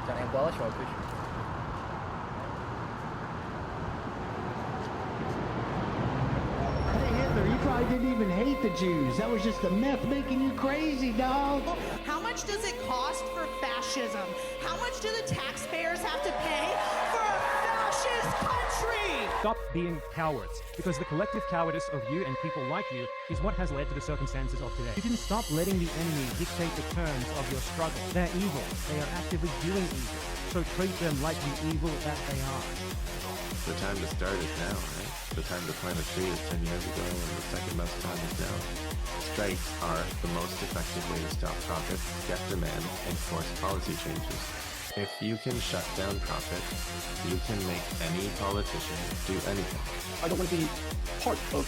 chọn em quá şarkı. Hey Hitler, you probably didn't even hate the Jews. That was just the meth making you crazy, dog. How much does it cost for fascism? How much do the taxpayers have to pay for a fascist country? Stop being cowards, because the collective cowardice of you and people like you is what has led to the circumstances of today. You didn't stop letting the enemy dictate the terms of your struggle. They're evil. They are actively doing evil. So treat them like the evil that they are. The time to start is now, right? The time to plant a tree is 10 years ago, and the second best time is now. Strikes are the most effective way to stop profit, get demand, and force policy changes. If you can shut down profit, you can make any politician do anything. I don't want to be part of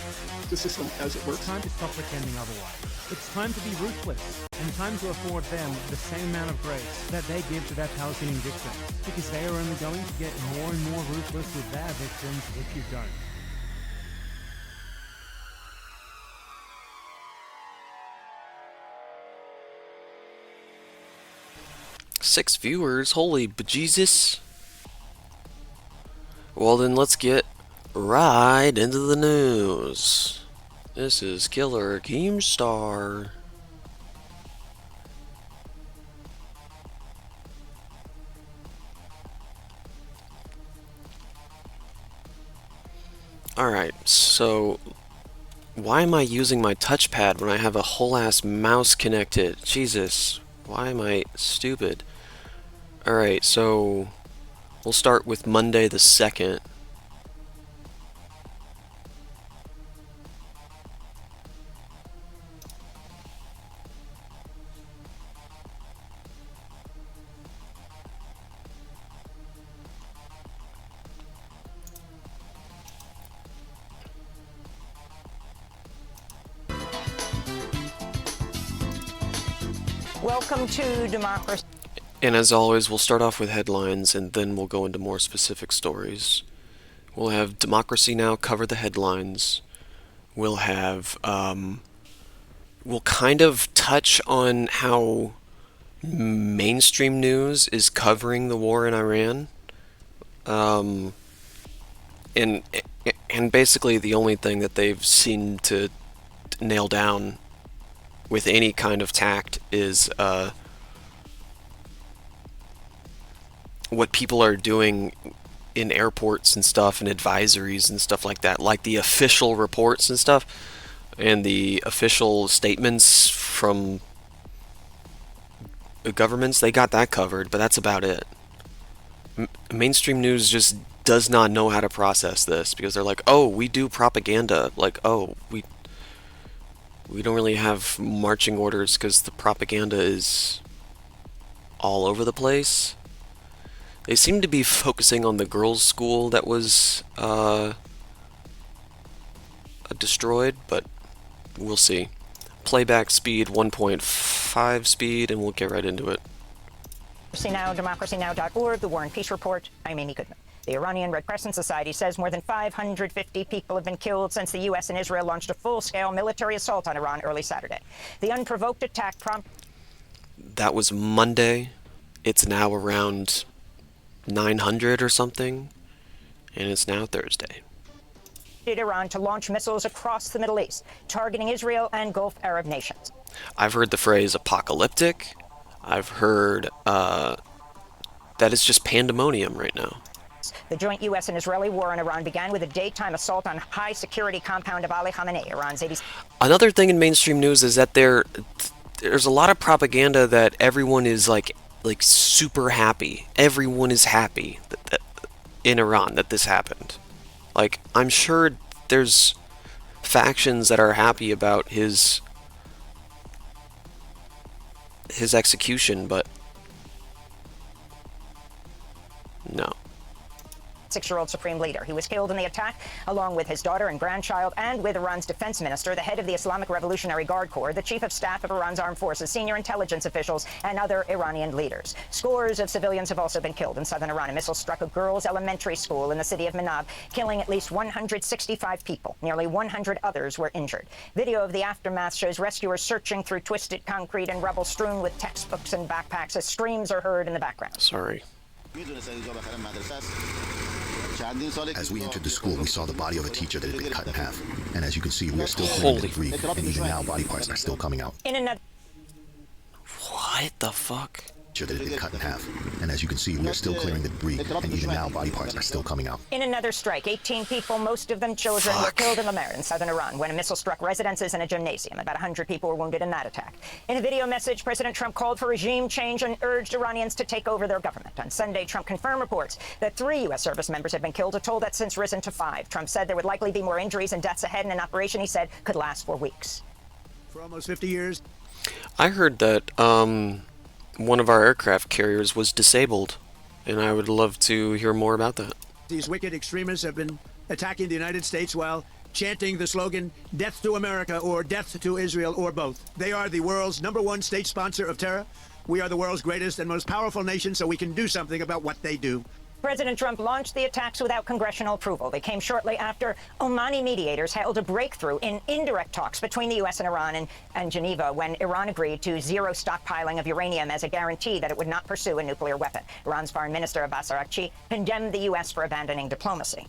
the system as it works. It's time to stop pretending otherwise. It's time to be ruthless, and time to afford them the same amount of grace that they give to their Palestinian victims, because they are only going to get more and more ruthless with their victims if you don't. Six viewers, holy bejesus. Well then, let's get right into the news. This is Killer Keemstar. Alright, so why am I using my touchpad when I have a whole ass mouse connected? Jesus, why am I stupid? Alright, so we'll start with Monday the 2nd. Welcome to Democracy. And as always, we'll start off with headlines and then we'll go into more specific stories. We'll have Democracy Now! Cover the headlines. We'll have, we'll kind of touch on how mainstream news is covering the war in Iran. And basically the only thing that they've seemed to nail down with any kind of tact is, what people are doing in airports and stuff and advisories and stuff like that, like the official reports and stuff and the official statements from the governments, they got that covered, but that's about it. Mainstream news just does not know how to process this because they're like, oh, we do propaganda, like, oh, we don't really have marching orders because the propaganda is all over the place. They seem to be focusing on the girls' school that was destroyed, but we'll see. Playback speed 1.5 speed, and we'll get right into it. DemocracyNow.org, the War and Peace Report. I'm Amy Goodman. The Iranian Red Crescent Society says more than 550 people have been killed since the U.S. and Israel launched a full-scale military assault on Iran early Saturday. The unprovoked attack prompted... That was Monday. It's now around 900 or something, and it's now Thursday. Iran to launch missiles across the Middle East, targeting Israel and Gulf Arab nations. I've heard the phrase apocalyptic. I've heard that it's just pandemonium right now. The joint U.S. and Israeli war on Iran began with a daytime assault on high-security compound of Ali Khamenei, Iran's 80s. Another thing in mainstream news is that there's a lot of propaganda that everyone is like super happy. Everyone is happy that in Iran that this happened. Like, I'm sure there's factions that are happy about his execution, but no. 6-year-old supreme leader. He was killed in the attack, along with his daughter and grandchild, and with Iran's defense minister, the head of the Islamic Revolutionary Guard Corps, the chief of staff of Iran's armed forces, senior intelligence officials, and other Iranian leaders. Scores of civilians have also been killed in southern Iran. A missile struck a girls' elementary school in the city of Manab, killing at least 165 people. Nearly 100 others were injured. Video of the aftermath shows rescuers searching through twisted concrete and rubble strewn with textbooks and backpacks as screams are heard in the background. Sorry. As we entered the school, we saw the body of a teacher that had been cut in half. And as you can see, we are still Holy clearing debris, and even now, body parts are still coming out. In another What the fuck? That had been cut in half. And as you can see, we are still clearing the debris, and even now, body parts are still coming out. In another strike, 18 people, most of them children, were killed in Lamer in southern Iran when a missile struck residences and a gymnasium. About 100 people were wounded in that attack. In a video message, President Trump called for regime change and urged Iranians to take over their government. On Sunday, Trump confirmed reports that 3 U.S. service members had been killed, a toll that's since risen to 5. Trump said there would likely be more injuries and deaths ahead in an operation he said could last for weeks. For almost 50 years. I heard that, one of our aircraft carriers was disabled, and I would love to hear more about that. These wicked extremists have been attacking the United States while chanting the slogan, "Death to America" or "Death to Israel" or both. They are the world's #1 state sponsor of terror. We are the world's greatest and most powerful nation, so we can do something about what they do. President Trump launched the attacks without congressional approval. They came shortly after Omani mediators held a breakthrough in indirect talks between the U.S. and Iran and Geneva when Iran agreed to zero stockpiling of uranium as a guarantee that it would not pursue a nuclear weapon. Iran's Foreign Minister Abbas Araghchi condemned the U.S. for abandoning diplomacy.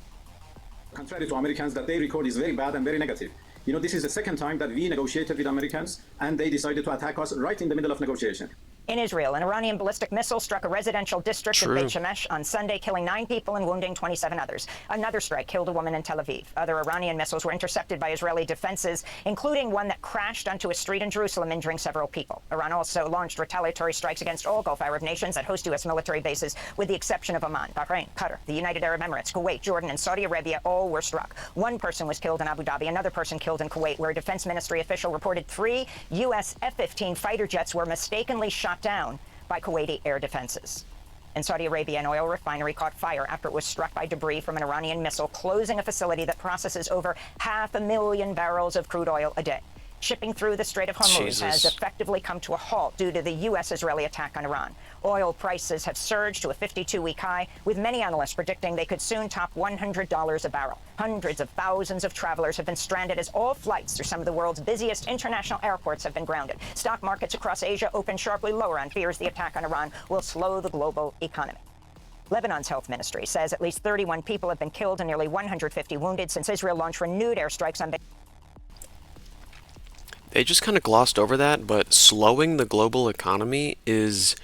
Contrary to Americans, that their record is very bad and very negative. You know, this is the second time that we negotiated with Americans, and they decided to attack us right in the middle of negotiation. In Israel, an Iranian ballistic missile struck a residential district of Beit Shemesh on Sunday, killing 9 people and wounding 27 others. Another strike killed a woman in Tel Aviv. Other Iranian missiles were intercepted by Israeli defenses, including one that crashed onto a street in Jerusalem, injuring several people. Iran also launched retaliatory strikes against all Gulf Arab nations that host U.S. military bases, with the exception of Oman, Bahrain, Qatar, the United Arab Emirates, Kuwait, Jordan, and Saudi Arabia. All were struck. 1 person was killed in Abu Dhabi, another person killed in Kuwait, where a defense ministry official reported 3 U.S. F-15 fighter jets were mistakenly shot down by Kuwaiti air defenses. In Saudi Arabia, an oil refinery caught fire after it was struck by debris from an Iranian missile, closing a facility that processes over 500,000 barrels of crude oil a day. Shipping through the Strait of Hormuz has effectively come to a halt due to the U.S.-Israeli attack on Iran. Oil prices have surged to a 52-week high, with many analysts predicting they could soon top $100 a barrel. Hundreds of thousands of travelers have been stranded as all flights through some of the world's busiest international airports have been grounded. Stock markets across Asia opened sharply lower on fears the attack on Iran will slow the global economy. Lebanon's health ministry says at least 31 people have been killed and nearly 150 wounded since Israel launched renewed airstrikes on Beirut. They just kind of glossed over that, but slowing the global economy is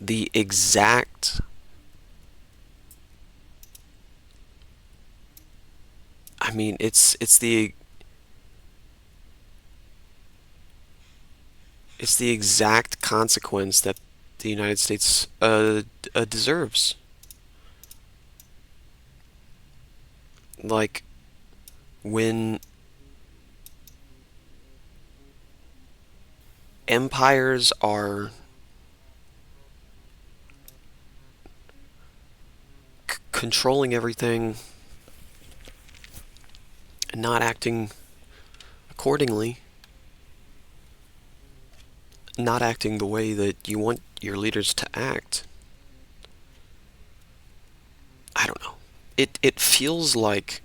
the exact it's the exact consequence that the United States deserves. Like, when empires are controlling everything and not acting accordingly, not acting the way that you want your leaders to act, I don't know. It feels like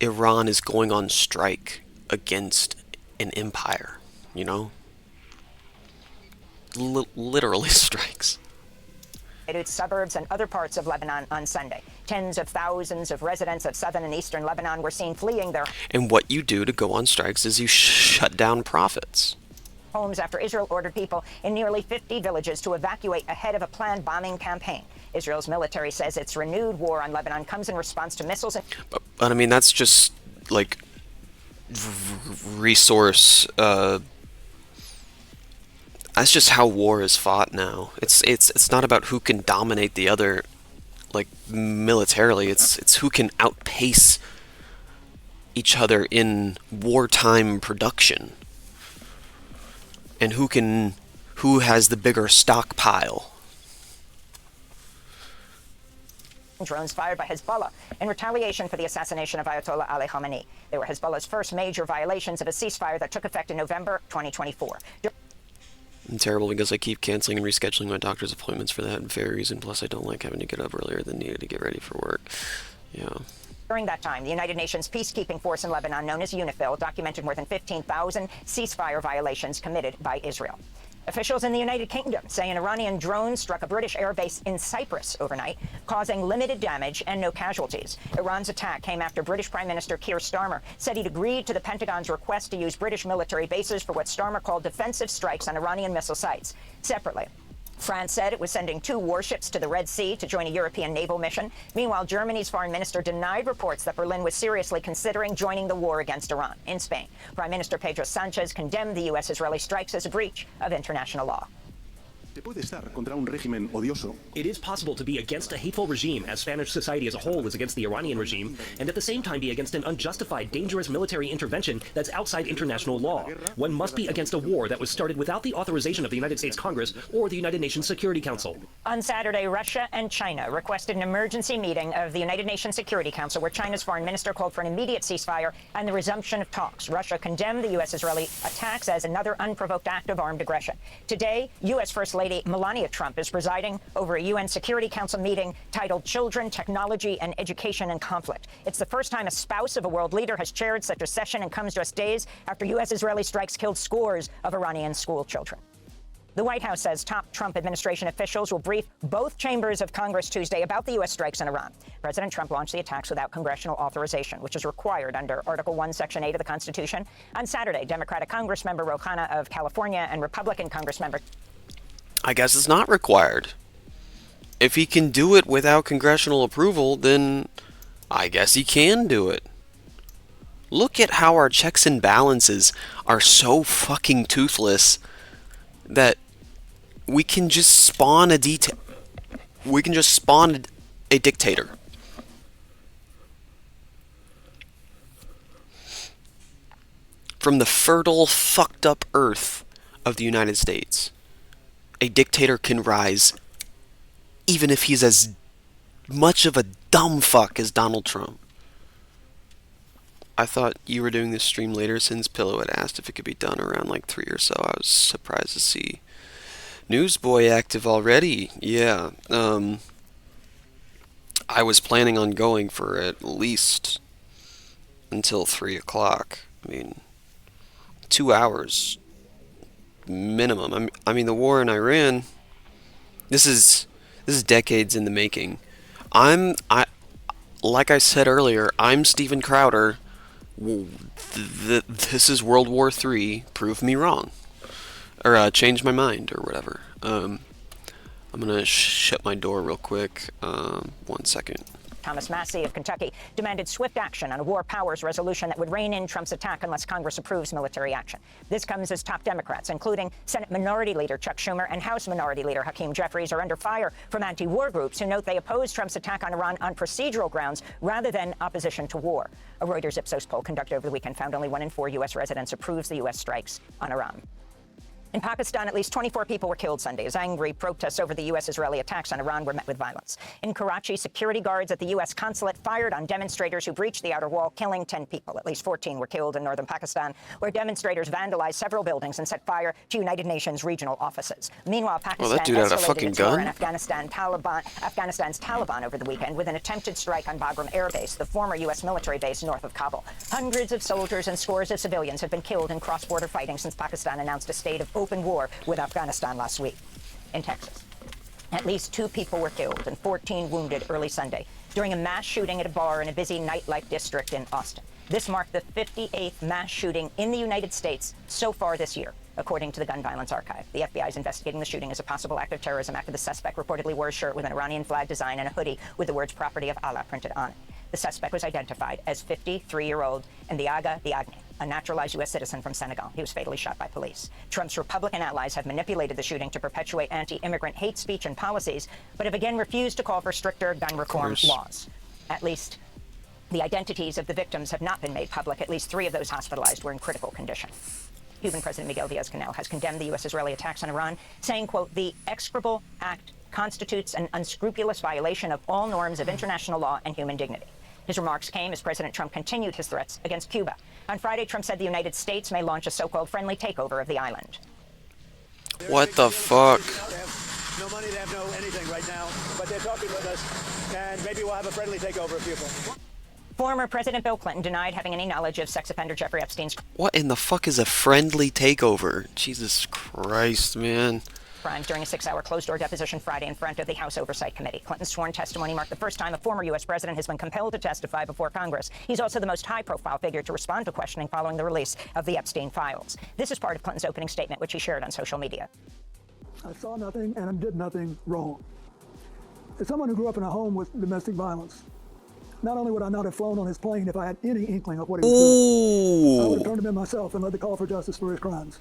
Iran is going on strike against an empire, you know? Literally strikes. Beirut suburbs and other parts of Lebanon on Sunday. Tens of thousands of residents of southern and eastern Lebanon were seen fleeing their And what you do to go on strikes is you shut down profits. Homes after Israel ordered people in nearly 50 villages to evacuate ahead of a planned bombing campaign. Israel's military says its renewed war on Lebanon comes in response to missiles and... But I mean, that's just, like, resource, that's just how war is fought now. It's not about who can dominate the other, like, militarily. It's who can outpace each other in wartime production. And who has the bigger stockpile. drones fired by Hezbollah in retaliation for the assassination of Ayatollah Ali Khamenei. They were Hezbollah's first major violations of a ceasefire that took effect in November 2024. I'm terrible because I keep canceling and rescheduling my doctor's appointments for that very reason. Plus, I don't like having to get up earlier than needed to get ready for work. Yeah. During that time, the United Nations peacekeeping force in Lebanon, known as UNIFIL, documented more than 15,000 ceasefire violations committed by Israel. Officials in the United Kingdom say an Iranian drone struck a British airbase in Cyprus overnight, causing limited damage and no casualties. Iran's attack came after British Prime Minister Keir Starmer said he'd agreed to the Pentagon's request to use British military bases for what Starmer called defensive strikes on Iranian missile sites. Separately, France said it was sending 2 warships to the Red Sea to join a European naval mission. Meanwhile, Germany's foreign minister denied reports that Berlin was seriously considering joining the war against Iran. In Spain, Prime Minister Pedro Sanchez condemned the U.S.-Israeli strikes as a breach of international law. It is possible to be against a hateful regime, as Spanish society as a whole is against the Iranian regime, and at the same time be against an unjustified, dangerous military intervention that's outside international law. One must be against a war that was started without the authorization of the United States Congress or the United Nations Security Council. On Saturday, Russia and China requested an emergency meeting of the United Nations Security Council, where China's foreign minister called for an immediate ceasefire and the resumption of talks. Russia condemned the U.S.-Israeli attacks as another unprovoked act of armed aggression. Today, U.S. First Lady Melania Trump is presiding over a UN Security Council meeting titled Children, Technology, and Education in Conflict. It's the first time a spouse of a world leader has chaired such a session, and comes just days after U.S.-Israeli strikes killed scores of Iranian school children. The White House says top Trump administration officials will brief both chambers of Congress Tuesday about the U.S. strikes in Iran. President Trump launched the attacks without congressional authorization, which is required under Article 1, Section 8 of the Constitution. On Saturday, Democratic Congressmember Ro Khanna of California and Republican Congressmember... I guess it's not required. If he can do it without congressional approval, then I guess he can do it. Look at how our checks and balances are so fucking toothless that we can just spawn a dictator. From the fertile, fucked up earth of the United States. A dictator can rise even if he's as much of a dumb fuck as Donald Trump. I thought you were doing this stream later since Pillow had asked if it could be done around like 3 or so. I was surprised to see Newsboy active already. Yeah, I was planning on going for at least until 3 o'clock. I mean, 2 hours minimum. I mean, the war in Iran, this is decades in the making. Like I said earlier, I'm Steven Crowder. This is World War III. Prove me wrong, or change my mind, or whatever. I'm gonna shut my door real quick. 1 second. Thomas Massie of Kentucky demanded swift action on a war powers resolution that would rein in Trump's attack unless Congress approves military action. This comes as top Democrats, including Senate Minority Leader Chuck Schumer and House Minority Leader Hakeem Jeffries, are under fire from anti-war groups who note they oppose Trump's attack on Iran on procedural grounds rather than opposition to war. A Reuters Ipsos poll conducted over the weekend found only 1 in 4 U.S. residents approves the U.S. strikes on Iran. In Pakistan, at least 24 people were killed Sunday as angry protests over the U.S.-Israeli attacks on Iran were met with violence. In Karachi, security guards at the U.S. consulate fired on demonstrators who breached the outer wall, killing 10 people. At least 14 were killed in northern Pakistan, where demonstrators vandalized several buildings and set fire to United Nations regional offices. Meanwhile, Pakistan escalated its war in Afghanistan's Taliban over the weekend with an attempted strike on Bagram Air Base, the former U.S. military base north of Kabul. Hundreds of soldiers and scores of civilians have been killed in cross-border fighting since Pakistan announced a state of open war with Afghanistan last week. In Texas, at least 2 people were killed and 14 wounded early Sunday during a mass shooting at a bar in a busy nightlife district in Austin. This marked the 58th mass shooting in the United States so far this year, according to the Gun Violence Archive. The FBI is investigating the shooting as a possible act of terrorism after the suspect reportedly wore a shirt with an Iranian flag design and a hoodie with the words "Property of Allah" printed on it. The suspect was identified as 53-year-old Ndiaga Diagne, a naturalized U.S. citizen from Senegal. He was fatally shot by police. Trump's Republican allies have manipulated the shooting to perpetuate anti-immigrant hate speech and policies, but have again refused to call for stricter gun reform laws. At least the identities of the victims have not been made public. At least 3 of those hospitalized were in critical condition. Cuban President Miguel Diaz-Canel has condemned the U.S.-Israeli attacks on Iran, saying, quote, "The execrable act constitutes an unscrupulous violation of all norms of international law and human dignity. His remarks came as President Trump continued his threats against Cuba. On Friday, Trump said the United States may launch a so-called friendly takeover of the island. What the fuck? They have no money, they have no anything right now, but they're talking with us, and maybe we'll have a friendly takeover of Cuba. Former President Bill Clinton denied having any knowledge of sex offender Jeffrey Epstein's What in the fuck is a friendly takeover? Jesus Christ, man. crimes during a 6-hour closed-door deposition Friday in front of the House Oversight Committee. Clinton's sworn testimony marked the first time a former U.S. president has been compelled to testify before Congress. He's also the most high-profile figure to respond to questioning following the release of the Epstein files. This is part of Clinton's opening statement, which he shared on social media. I saw nothing and I did nothing wrong. As someone who grew up in a home with domestic violence, not only would I not have flown on his plane if I had any inkling of what he was doing, I would have turned him in myself and led the call for justice for his crimes.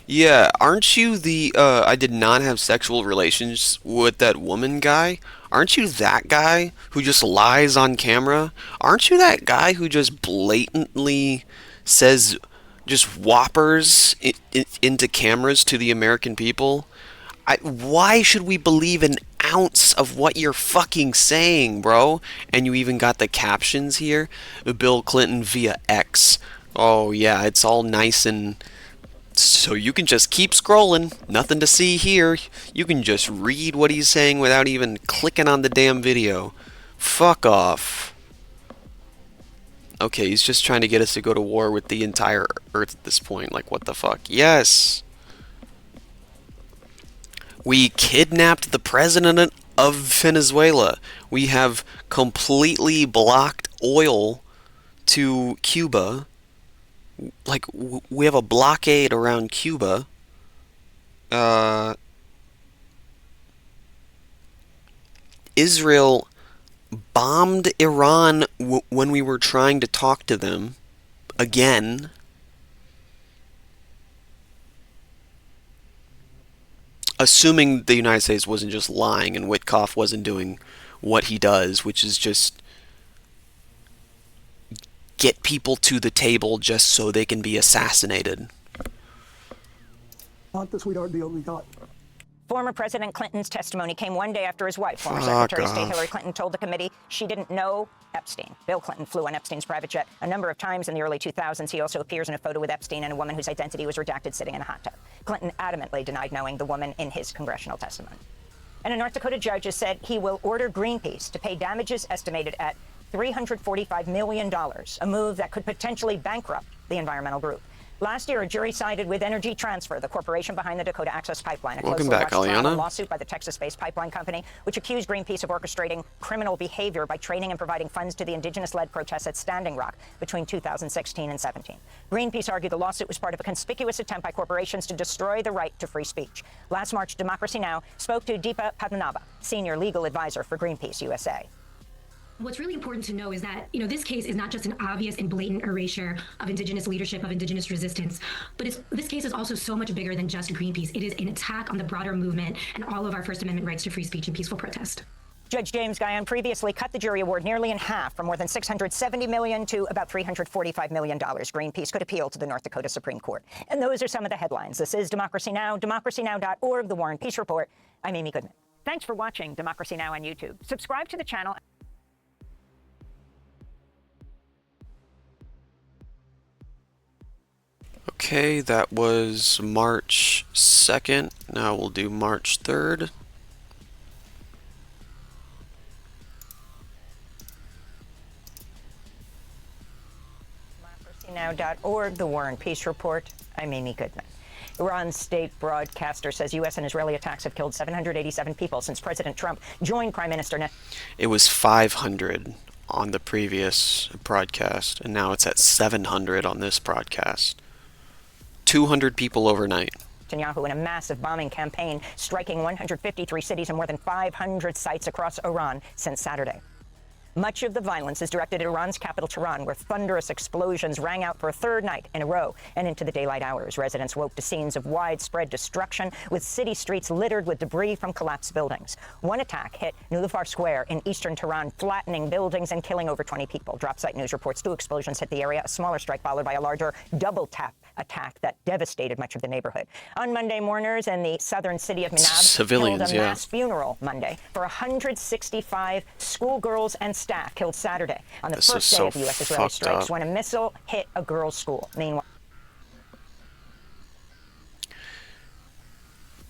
Yeah, aren't you the, I did not have sexual relations with that woman guy? Aren't you that guy who just lies on camera? Aren't you that guy who just blatantly says just whoppers into cameras to the American people? Why should we believe an ounce of what you're fucking saying, bro? And you even got the captions here. Bill Clinton via X. Oh yeah, it's all nice and... So you can just keep scrolling. Nothing to see here. You can just read what he's saying without even clicking on the damn video. Fuck off. Okay, he's just trying to get us to go to war with the entire Earth at this point. Like, what the fuck? Yes! We kidnapped the president of Venezuela. We have completely blocked oil to Cuba. Like, we have a blockade around Cuba. Israel bombed Iran when we were trying to talk to them. Again. Assuming the United States wasn't just lying and Witkoff wasn't doing what he does, which is just get people to the table just so they can be assassinated. Not the sweetheart deal we got. Former President Clinton's testimony came one day after his wife, former Secretary of State Hillary Clinton, told the committee she didn't know Epstein. Bill Clinton flew on Epstein's private jet a number of times in the early 2000s. He also appears in a photo with Epstein and a woman whose identity was redacted sitting in a hot tub. Clinton adamantly denied knowing the woman in his congressional testimony. And a North Dakota judge has said he will order Greenpeace to pay damages estimated at $345 million, a move that could potentially bankrupt the environmental group. Last year, a jury sided with Energy Transfer, the corporation behind the Dakota Access Pipeline, a Welcome back, Aliana. lawsuit by the Texas-based pipeline company, which accused Greenpeace of orchestrating criminal behavior by training and providing funds to the indigenous-led protests at Standing Rock between 2016 and 17. Greenpeace argued the lawsuit was part of a conspicuous attempt by corporations to destroy the right to free speech. Last March, Democracy Now! Spoke to Deepa Padmanabha, senior legal advisor for Greenpeace USA. What's really important to know is that, this case is not just an obvious and blatant erasure of Indigenous leadership, of Indigenous resistance, but this case is also so much bigger than just Greenpeace. It is an attack on the broader movement and all of our First Amendment rights to free speech and peaceful protest. Judge James Guyon previously cut the jury award nearly in half, from more than $670 million to about $345 million. Greenpeace could appeal to the North Dakota Supreme Court. And those are some of the headlines. This is Democracy Now!, democracynow.org, The War and Peace Report. I'm Amy Goodman. Thanks for watching Democracy Now! On YouTube. Subscribe to the channel. Okay, that was March 2nd. Now we'll do March 3rd. DemocracyNow.org, The War and Peace Report. I'm Amy Goodman. Iran's state broadcaster says U.S. and Israeli attacks have killed 787 people since President Trump joined Prime Minister Netanyahu. It was 500 on the previous broadcast, and now it's at 700 on this broadcast. 200 people overnight. Netanyahu in a massive bombing campaign, striking 153 cities and more than 500 sites across Iran since Saturday. Much of the violence is directed at Iran's capital, Tehran, where thunderous explosions rang out for a third night in a row and into the daylight hours. Residents woke to scenes of widespread destruction, with city streets littered with debris from collapsed buildings. One attack hit Nilufar Square in eastern Tehran, flattening buildings and killing over 20 people. Dropsite News reports 2 explosions hit the area, a smaller strike followed by a larger double tap attack that devastated much of the neighborhood. On Monday, mourners in the southern city of Minab Civilians, held a yeah. mass funeral Monday for 165 schoolgirls and staff killed Saturday on the This first is day so of the U.S.-Israeli fucked strikes up. when a missile hit a girls' school. Meanwhile,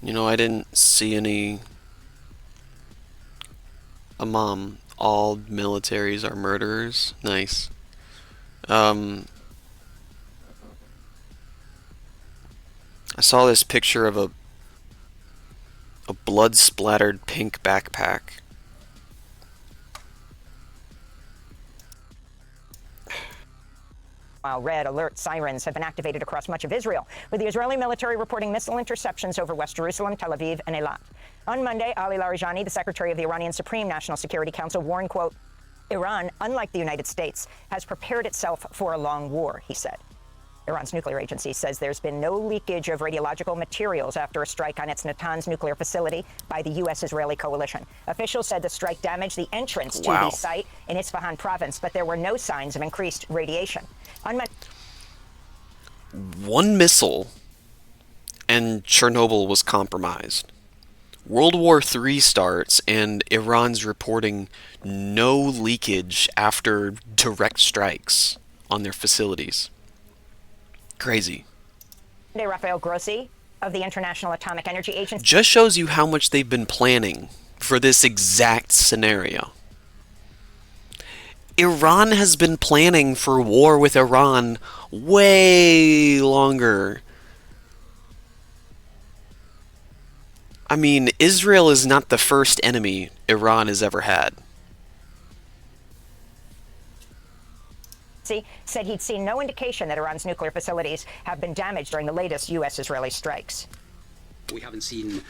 You know, I didn't see any... Mom, all militaries are murderers. Nice. I saw this picture of a blood-splattered pink backpack. While red alert sirens have been activated across much of Israel, with the Israeli military reporting missile interceptions over West Jerusalem, Tel Aviv, and Eilat. On Monday, Ali Larijani, the secretary of the Iranian Supreme National Security Council, warned, quote, Iran, unlike the United States, has prepared itself for a long war, he said. Iran's nuclear agency says there's been no leakage of radiological materials after a strike on its Natanz nuclear facility by the U.S.-Israeli coalition. Officials said the strike damaged the entrance to the site in Isfahan province, but there were no signs of increased radiation. On One missile and Chernobyl was compromised. World War III starts and Iran's reporting no leakage after direct strikes on their facilities. Crazy. Rafael Grossi of the International Atomic Energy Agency Just shows you how much they've been planning for this exact scenario. Iran has been planning for war with Iran way longer. I mean, Israel is not the first enemy Iran has ever had. said he'd seen no indication that Iran's nuclear facilities have been damaged during the latest U.S.-Israeli strikes. We haven't seen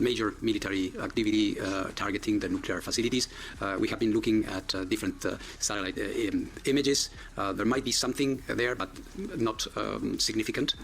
major military activity targeting the nuclear facilities. We have been looking at different satellite images. There might be something there, but not significant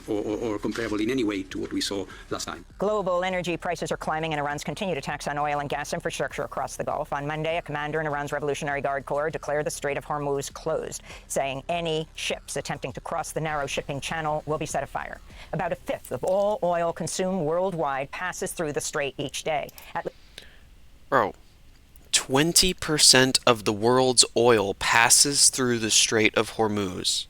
or comparable in any way to what we saw last time. Global energy prices are climbing, and Iran's continued attacks on oil and gas infrastructure across the Gulf. On Monday, a commander in Iran's Revolutionary Guard Corps declared the Strait of Hormuz closed, saying any ships attempting to cross the narrow shipping channel will be set afire. About a fifth of all oil consumed worldwide passes through the strait each day. Bro, 20% of the world's oil passes through the Strait of Hormuz,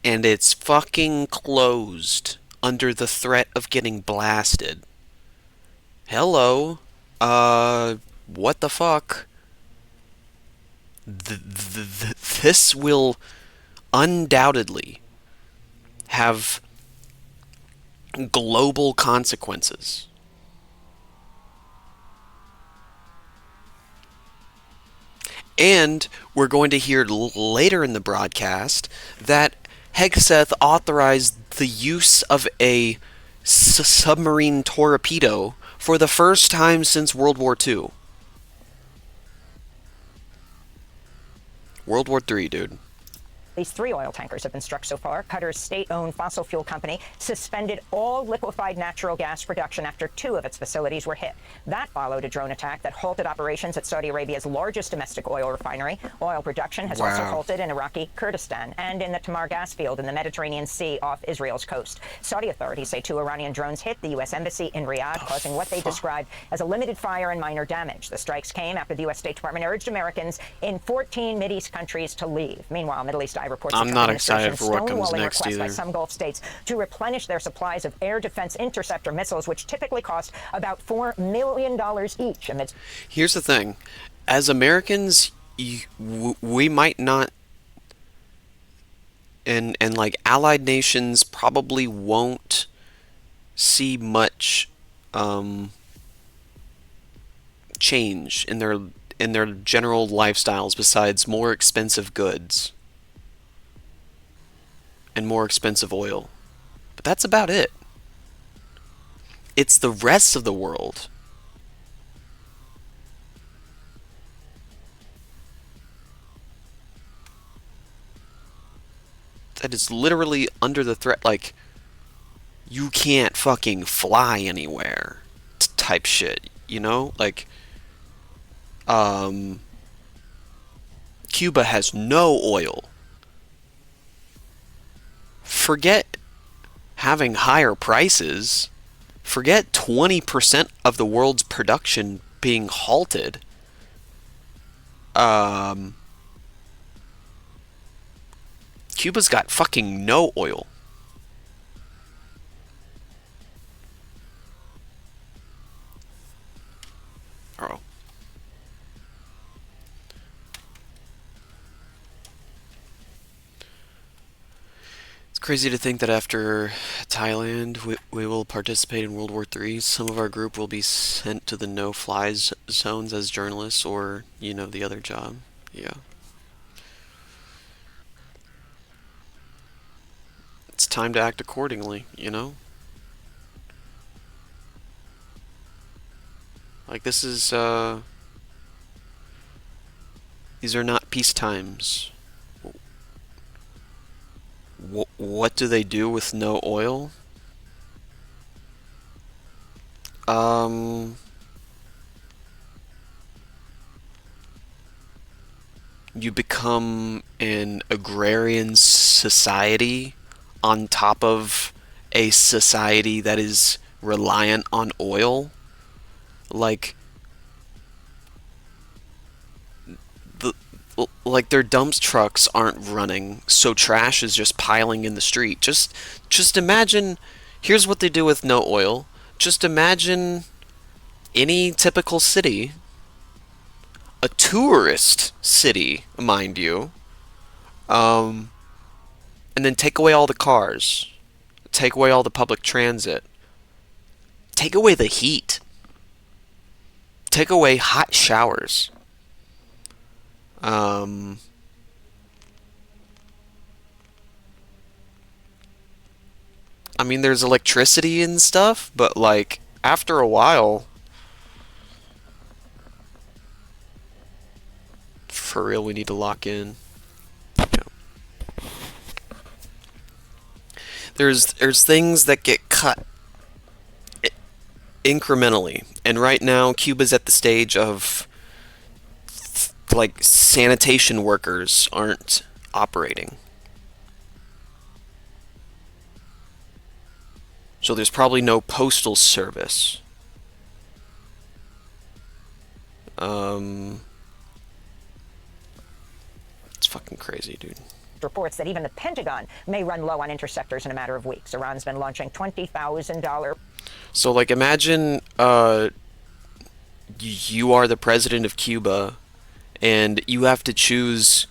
and it's fucking closed under the threat of getting blasted. Hello? What the fuck? This will undoubtedly have global consequences. And we're going to hear later in the broadcast that Hegseth authorized the use of a submarine torpedo for the first time since World War II. World War III, dude. At least 3 oil tankers have been struck so far. Qatar's state-owned fossil fuel company suspended all liquefied natural gas production after 2 of its facilities were hit. That followed a drone attack that halted operations at Saudi Arabia's largest domestic oil refinery. Oil production has also halted in Iraqi Kurdistan and in the Tamar gas field in the Mediterranean Sea off Israel's coast. Saudi authorities say 2 Iranian drones hit the U.S. Embassy in Riyadh, causing what they described as a limited fire and minor damage. The strikes came after the U.S. State Department urged Americans in 14 Mideast countries to leave. Meanwhile, Middle East Eye reports I'm not excited for what comes next either. By some Gulf states to replenish their supplies of air defense interceptor missiles, which typically cost about $4 million each. Amidst Here's the thing. As Americans, we might not, and like allied nations probably won't see much change in their general lifestyles besides more expensive goods and more expensive oil. But that's about it. It's the rest of the world that is literally under the threat, like, you can't fucking fly anywhere type shit, you know? Like, Cuba has no oil. forget having higher prices, forget 20% of the world's production being halted. Cuba's got fucking no oil. Oh. It's crazy to think that after Thailand, we will participate in World War III. Some of our group will be sent to the no-fly zones as journalists, or, you know, the other job. Yeah. It's time to act accordingly, you know? Like, this is, these are not peace times. What do they do with no oil? You become an agrarian society on top of a society that is reliant on oil. Like their dump trucks aren't running, so trash is just piling in the street. Just imagine, here's what they do with no oil. Just imagine any typical city, a tourist city, mind you, and then take away all the cars, take away all the public transit, take away the heat, take away hot showers. I mean, there's electricity and stuff, but like after a while, for real, we need to lock in. Yeah. There's things that get cut incrementally, and right now Cuba's at the stage of like sanitation workers aren't operating. So there's probably no postal service. It's fucking crazy, dude. Reports that even the Pentagon may run low on interceptors in a matter of weeks. Iran's been launching $20,000. So like imagine you are the president of Cuba, and you have to choose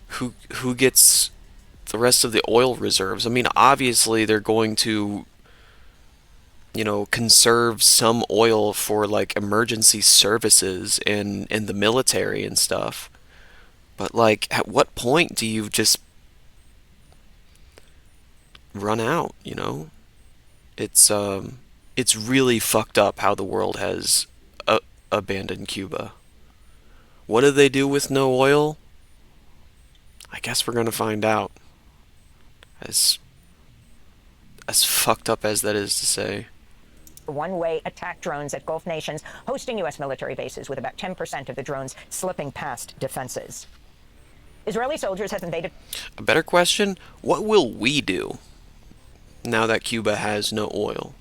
who gets the rest of the oil reserves. I mean, obviously they're going to, you know, conserve some oil for like emergency services and the military and stuff. But like, at what point do you just run out, you know? It's really fucked up how the world has abandoned Cuba. What do they do with no oil? I guess we're gonna find out. As fucked up as that is to say. One-way attack drones at Gulf nations hosting U.S. military bases, with about 10% of the drones slipping past defenses. Israeli soldiers have invaded. A better question, what will we do now that Cuba has no oil?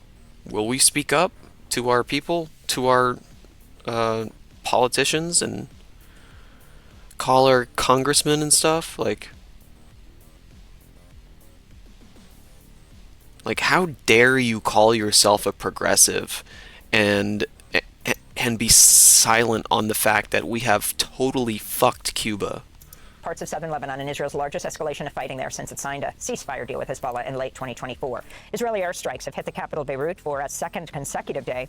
Will we speak up to our people, to our politicians, and call our congressmen and stuff? Like, how dare you call yourself a progressive and be silent on the fact that we have totally fucked Cuba? Parts of southern Lebanon and Israel's largest escalation of fighting there since it signed a ceasefire deal with Hezbollah in late 2024. Israeli airstrikes have hit the capital Beirut for a second consecutive day,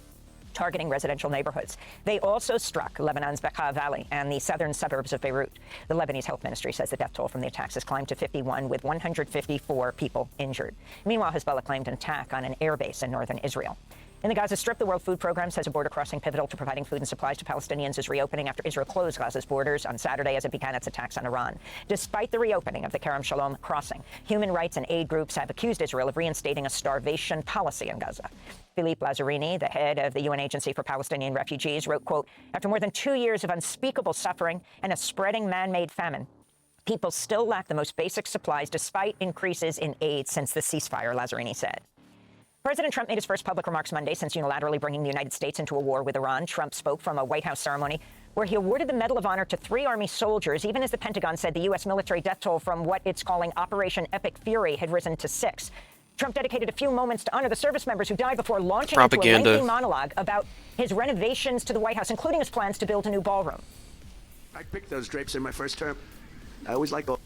targeting residential neighborhoods. They also struck Lebanon's Bekaa Valley and the southern suburbs of Beirut. The Lebanese Health Ministry says the death toll from the attacks has climbed to 51, with 154 people injured. Meanwhile, Hezbollah claimed an attack on an airbase in northern Israel. In the Gaza Strip, the World Food Program says a border crossing pivotal to providing food and supplies to Palestinians is reopening after Israel closed Gaza's borders on Saturday as it began its attacks on Iran. Despite the reopening of the Kerem Shalom crossing, human rights and aid groups have accused Israel of reinstating a starvation policy in Gaza. Philippe Lazzarini, the head of the UN Agency for Palestinian Refugees, wrote, quote, "After more than 2 years of unspeakable suffering and a spreading man-made famine, People still lack the most basic supplies despite increases in aid since the ceasefire, Lazzarini said. President Trump made his first public remarks Monday since unilaterally bringing the United States into a war with Iran. Trump spoke from a White House ceremony where he awarded the Medal of Honor to 3 Army soldiers, even as the Pentagon said the U.S. military death toll from what it's calling Operation Epic Fury had risen to 6. Trump dedicated a few moments to honor the service members who died before launching into a lengthy monologue about his renovations to the White House, including his plans to build a new ballroom. I picked those drapes in my first term. I always like the...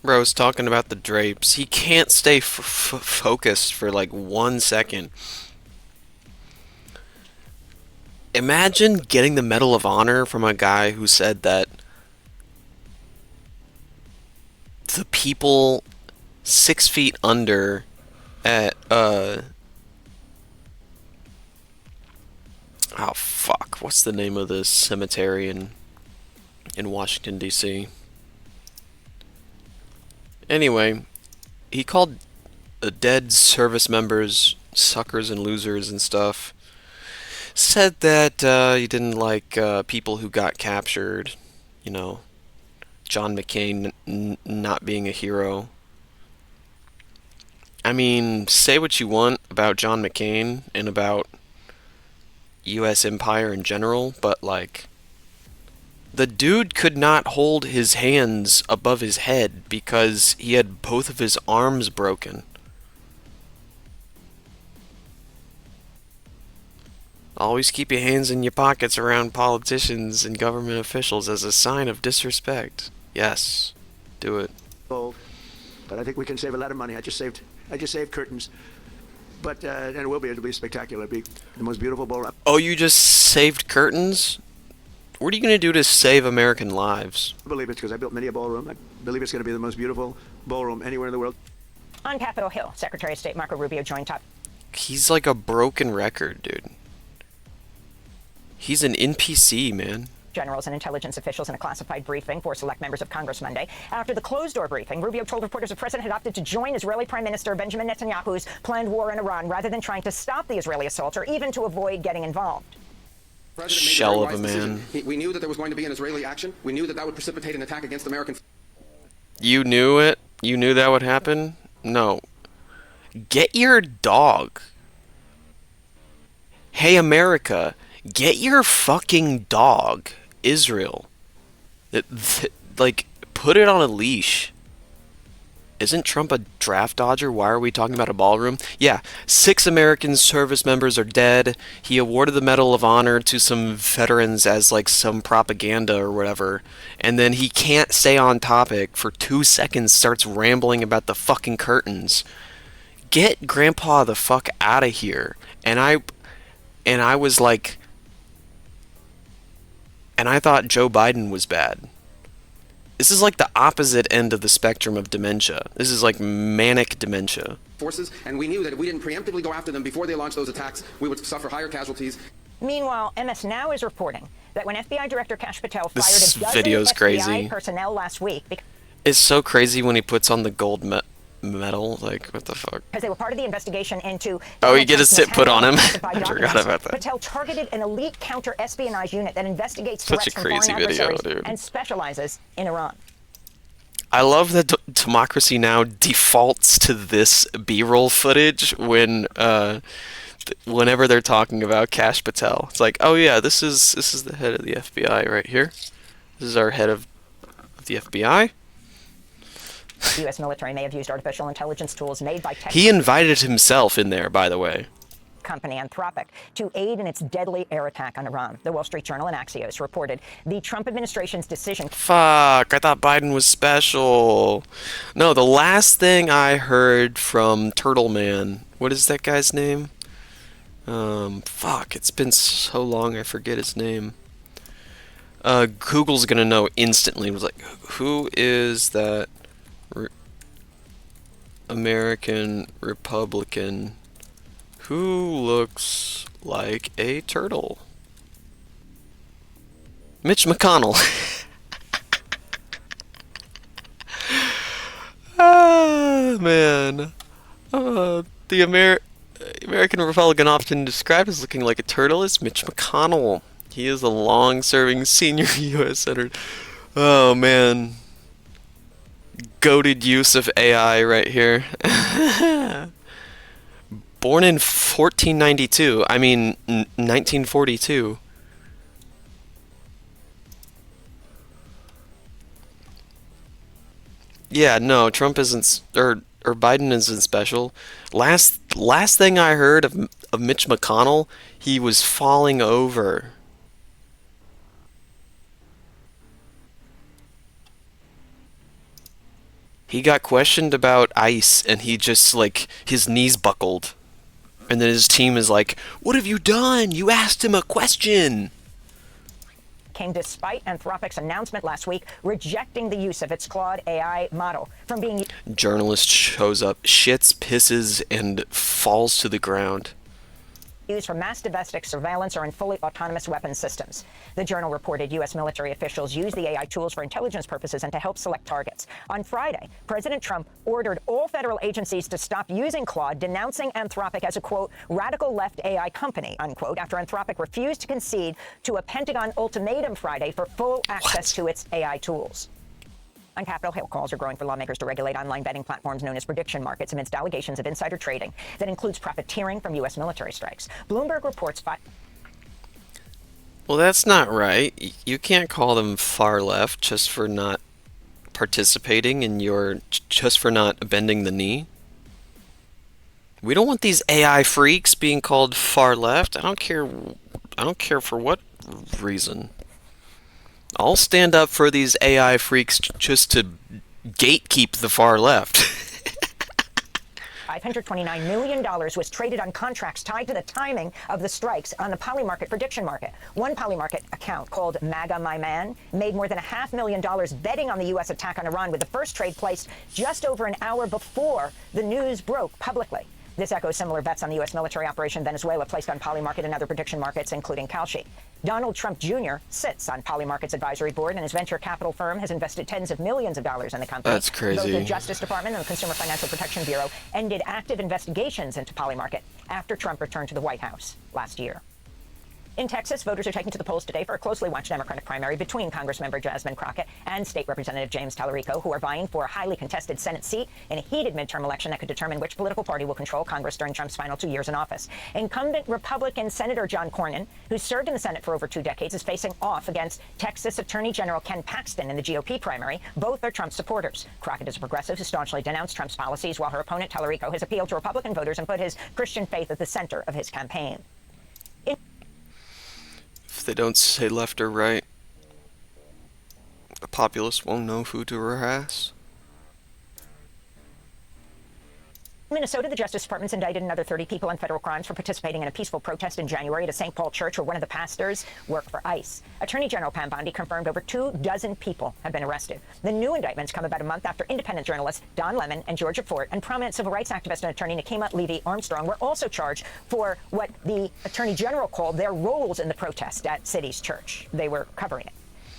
Bro's talking about the drapes. He can't stay focused for like 1 second. Imagine getting the Medal of Honor from a guy who said that the people 6 feet under at oh fuck, what's the name of this cemetery in Washington D.C.? Anyway, he called the dead service members suckers and losers and stuff. Said that he didn't like people who got captured, you know, John McCain not being a hero. I mean, say what you want about John McCain and about U.S. empire in general, but like, the dude could not hold his hands above his head because he had both of his arms broken. Always keep your hands in your pockets around politicians and government officials as a sign of disrespect. Yes, do it. But I think we can save a lot of money. I just saved curtains. But and it'll be spectacular. It'll be the most beautiful ballroom. Oh, you just saved curtains? What are you going to do to save American lives? I believe it's because I built many a ballroom. I believe it's going to be the most beautiful ballroom anywhere in the world. On Capitol Hill, Secretary of State Marco Rubio joined top. He's like a broken record, dude. He's an NPC, man. Generals and intelligence officials in a classified briefing for select members of Congress Monday. After the closed-door briefing, Rubio told reporters the president had opted to join Israeli Prime Minister Benjamin Netanyahu's planned war in Iran rather than trying to stop the Israeli assault or even to avoid getting involved. Shell of a man. We knew that there was going to be an Israeli action. We knew that that would precipitate an attack against American... You knew it? You knew that would happen? No. Get your dog. Hey, America. Get your fucking dog, Israel. Like, put it on a leash. Isn't Trump a draft dodger? Why are we talking about a ballroom? Yeah, 6 American service members are dead. He awarded the Medal of Honor to some veterans as like some propaganda or whatever. And then he can't stay on topic for 2 seconds, starts rambling about the fucking curtains. Get Grandpa the fuck out of here. And I was like... And I thought Joe Biden was bad. This is like the opposite end of the spectrum of dementia. This is like manic dementia. Forces, and we knew that if we didn't preemptively go after them before they launched those attacks, we would suffer higher casualties. Meanwhile, MS Now is reporting that when FBI Director Kash Patel fired This a dozen video's FBI crazy. personnel last week It's so crazy when he puts on the gold medal. Like, what the fuck? because they were part of the investigation into... Oh, you get his tit put on him? I forgot about that. Patel targeted an elite counter-espionage unit that investigates Such a threats from crazy foreign video, adversaries dude. and specializes in Iran. I love that Democracy Now! Defaults to this B-roll footage when, whenever they're talking about Kash Patel. It's like, oh yeah, this is the head of the FBI right here. This is our head of the FBI. The U.S. military may have used artificial intelligence tools made by tech He invited himself in there, by the way. company Anthropic to aid in its deadly air attack on Iran. The Wall Street Journal and Axios reported the Trump administration's decision. Fuck, I thought Biden was special. No, the last thing I heard from Turtle Man, what is that guy's name? Fuck, it's been so long I forget his name. Google's gonna know instantly. It was like, who is that American Republican who looks like a turtle? Mitch McConnell. Ah, man. The American Republican often described as looking like a turtle is Mitch McConnell. He is a long-serving senior U.S. senator. Oh man. Goated use of AI right here. Born in 1492. I mean, 1942. Yeah, no, Trump isn't, or Biden isn't special. Last thing I heard of Mitch McConnell, he was falling over. He got questioned about ICE, and he just, like, his knees buckled. And then his team is like, "What have you done? You asked him a question." Came despite Anthropic's announcement last week rejecting the use of its Claude AI model from being Journalist shows up, shits, pisses, and falls to the ground. used for mass domestic surveillance or in fully autonomous weapons systems. The Journal reported U.S. military officials use the AI tools for intelligence purposes and to help select targets. On Friday, President Trump ordered all federal agencies to stop using Claude, denouncing Anthropic as a, quote, radical left AI company, unquote, after Anthropic refused to concede to a Pentagon ultimatum Friday for full access to its AI tools. On Capitol Hill, calls are growing for lawmakers to regulate online betting platforms known as prediction markets amidst allegations of insider trading that includes profiteering from U.S. military strikes. Bloomberg reports... Well, that's not right. You can't call them far left just for not participating in just for not bending the knee. We don't want these AI freaks being called far left. I don't care for what reason. I'll stand up for these AI freaks just to gatekeep the far left. $529 million was traded on contracts tied to the timing of the strikes on the Polymarket prediction market. One Polymarket account called MAGA My Man made more than $500,000 betting on the U.S. attack on Iran, with the first trade placed just over an hour before the news broke publicly. This echoes similar bets on the U.S. military operation Venezuela placed on Polymarket and other prediction markets, including Kalshi. Donald Trump Jr. sits on Polymarket's advisory board, and his venture capital firm has invested tens of millions of dollars in the company. That's crazy. Both the Justice Department and the Consumer Financial Protection Bureau ended active investigations into Polymarket after Trump returned to the White House last year. In Texas, voters are taking to the polls today for a closely watched Democratic primary between Congressmember Jasmine Crockett and State Representative James Tallarico, who are vying for a highly contested Senate seat in a heated midterm election that could determine which political party will control Congress during Trump's final 2 years in office. Incumbent Republican Senator John Cornyn, who served in the Senate for over 2 decades, is facing off against Texas Attorney General Ken Paxton in the GOP primary. Both are Trump supporters. Crockett is a progressive who staunchly denounced Trump's policies, while her opponent Tallarico has appealed to Republican voters and put his Christian faith at the center of his campaign. If they don't say left or right, the populace won't know who to harass. In Minnesota, the Justice Department's indicted another 30 people on federal crimes for participating in a peaceful protest in January at a St. Paul church where one of the pastors worked for ICE. Attorney General Pam Bondi confirmed over 24 people have been arrested. The new indictments come about a month after independent journalists Don Lemon and Georgia Fort and prominent civil rights activist and attorney Nikema Levy Armstrong were also charged for what the Attorney General called their roles in the protest at City's church. They were covering it.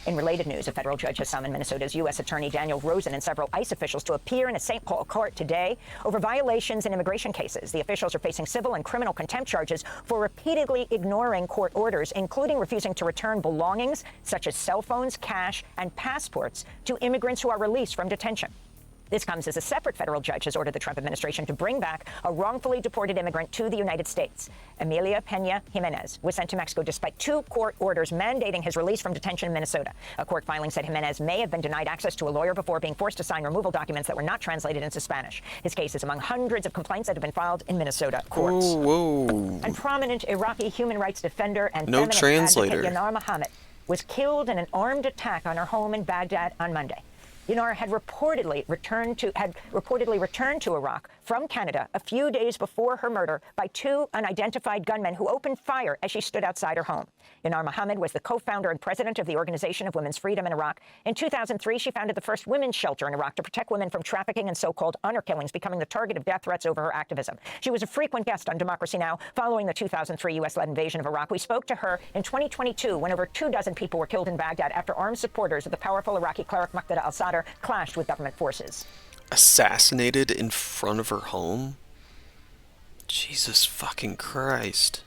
In related news, a federal judge has summoned Minnesota's U.S. Attorney Daniel Rosen and several ICE officials to appear in a St. Paul court today over violations in immigration cases. The officials are facing civil and criminal contempt charges for repeatedly ignoring court orders, including refusing to return belongings such as cell phones, cash, and passports to immigrants who are released from detention. This comes as a separate federal judge has ordered the Trump administration to bring back a wrongfully deported immigrant to the United States. Emilia Pena Jimenez was sent to Mexico despite 2 court orders mandating his release from detention in Minnesota. A court filing said Jimenez may have been denied access to a lawyer before being forced to sign removal documents that were not translated into Spanish. His case is among hundreds of complaints that have been filed in Minnesota courts. Whoa. And prominent Iraqi human rights defender and No feminist translator. advocate Yanar Mohammed was killed in an armed attack on her home in Baghdad on Monday. Yanar had reportedly returned to Iraq from Canada a few days before her murder by 2 unidentified gunmen who opened fire as she stood outside her home. Yanar Mohammed was the co-founder and president of the Organization of Women's Freedom in Iraq. In 2003, she founded the first women's shelter in Iraq to protect women from trafficking and so-called honor killings, becoming the target of death threats over her activism. She was a frequent guest on Democracy Now! Following the 2003 U.S.-led invasion of Iraq. We spoke to her in 2022 when over 24 people were killed in Baghdad after armed supporters of the powerful Iraqi cleric Muqtada al-Sadr clashed with government forces. Assassinated in front of her home? Jesus fucking Christ.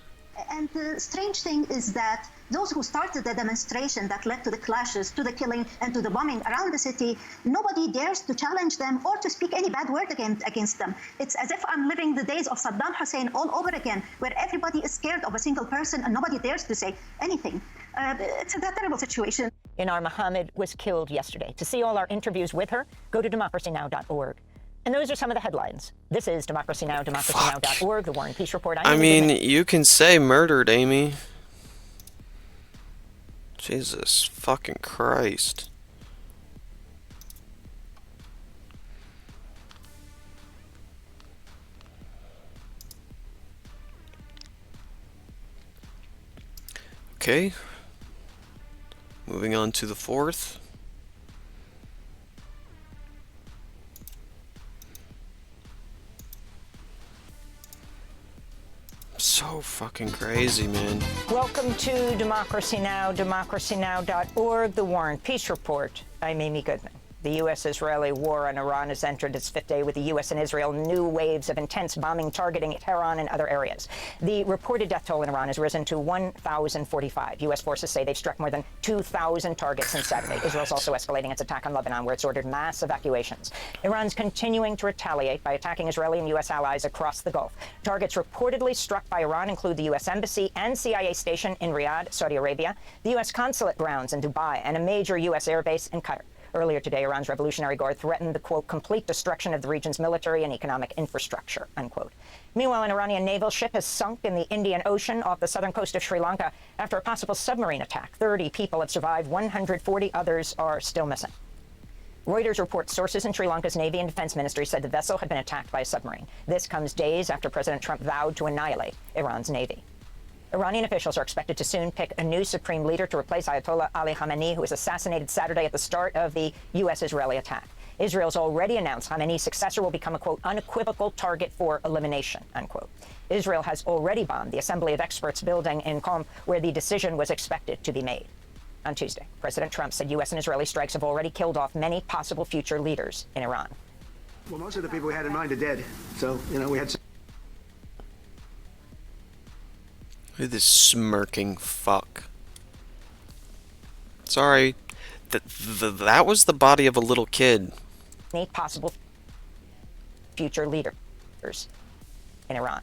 And the strange thing is that those who started the demonstration that led to the clashes, to the killing, and to the bombing around the city, nobody dares to challenge them or to speak any bad word against them. It's as if I'm living the days of Saddam Hussein all over again, where everybody is scared of a single person and nobody dares to say anything. It's a terrible situation. Inar Mohammed was killed yesterday. To see all our interviews with her, go to democracynow.org. And those are some of the headlines. This is Democracy Now!, democracynow.org, the War and Peace Report. I mean, you can say murdered, Amy. Jesus fucking Christ. Okay. Moving on to the 4th. So fucking crazy, man. Welcome to Democracy Now!, democracynow.org, the War and Peace Report. I'm Amy Goodman. The U.S.-Israeli war on Iran has entered its 5th day with the U.S. and Israel new waves of intense bombing targeting Tehran and other areas. The reported death toll in Iran has risen to 1,045. U.S. forces say they've struck more than 2,000 targets since Saturday. Israel's also escalating its attack on Lebanon, where it's ordered mass evacuations. Iran's continuing to retaliate by attacking Israeli and U.S. allies across the Gulf. Targets reportedly struck by Iran include the U.S. Embassy and CIA station in Riyadh, Saudi Arabia, the U.S. consulate grounds in Dubai, and a major U.S. airbase in Qatar. Earlier today, Iran's Revolutionary Guard threatened the, quote, complete destruction of the region's military and economic infrastructure, unquote. Meanwhile, an Iranian naval ship has sunk in the Indian Ocean off the southern coast of Sri Lanka after a possible submarine attack. 30 people have survived, 140 others are still missing. Reuters reports sources in Sri Lanka's Navy and Defense Ministry said the vessel had been attacked by a submarine. This comes days after President Trump vowed to annihilate Iran's Navy. Iranian officials are expected to soon pick a new supreme leader to replace Ayatollah Ali Khamenei, who was assassinated Saturday at the start of the U.S.-Israeli attack. Israel's already announced Khamenei's successor will become a, quote, unequivocal target for elimination, unquote. Israel has already bombed the Assembly of Experts building in Qom, where the decision was expected to be made. On Tuesday, President Trump said U.S. and Israeli strikes have already killed off many possible future leaders in Iran. Well, most of the people we had in mind are dead. So, we had some. Look at this smirking fuck. Sorry. That was the body of a little kid. Many possible future leaders in Iran.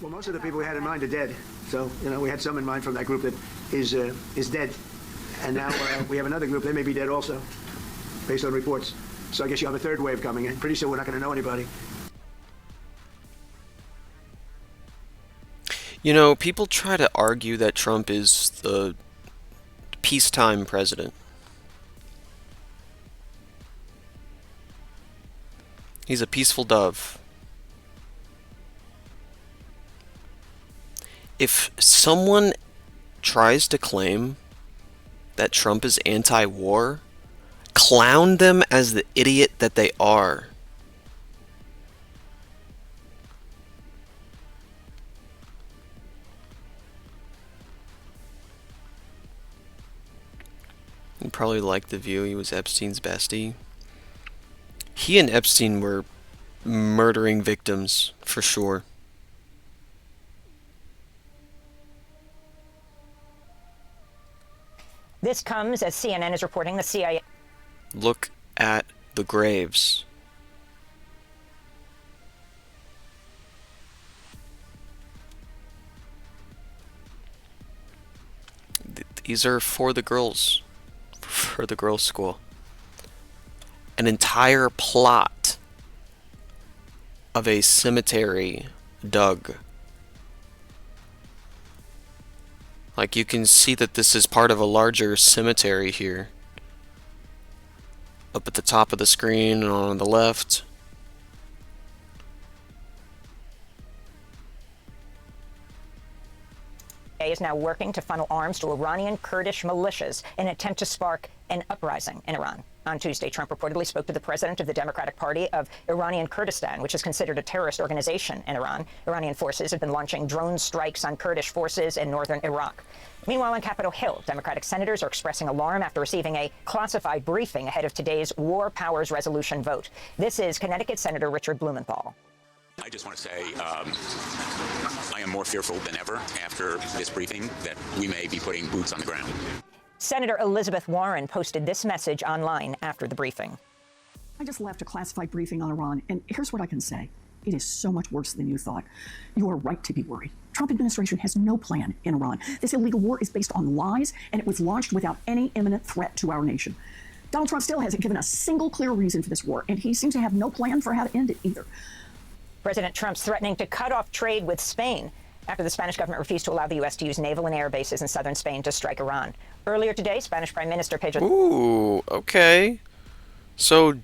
Well, most of the people we had in mind are dead. So, we had some in mind from that group that is dead. And now we have another group. They may be dead also, based on reports. So I guess you have a third wave coming in. Pretty soon we're not going to know anybody. People try to argue that Trump is the peacetime president. He's a peaceful dove. If someone tries to claim that Trump is anti-war, clown them as the idiot that they are. You probably liked The View. He was Epstein's bestie. He and Epstein were murdering victims, for sure. This comes as CNN is reporting the CIA. Look at the graves. These are for the girls. For the girls' school. An entire plot of a cemetery dug. Like, you can see that this is part of a larger cemetery here. Up at the top of the screen and on the left. Is now working to funnel arms to Iranian Kurdish militias in an attempt to spark an uprising in Iran. On Tuesday, Trump reportedly spoke to the president of the Democratic Party of Iranian Kurdistan, which is considered a terrorist organization in Iran. Iranian forces have been launching drone strikes on Kurdish forces in northern Iraq. Meanwhile, on Capitol Hill, Democratic senators are expressing alarm after receiving a classified briefing ahead of today's War Powers Resolution vote. This is Connecticut Senator Richard Blumenthal. I just want to say I am more fearful than ever after this briefing that we may be putting boots on the ground. Senator Elizabeth Warren posted this message online after the briefing. I just left a classified briefing on Iran, and here's what I can say. It is so much worse than you thought. You are right to be worried. Trump administration has no plan in Iran. This illegal war is based on lies, and it was launched without any imminent threat to our nation. Donald Trump still hasn't given a single clear reason for this war, and he seems to have no plan for how to end it either. President Trump's threatening to cut off trade with Spain after the Spanish government refused to allow the U.S. to use naval and air bases in southern Spain to strike Iran. Earlier today, Spanish Prime Minister Pedro... Ooh, okay. So,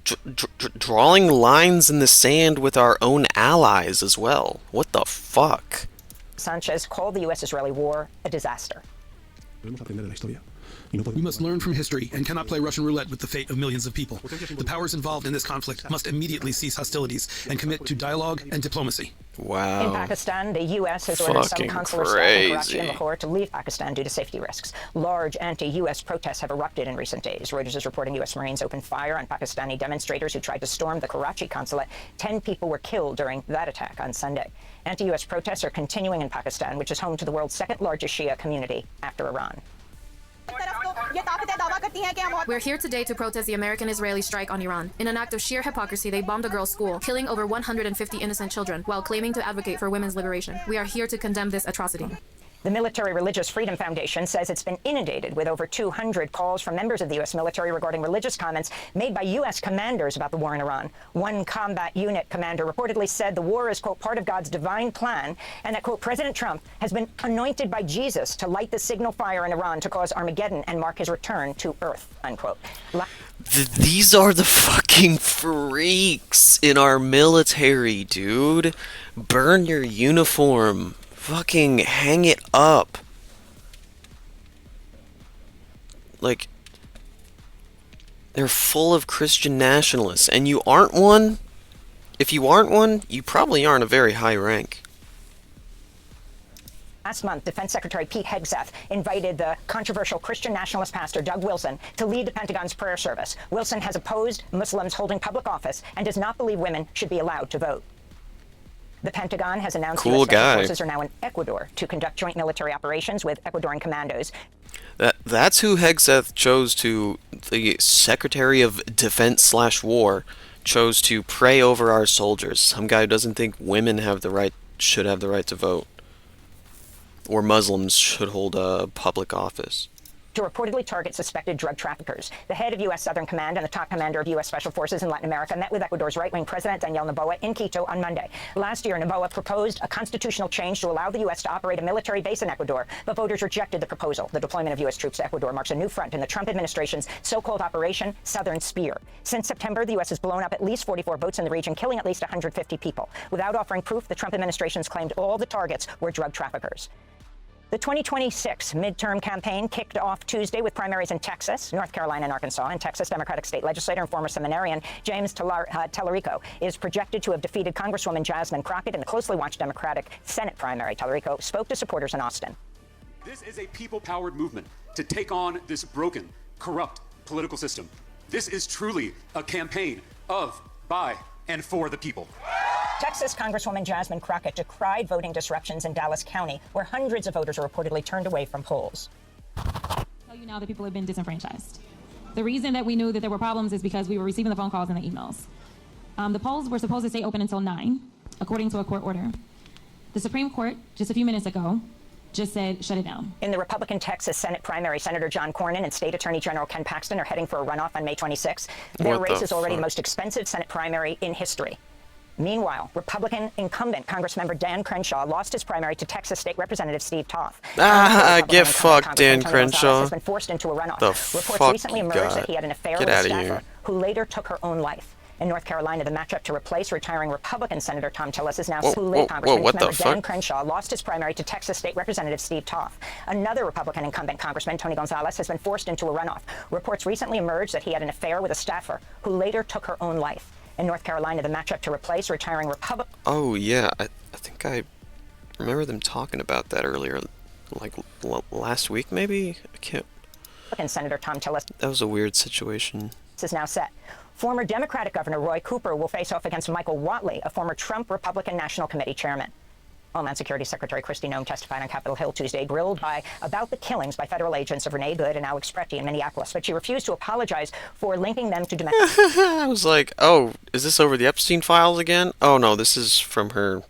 drawing lines in the sand with our own allies as well. What the fuck? Sanchez called the U.S.-Israeli war a disaster. We must learn from history and cannot play Russian roulette with the fate of millions of people. The powers involved in this conflict must immediately cease hostilities and commit to dialogue and diplomacy. Wow. In Pakistan, the U.S. has ordered some consular staff in Karachi and Lahore to leave Pakistan due to safety risks. Large anti-U.S. protests have erupted in recent days. Reuters is reporting U.S. Marines opened fire on Pakistani demonstrators who tried to storm the Karachi consulate. 10 people were killed during that attack on Sunday. Anti-U.S. protests are continuing in Pakistan, which is home to the world's second-largest Shia community after Iran. We're here today to protest the American-Israeli strike on Iran. In an act of sheer hypocrisy, they bombed a girls' school, killing over 150 innocent children, while claiming to advocate for women's liberation. We are here to condemn this atrocity. The Military Religious Freedom Foundation says it's been inundated with over 200 calls from members of the U.S. military regarding religious comments made by U.S. commanders about the war in Iran. One combat unit commander reportedly said the war is, quote, part of God's divine plan, and that, quote, President Trump has been anointed by Jesus to light the signal fire in Iran to cause Armageddon and mark his return to Earth, unquote. These are the fucking freaks in our military, dude. Burn your uniform. Fucking hang it up. Like, they're full of Christian nationalists, and you aren't one? If you aren't one, you probably aren't a very high rank. Last month, Defense Secretary Pete Hegseth invited the controversial Christian nationalist pastor Doug Wilson to lead the Pentagon's prayer service. Wilson has opposed Muslims holding public office and does not believe women should be allowed to vote. The Pentagon has announced U.S. Special Forces are now in Ecuador to conduct joint military operations with Ecuadorian commandos. That's who Hegseth chose to, the Secretary of Defense/War, chose to pray over our soldiers. Some guy who doesn't think women should have the right to vote. Or Muslims should hold a public office. To reportedly target suspected drug traffickers. The head of U.S. Southern Command and the top commander of U.S. Special Forces in Latin America met with Ecuador's right-wing president, Daniel Noboa, in Quito on Monday. Last year, Noboa proposed a constitutional change to allow the U.S. to operate a military base in Ecuador, but voters rejected the proposal. The deployment of U.S. troops to Ecuador marks a new front in the Trump administration's so-called Operation Southern Spear. Since September, the U.S. has blown up at least 44 boats in the region, killing at least 150 people. Without offering proof, the Trump administration's claimed all the targets were drug traffickers. The 2026 midterm campaign kicked off Tuesday with primaries in Texas, North Carolina, and Arkansas. And Texas Democratic state legislator and former seminarian James Tallarico is projected to have defeated Congresswoman Jasmine Crockett in the closely watched Democratic Senate primary. Tallarico spoke to supporters in Austin. This is a people-powered movement to take on this broken, corrupt political system. This is truly a campaign of, by, and for the people. Texas Congresswoman Jasmine Crockett decried voting disruptions in Dallas County, where hundreds of voters are reportedly turned away from polls. I'll tell you now that people have been disenfranchised. The reason that we knew that there were problems is because we were receiving the phone calls and the emails. The polls were supposed to stay open until 9, according to a court order. The Supreme Court, just a few minutes ago, just said shut it down. In the Republican Texas Senate primary, Senator John Cornyn and State Attorney General Ken Paxton are heading for a runoff on May 26. Their race is already the most expensive Senate primary in history. Meanwhile, Republican incumbent Congressmember Dan Crenshaw lost his primary to Texas State Representative Steve Toth. Get fucked, Dan Crenshaw. Has been forced into a runoff. The Reports fuck recently emerged that he had an affair with a staffer who later took her own life. In North Carolina, the matchup to replace retiring Republican Senator Tom Tillis is now Whoa, split. whoa, Congressman whoa, what the member Dan fuck? Crenshaw lost his primary to Texas State Representative Steve Toff. Another Republican incumbent congressman, Tony Gonzalez, has been forced into a runoff. Reports recently emerged that he had an affair with a staffer who later took her own life. In North Carolina, the matchup to replace retiring Republican... Oh, yeah. I think I remember them talking about that earlier. Like, last week, maybe? I can't... Senator Tom Tillis. That was a weird situation. This is now set. Former Democratic Governor Roy Cooper will face off against Michael Whatley, a former Trump Republican National Committee chairman. Homeland Security Secretary Kristi Noem testified on Capitol Hill Tuesday, grilled about the killings by federal agents of Renee Good and Alex Pretty in Minneapolis, but she refused to apologize for linking them to domestic... I was like, oh, is this over the Epstein files again? Oh, no, this is from her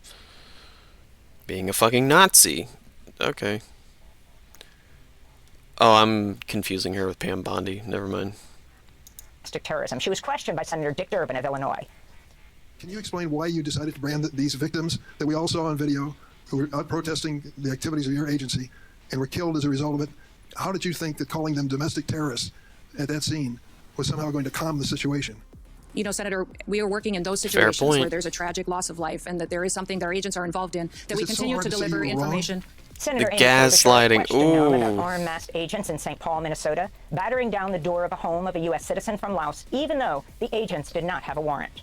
being a fucking Nazi. Okay. Oh, I'm confusing her with Pam Bondi. Never mind. Terrorism. She was questioned by Senator Dick Durbin of Illinois. Can you explain why you decided to brand these victims that we all saw on video who were out protesting the activities of your agency and were killed as a result of it? How did you think that calling them domestic terrorists at that scene was somehow going to calm the situation? You know, Senator, we are working in those Fair situations point. where there's a tragic loss of life and that there is something that our agents are involved in, that we continue to deliver information. Senator The gaslighting. Ooh. Armed masked agents in St. Paul, Minnesota, battering down the door of a home of a U.S. citizen from Laos, even though the agents did not have a warrant.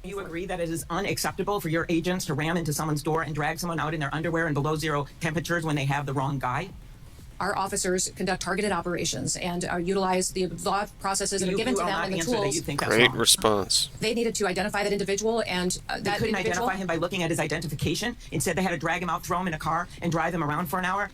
You agree that it is unacceptable for your agents to ram into someone's door and drag someone out in their underwear in below zero temperatures when they have the wrong guy? Our officers conduct targeted operations and utilize the law processes that are given to them and the tools. Great response. They needed to identify that individual, and They couldn't identify him by looking at his identification. Instead, they had to drag him out, throw him in a car, and drive him around for an hour.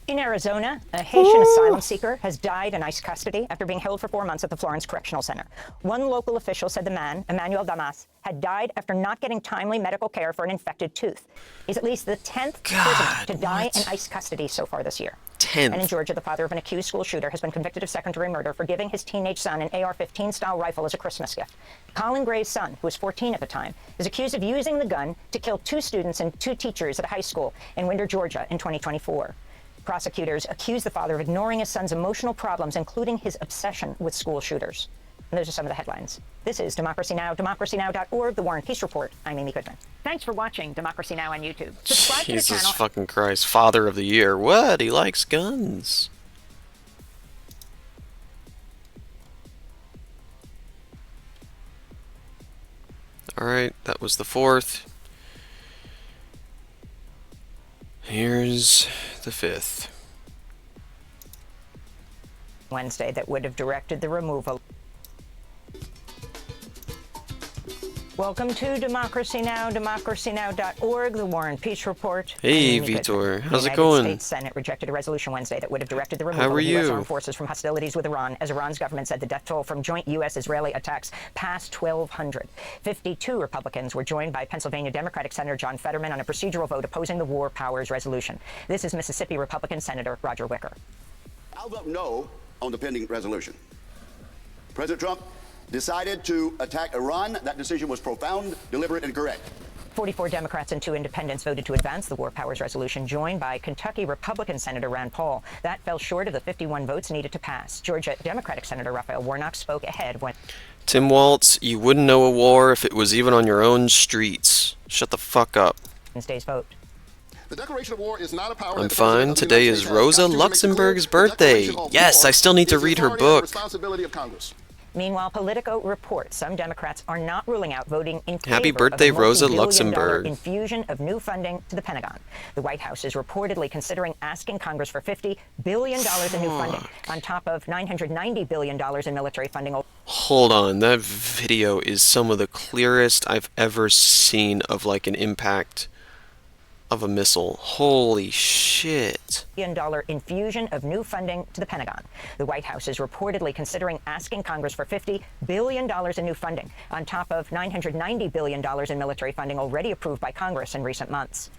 In Arizona, a Haitian asylum seeker has died in ICE custody after being held for 4 months at the Florence Correctional Center. One local official said the man, Emmanuel Damas, had died after not getting timely medical care for an infected tooth. He's at least the 10th prisoner to die in ICE custody so far this year. 10th. And in Georgia, the father of an accused school shooter has been convicted of second-degree murder for giving his teenage son an AR-15-style rifle as a Christmas gift. Colin Gray's son, who was 14 at the time, is accused of using the gun to kill 2 students and 2 teachers at a high school in Winter, Georgia in 2024. Prosecutors accuse the father of ignoring his son's emotional problems, including his obsession with school shooters. And those are some of the headlines. This is Democracy Now!, democracynow.org, The War and Peace Report. I'm Amy Goodman. Thanks for watching Democracy Now! On YouTube. Subscribe to the Jesus channel. fucking Christ. Father of the Year. What? He likes guns. Alright, that was the 4th. Here's the 5th. Wednesday that would have directed the removal. Welcome to Democracy Now!, democracynow.org, The War and Peace Report. Hey, I'm Amy Vitor. Goodman. How's The it United going? States Senate rejected a resolution Wednesday that would have directed the How removal are of U.S. you? armed forces from hostilities with Iran, as Iran's government said the death toll from joint U.S.-Israeli attacks passed 1,200. 52 Republicans were joined by Pennsylvania Democratic Senator John Fetterman on a procedural vote opposing the War Powers Resolution. This is Mississippi Republican Senator Roger Wicker. I'll vote no on the pending resolution. President Trump decided to attack Iran. That decision was profound, deliberate, and correct. 44 Democrats and 2 independents voted to advance the War Powers Resolution, joined by Kentucky Republican Senator Rand Paul. That fell short of the 51 votes needed to pass. Georgia Democratic Senator Raphael Warnock spoke ahead when... Tim Waltz, you wouldn't know a war if it was even on your own streets. Shut the fuck up. Wednesday's vote. The declaration of war is not a power. I'm fine. Today is Rosa Luxemburg's birthday. Yes, I still need to read her book. Responsibility of Congress. Meanwhile, Politico reports some Democrats are not ruling out voting in favor Happy birthday, of a Rosa multi-billion-dollar Luxemburg. infusion of new funding to the Pentagon. The White House is reportedly considering asking Congress for $50 billion in new funding, on top of $990 billion in military funding. Hold on, that video is some of the clearest I've ever seen of like an impact of a missile. Holy shit. $1 billion infusion of new funding to the Pentagon. The White House is reportedly considering asking Congress for $50 billion in new funding, on top of $990 billion in military funding already approved by Congress in recent months.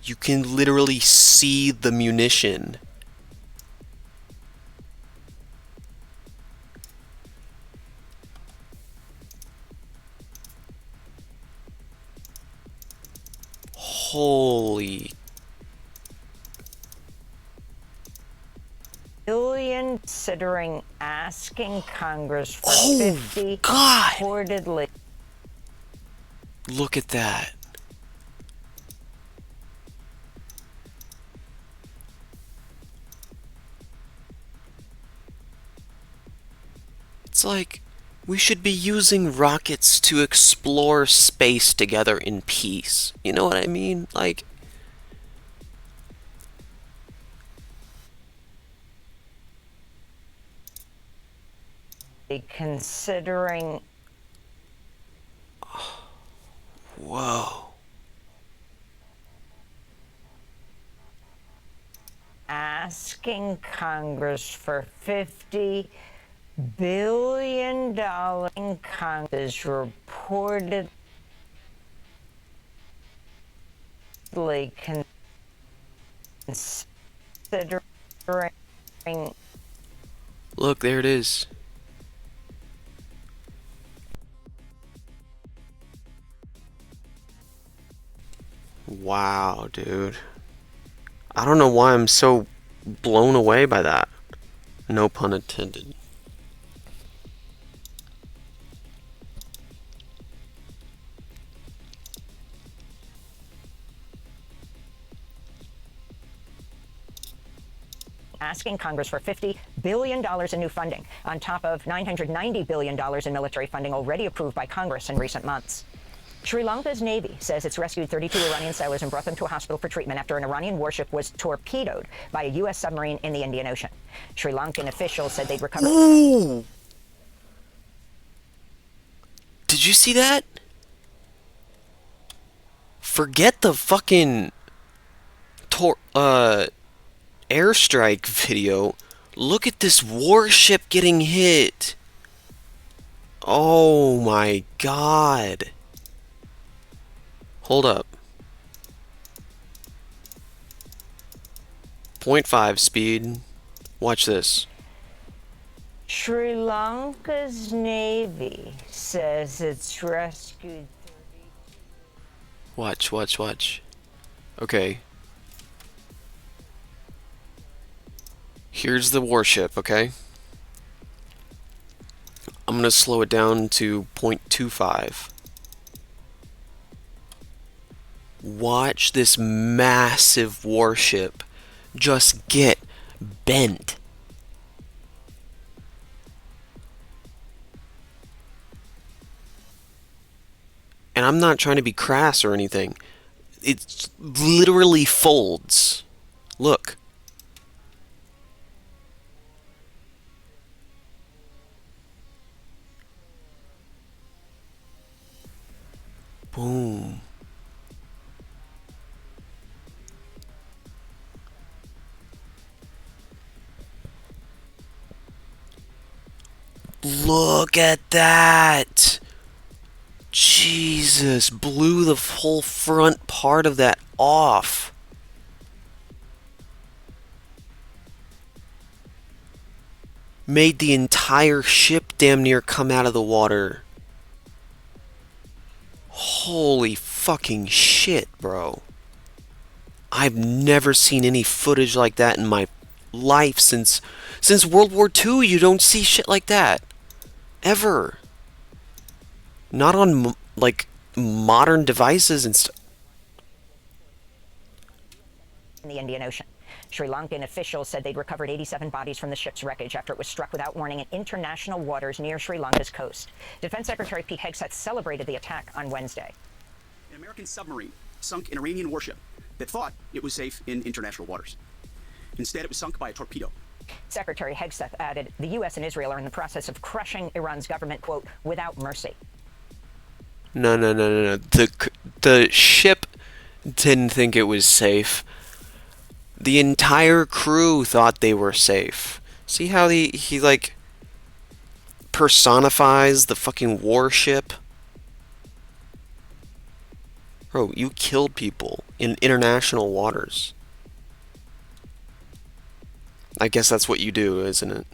You can literally see the munition. Holy. Billion considering asking Congress for Oh, 50 God. reportedly. Look at that. It's like we should be using rockets to explore space together in peace. You know what I mean? Like, Considering. whoa. Asking Congress for $50 billion. Congress reportedly considering. Look, there it is. Wow, dude. I don't know why I'm so blown away by that. No pun intended. Asking Congress for $50 billion in new funding, on top of $990 billion in military funding already approved by Congress in recent months. Sri Lanka's Navy says it's rescued 32 Iranian sailors and brought them to a hospital for treatment after an Iranian warship was torpedoed by a U.S. submarine in the Indian Ocean. Sri Lankan officials said they'd recovered. Ooh. Did you see that? Forget the fucking airstrike video. Look at this warship getting hit. Oh my god. Hold up. 0.5 speed. Watch this. Sri Lanka's Navy says it's rescued. Watch, watch, watch. Okay. Here's the warship, okay? I'm gonna slow it down to 0.25. Watch this massive warship just get bent. And I'm not trying to be crass or anything. It literally folds. Look. Boom. Look at that! Jesus, blew the whole front part of that off. Made the entire ship damn near come out of the water. Holy fucking shit, bro. I've never seen any footage like that in my life since World War II. You don't see shit like that. Ever. Not on, like, modern devices and stuff. In the Indian Ocean. Sri Lankan officials said they'd recovered 87 bodies from the ship's wreckage after it was struck without warning in international waters near Sri Lanka's coast. Defense Secretary Pete Hegseth celebrated the attack on Wednesday. An American submarine sunk an Iranian warship that thought it was safe in international waters. Instead, it was sunk by a torpedo. Secretary Hegseth added, the U.S. and Israel are in the process of crushing Iran's government, quote, without mercy. No. The ship didn't think it was safe. The entire crew thought they were safe. See how he like personifies the fucking warship? Bro, you killed people in international waters. I guess that's what you do, isn't it?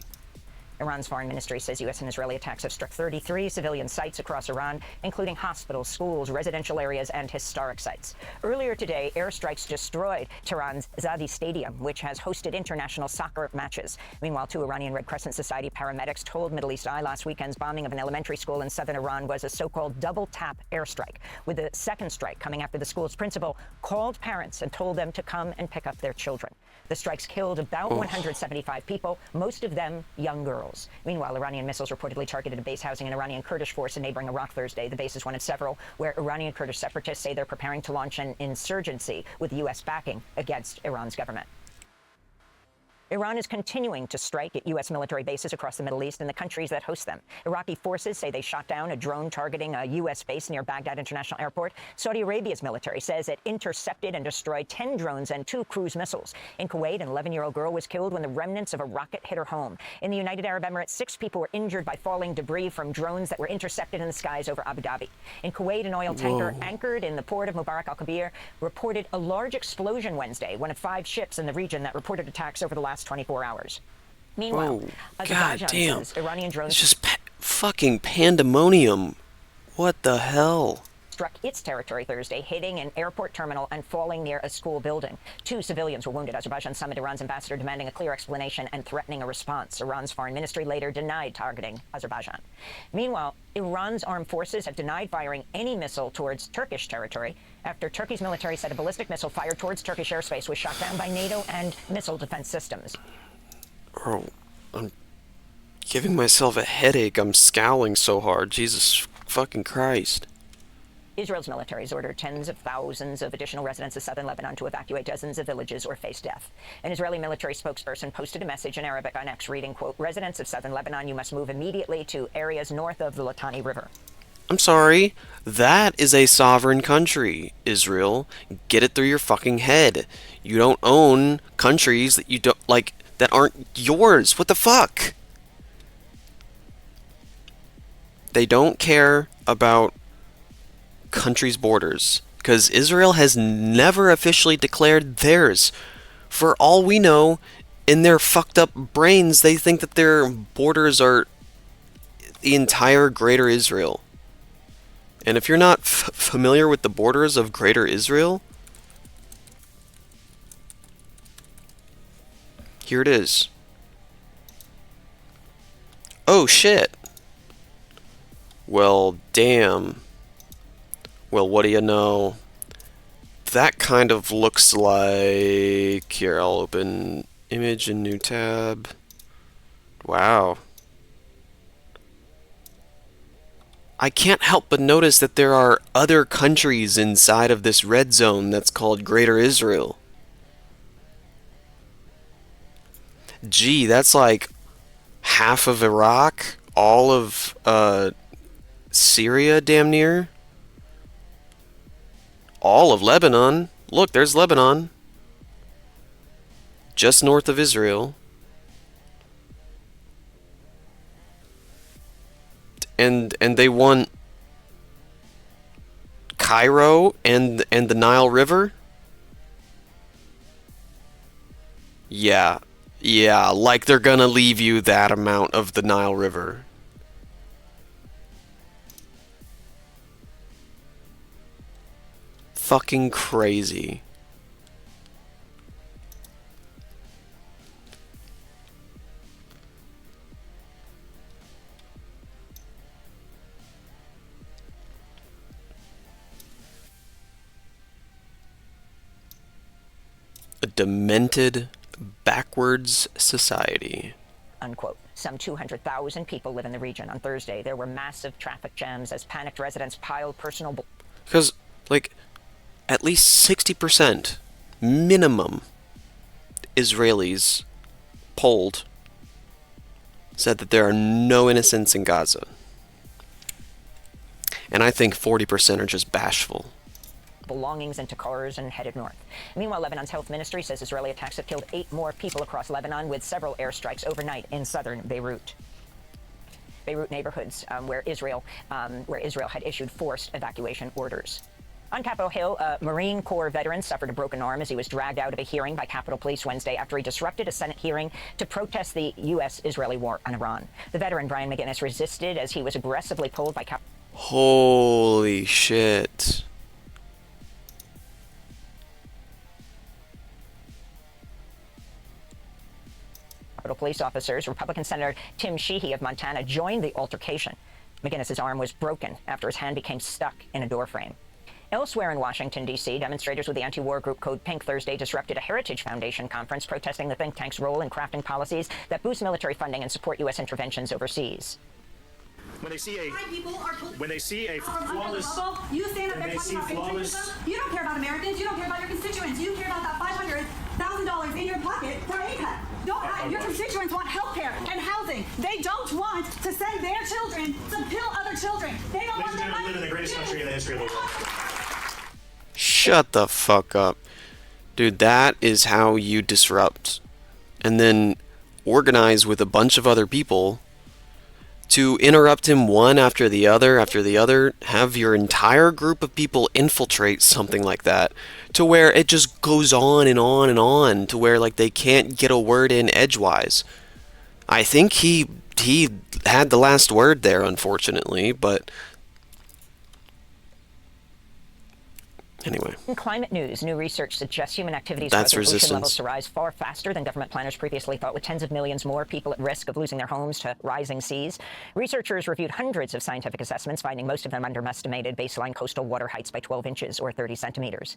Iran's foreign ministry says U.S. and Israeli attacks have struck 33 civilian sites across Iran, including hospitals, schools, residential areas, and historic sites. Earlier today, airstrikes destroyed Tehran's Zadi Stadium, which has hosted international soccer matches. Meanwhile, 2 Iranian Red Crescent Society paramedics told Middle East Eye last weekend's bombing of an elementary school in southern Iran was a so-called double-tap airstrike, with the second strike coming after the school's principal called parents and told them to come and pick up their children. The strikes killed about 175 people, most of them young girls. Meanwhile, Iranian missiles reportedly targeted a base housing an Iranian Kurdish force in neighboring Iraq Thursday. The base is one of several where Iranian Kurdish separatists say they're preparing to launch an insurgency with U.S. backing against Iran's government. Iran is continuing to strike at U.S. military bases across the Middle East and the countries that host them. Iraqi forces say they shot down a drone targeting a U.S. base near Baghdad International Airport. Saudi Arabia's military says it intercepted and destroyed 10 drones and 2 cruise missiles. In Kuwait, an 11-year-old girl was killed when the remnants of a rocket hit her home. In the United Arab Emirates, 6 people were injured by falling debris from drones that were intercepted in the skies over Abu Dhabi. In Kuwait, an oil tanker anchored in the port of Mubarak al-Kabir reported a large explosion Wednesday, one of 5 ships in the region that reported attacks over the last 24 hours. Meanwhile, Azerbaijan says Iranian drones it's just fucking pandemonium. What the hell? Struck its territory Thursday, hitting an airport terminal and falling near a school building. 2 civilians were wounded. Azerbaijan summoned Iran's ambassador demanding a clear explanation and threatening a response. Iran's foreign ministry later denied targeting Azerbaijan. Meanwhile, Iran's armed forces have denied firing any missile towards Turkish territory after Turkey's military said a ballistic missile fired towards Turkish airspace was shot down by NATO and missile defense systems. Bro, I'm giving myself a headache. I'm scowling so hard. Jesus fucking Christ. Israel's military has ordered tens of thousands of additional residents of southern Lebanon to evacuate dozens of villages or face death. An Israeli military spokesperson posted a message in Arabic on X reading, quote, "Residents of southern Lebanon, you must move immediately to areas north of the Litani River." I'm sorry. That is a sovereign country, Israel. Get it through your fucking head. You don't own countries that you don't, like, that aren't yours. What the fuck? They don't care about countries' borders because Israel has never officially declared theirs. For all we know, in their fucked up brains, they think that their borders are the entire Greater Israel. And if you're not familiar with the borders of Greater Israel, here it is. Oh shit. Well, damn. Well, what do you know? That kind of looks like... Here, I'll open image in new tab. Wow. I can't help but notice that there are other countries inside of this red zone that's called Greater Israel. Gee, that's like half of Iraq, all of Syria damn near, all of Lebanon. Look, there's Lebanon. Just north of Israel. And they want Cairo and the Nile River? Yeah, like they're gonna leave you that amount of the Nile River. Fucking crazy. A demented, backwards society. Unquote. Some 200,000 people live in the region. On Thursday, there were massive traffic jams as panicked residents piled personal... Because, like, at least 60% minimum Israelis polled said that there are no innocents in Gaza. And I think 40% are just bashful. belongings into cars and headed north. Meanwhile, Lebanon's health ministry says Israeli attacks have killed 8 more people across Lebanon, with several airstrikes overnight in southern Beirut. Beirut neighborhoods where Israel had issued forced evacuation orders. On Capitol Hill, a Marine Corps veteran suffered a broken arm as he was dragged out of a hearing by Capitol Police Wednesday after he disrupted a Senate hearing to protest the U.S.-Israeli war on Iran. The veteran, Brian McGinnis, resisted as he was aggressively pulled by Capitol. Holy shit. Police officers. Republican Senator Tim Sheehy of Montana joined the altercation. McGinnis's arm was broken after his hand became stuck in a doorframe. Elsewhere in Washington, D.C., demonstrators with the anti-war group Code Pink Thursday disrupted a Heritage Foundation conference protesting the think tank's role in crafting policies that boost military funding and support U.S. interventions overseas. When they see a flawless, you stand up there talking about patriotism. You don't care about Americans. You don't care about your constituents. You care about that $500,000 in your pocket for a cut. Your constituents want health care and housing. They don't want to send their children to kill other children. They don't want their money. live in the greatest country in the history of the world. Shut the fuck up. Dude, that is how you disrupt. And then organize with a bunch of other people to interrupt him one after the other, have your entire group of people infiltrate something like that, to where it just goes on and on and on, to where like they can't get a word in edgewise. I think he had the last word there, unfortunately, but anyway. In climate news, new research suggests human activities That's cause ocean resistance. levels to rise far faster than government planners previously thought, with tens of millions more people at risk of losing their homes to rising seas. Researchers reviewed hundreds of scientific assessments, finding most of them underestimated baseline coastal water heights by 12 inches or 30 centimeters.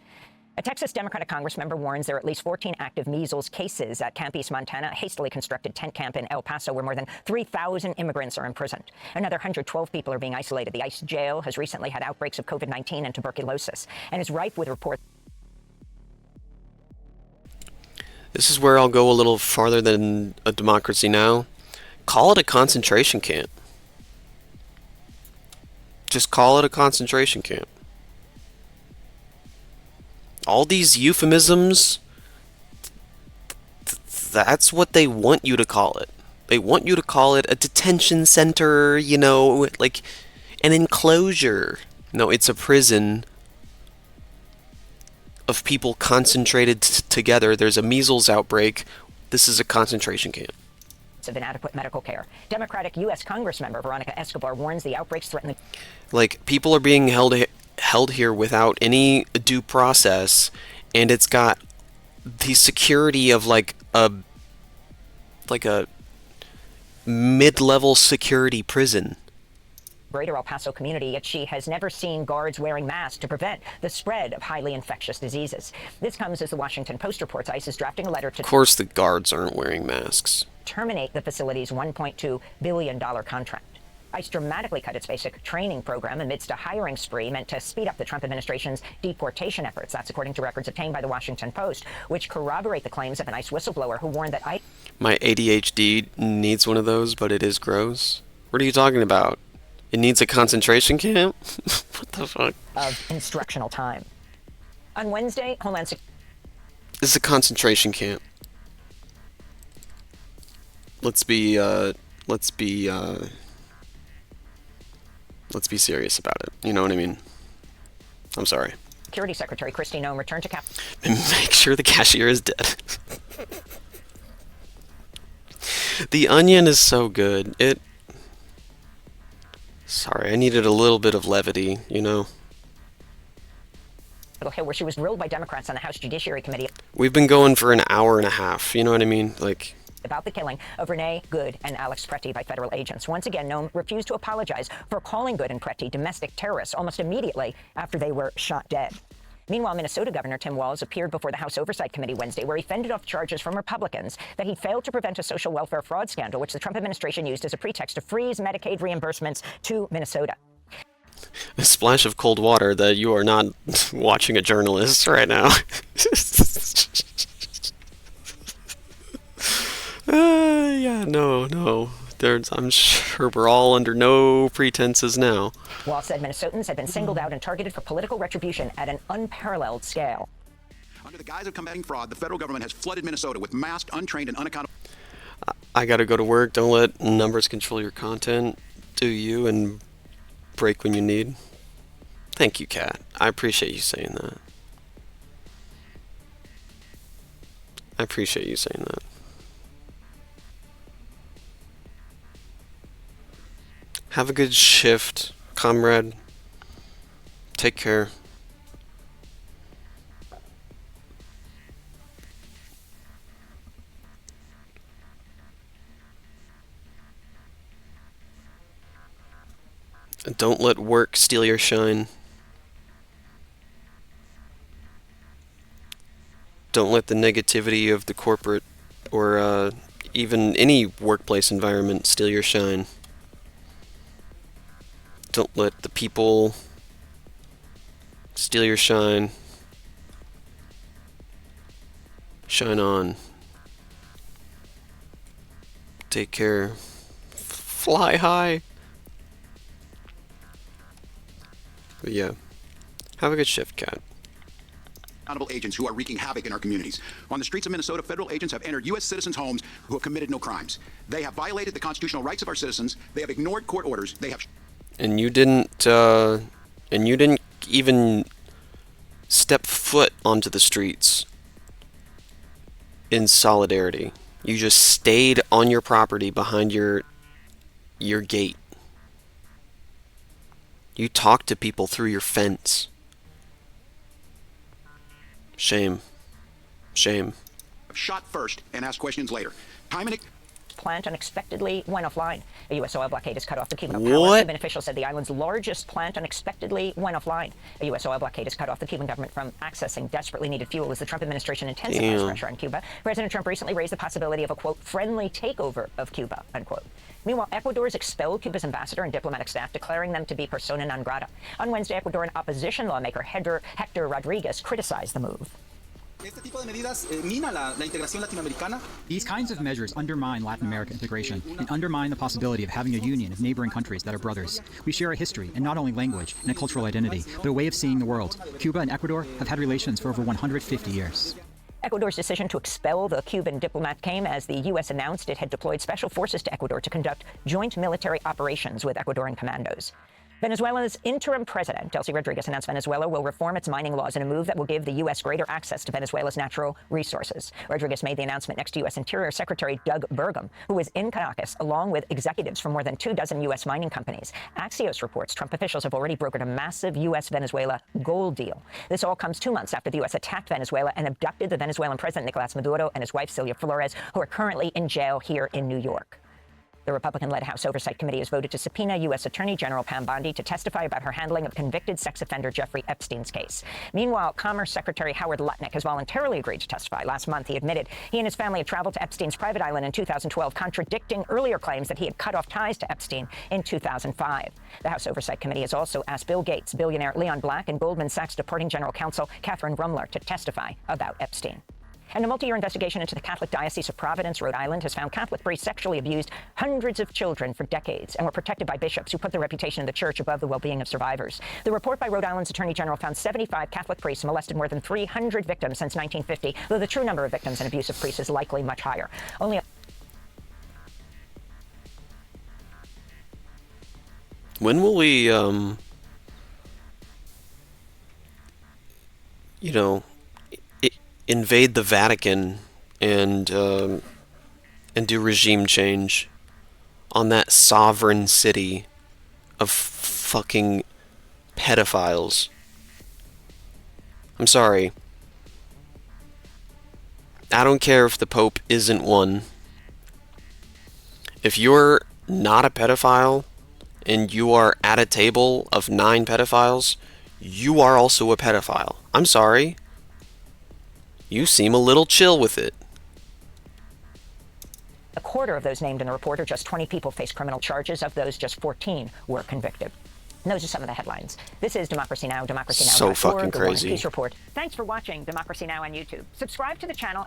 A Texas Democratic Congress member warns there are at least 14 active measles cases at Camp East, Montana, a hastily constructed tent camp in El Paso where more than 3,000 immigrants are imprisoned. Another 112 people are being isolated. The ICE jail has recently had outbreaks of COVID-19 and tuberculosis and is rife with reports. This is where I'll go a little farther than a democracy now. Call it a concentration camp. Just call it a concentration camp. All these euphemisms, that's what they want you to call it. They want you to call it a detention center, you know, like an enclosure. No, it's a prison of people concentrated together. There's a measles outbreak. This is a concentration camp. Of inadequate medical care. Democratic U.S. Congress member Veronica Escobar warns the outbreaks threaten the... Like, people are being held here without any due process, and it's got the security of like a mid-level security prison. Greater El Paso community, yet she has never seen guards wearing masks to prevent the spread of highly infectious diseases. This comes as the Washington Post reports ICE is drafting a letter to... Of course the guards aren't wearing masks. ...terminate the facility's $1.2 billion contract. ICE dramatically cut its basic training program amidst a hiring spree meant to speed up the Trump administration's deportation efforts. That's according to records obtained by the Washington Post, which corroborate the claims of an ICE whistleblower who warned that ICE... My ADHD needs one of those, but it is gross. What are you talking about? It needs a concentration camp? What the fuck? ...of instructional time. On Wednesday, Homeland Security... This is a concentration camp. Let's be serious about it. You know what I mean? I'm sorry. Security Secretary Kristi Noem returned to Cap... Make sure the cashier is dead. The Onion is so good. Sorry, I needed a little bit of levity, you know? Hill, where she was grilled by Democrats on the House Judiciary Committee... We've been going for an hour and a half, you know what I mean? Like... about the killing of Renee Good and Alex Preti by federal agents. Once again, Noem refused to apologize for calling Good and Preti domestic terrorists almost immediately after they were shot dead. Meanwhile, Minnesota Governor Tim Walz appeared before the House Oversight Committee Wednesday, where he fended off charges from Republicans that he failed to prevent a social welfare fraud scandal, which the Trump administration used as a pretext to freeze Medicaid reimbursements to Minnesota. A splash of cold water that you are not watching a journalist right now. No. I'm sure we're all under no pretenses now. Walz said Minnesotans had been singled out and targeted for political retribution at an unparalleled scale. Under the guise of combating fraud, the federal government has flooded Minnesota with masked, untrained, and unaccountable... I gotta go to work. Don't let numbers control your content. Do you, and break when you need. Thank you, Kat. I appreciate you saying that. I appreciate you saying that. Have a good shift, comrade. Take care. Don't let work steal your shine. Don't let the negativity of the corporate or even any workplace environment steal your shine. Don't let the people steal your shine. Shine on. Take care. Fly high. But yeah, have a good shift, Kat. Accountable agents who are wreaking havoc in our communities. On the streets of Minnesota, federal agents have entered U.S. citizens' homes who have committed no crimes. They have violated the constitutional rights of our citizens. They have ignored court orders. They have. And you didn't even step foot onto the streets in solidarity. You just stayed on your property behind your gate. You talked to people through your fence. Shame. Shame. Shot first and asked questions later. Time and plant unexpectedly went offline. A U.S. oil blockade has cut off the Cuban What? power. Cuban officials said the island's largest plant unexpectedly went offline. A U.S. oil blockade has cut off the Cuban government from accessing desperately needed fuel as the Trump administration intensifies Damn. pressure on Cuba. President Trump recently raised the possibility of a, quote, friendly takeover of Cuba, unquote. Meanwhile, Ecuador has expelled Cuba's ambassador and diplomatic staff, declaring them to be persona non grata. On Wednesday, Ecuadorian opposition lawmaker Hector Rodriguez criticized the move. These kinds of measures undermine Latin America integration and undermine the possibility of having a union of neighboring countries that are brothers. We share a history, and not only language and a cultural identity, but a way of seeing the world. Cuba and Ecuador have had relations for over 150 years. Ecuador's decision to expel the Cuban diplomat came as the U.S. announced it had deployed special forces to Ecuador to conduct joint military operations with Ecuadorian commandos. Venezuela's interim president, Delcy Rodriguez, announced Venezuela will reform its mining laws in a move that will give the U.S. greater access to Venezuela's natural resources. Rodriguez made the announcement next to U.S. Interior Secretary Doug Burgum, who was in Caracas, along with executives from more than 24 U.S. mining companies. Axios reports Trump officials have already brokered a massive U.S.-Venezuela gold deal. This all comes 2 months after the U.S. attacked Venezuela and abducted the Venezuelan president, Nicolas Maduro, and his wife, Celia Flores, who are currently in jail here in New York. The Republican-led House Oversight Committee has voted to subpoena U.S. Attorney General Pam Bondi to testify about her handling of convicted sex offender Jeffrey Epstein's case. Meanwhile, Commerce Secretary Howard Lutnick has voluntarily agreed to testify. Last month, he admitted he and his family had traveled to Epstein's private island in 2012, contradicting earlier claims that he had cut off ties to Epstein in 2005. The House Oversight Committee has also asked Bill Gates, billionaire Leon Black, and Goldman Sachs departing general counsel Catherine Rumler to testify about Epstein. And a multi-year investigation into the Catholic Diocese of Providence, Rhode Island, has found Catholic priests sexually abused hundreds of children for decades and were protected by bishops who put the reputation of the church above the well-being of survivors. The report by Rhode Island's Attorney General found 75 Catholic priests molested more than 300 victims since 1950, though the true number of victims and abuse of priests is likely much higher. When will we, invade the Vatican and do regime change on that sovereign city of fucking pedophiles? I'm sorry. I don't care if the Pope isn't one. If you're not a pedophile and you are at a table of 9 pedophiles, you are also a pedophile. I'm sorry. You seem a little chill with it. A quarter of those named in the report, or just 20 people, faced criminal charges. Of those, just 14 were convicted. And those are some of the headlines. This is Democracy Now!, DemocracyNow.org, So fucking the War and crazy. Peace Report. Thanks for watching Democracy Now! On YouTube. Subscribe to the channel.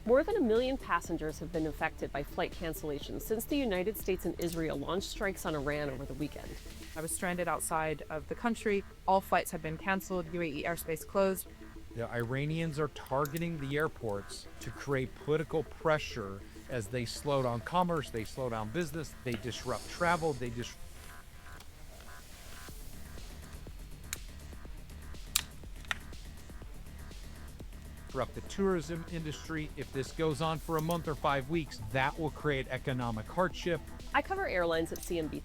More than 1 million passengers have been affected by flight cancellations since the United States and Israel launched strikes on Iran over the weekend. I was stranded outside of the country. All flights have been canceled. UAE airspace closed. The Iranians are targeting the airports to create political pressure as they slow down commerce, they slow down business, they disrupt travel, they disrupt the tourism industry. If this goes on for a month or 5 weeks, that will create economic hardship. I cover airlines at CNBC,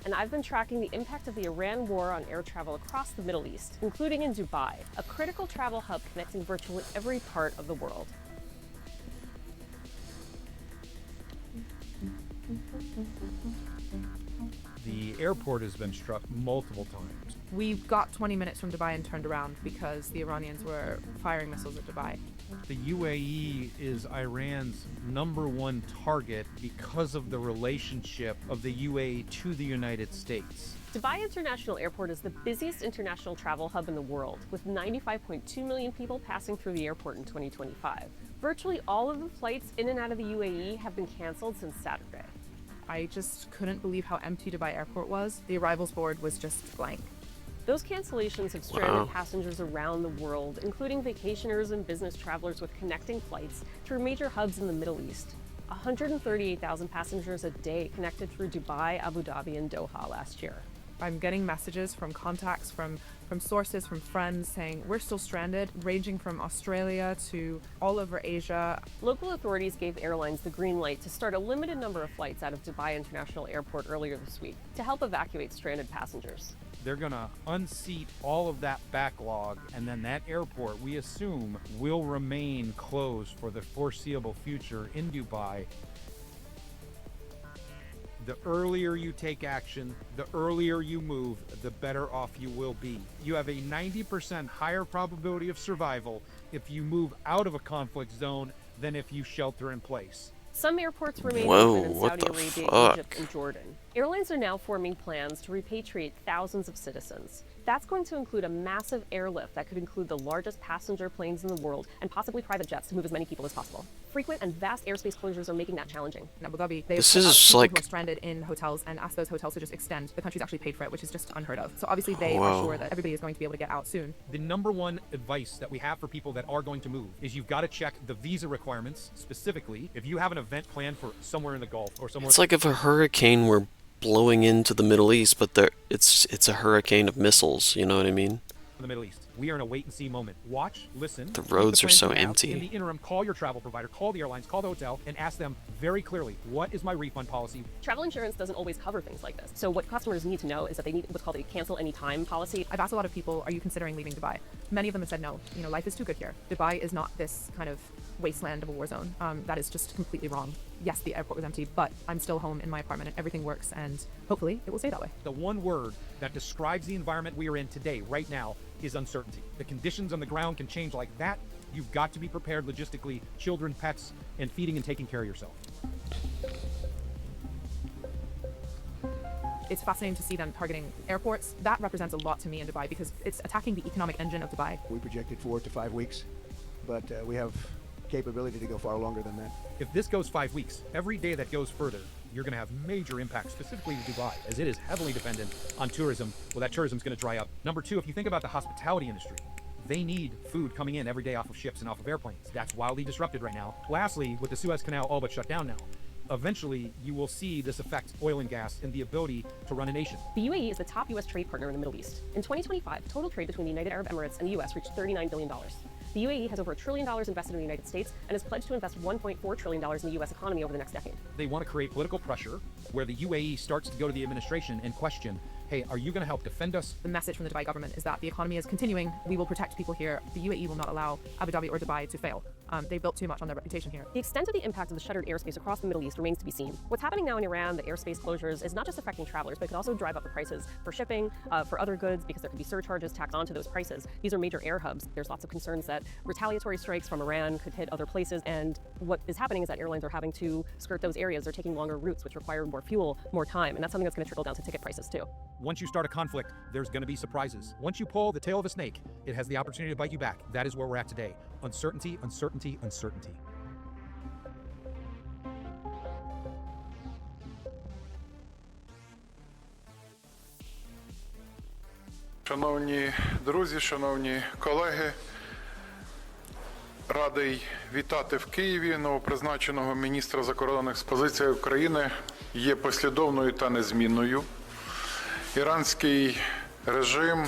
and I've been tracking the impact of the Iran war on air travel across the Middle East, including in Dubai, a critical travel hub connecting virtually every part of the world. The airport has been struck multiple times. We got 20 minutes from Dubai and turned around because the Iranians were firing missiles at Dubai. The UAE is Iran's #1 target because of the relationship of the UAE to the United States. Dubai International Airport is the busiest international travel hub in the world, with 95.2 million people passing through the airport in 2025. Virtually all of the flights in and out of the UAE have been canceled since Saturday. I just couldn't believe how empty Dubai Airport was. The arrivals board was just blank. Those cancellations have stranded passengers around the world, including vacationers and business travelers with connecting flights through major hubs in the Middle East. 138,000 passengers a day connected through Dubai, Abu Dhabi, and Doha last year. I'm getting messages from contacts, from sources, from friends saying we're still stranded, ranging from Australia to all over Asia. Local authorities gave airlines the green light to start a limited number of flights out of Dubai International Airport earlier this week to help evacuate stranded passengers. They're going to unseat all of that backlog, and then that airport, we assume, will remain closed for the foreseeable future in Dubai. The earlier you take action, the earlier you move, the better off you will be. You have a 90% higher probability of survival if you move out of a conflict zone than if you shelter in place. Some airports remain Whoa, open in what Saudi the Arabia, fuck? Egypt, and Jordan. Airlines are now forming plans to repatriate thousands of citizens. That's going to include a massive airlift that could include the largest passenger planes in the world and possibly private jets to move as many people as possible. Frequent and vast airspace closures are making that challenging. In Abu Dhabi, they This put is people like- who are stranded in hotels and asked those hotels to just extend. The country's actually paid for it, which is just unheard of. So obviously they Whoa. are sure that everybody is going to be able to get out soon. The #1 advice that we have for people that are going to move is you've got to check the visa requirements. Specifically, if you have an event planned for somewhere in the Gulf or somewhere. It's like if a hurricane were blowing into the Middle East, but it's a hurricane of missiles, you know what I mean? in the Middle East. We are in a wait-and-see moment. Watch, listen. The keep roads are plans so mapped. empty. In the interim, call your travel provider, call the airlines, call the hotel, and ask them very clearly, what is my refund policy? Travel insurance doesn't always cover things like this. So what customers need to know is that they need what's called a cancel anytime policy. I've asked a lot of people, are you considering leaving Dubai? Many of them have said no. You know, life is too good here. Dubai is not this kind of wasteland of a war zone. That is just completely wrong. Yes, the airport was empty, but I'm still home in my apartment and everything works, and hopefully it will stay that way. The one word that describes the environment we are in today, right now, is uncertainty. The conditions on the ground can change like that. You've got to be prepared logistically, children, pets, and feeding and taking care of yourself. It's fascinating to see them targeting airports. That represents a lot to me in Dubai because it's attacking the economic engine of Dubai. We projected 4 to 5 weeks, but we have capability to go far longer than that. If this goes 5 weeks, every day that goes further, you're going to have major impacts, specifically to Dubai, as it is heavily dependent on tourism. Well, that tourism is going to dry up. Number two, if you think about the hospitality industry, they need food coming in every day off of ships and off of airplanes. That's wildly disrupted right now. Lastly, with the Suez Canal all but shut down now, eventually you will see this affect oil and gas and the ability to run a nation. The UAE is the top U.S. trade partner in the Middle East. In 2025, total trade between the United Arab Emirates and the U.S. reached $39 billion. The UAE has over $1 trillion invested in the United States and has pledged to invest $1.4 trillion in the U.S. economy over the next decade. They want to create political pressure where the UAE starts to go to the administration and question, hey, are you going to help defend us? The message from the Dubai government is that the economy is continuing. We will protect people here. The UAE will not allow Abu Dhabi or Dubai to fail. They built too much on their reputation here. The extent of the impact of the shuttered airspace across the Middle East remains to be seen. What's happening now in Iran, the airspace closures, is not just affecting travelers, but it could also drive up the prices for shipping, for other goods, because there could be surcharges tacked onto those prices. These are major air hubs. There's lots of concerns that retaliatory strikes from Iran could hit other places, and what is happening is that airlines are having to skirt those areas. They're taking longer routes, which require more fuel, more time, and that's something that's going to trickle down to ticket prices too. Once you start a conflict, there's going to be surprises. Once you pull the tail of a snake, it has the opportunity to bite you back. That is where we're at today. Uncertainty, uncertainty, uncertainty. Шановні друзі, шановні колеги, Радий вітати в Києві новопризначеного міністра закордонних справ України є послідовною та незмінною. Іранський режим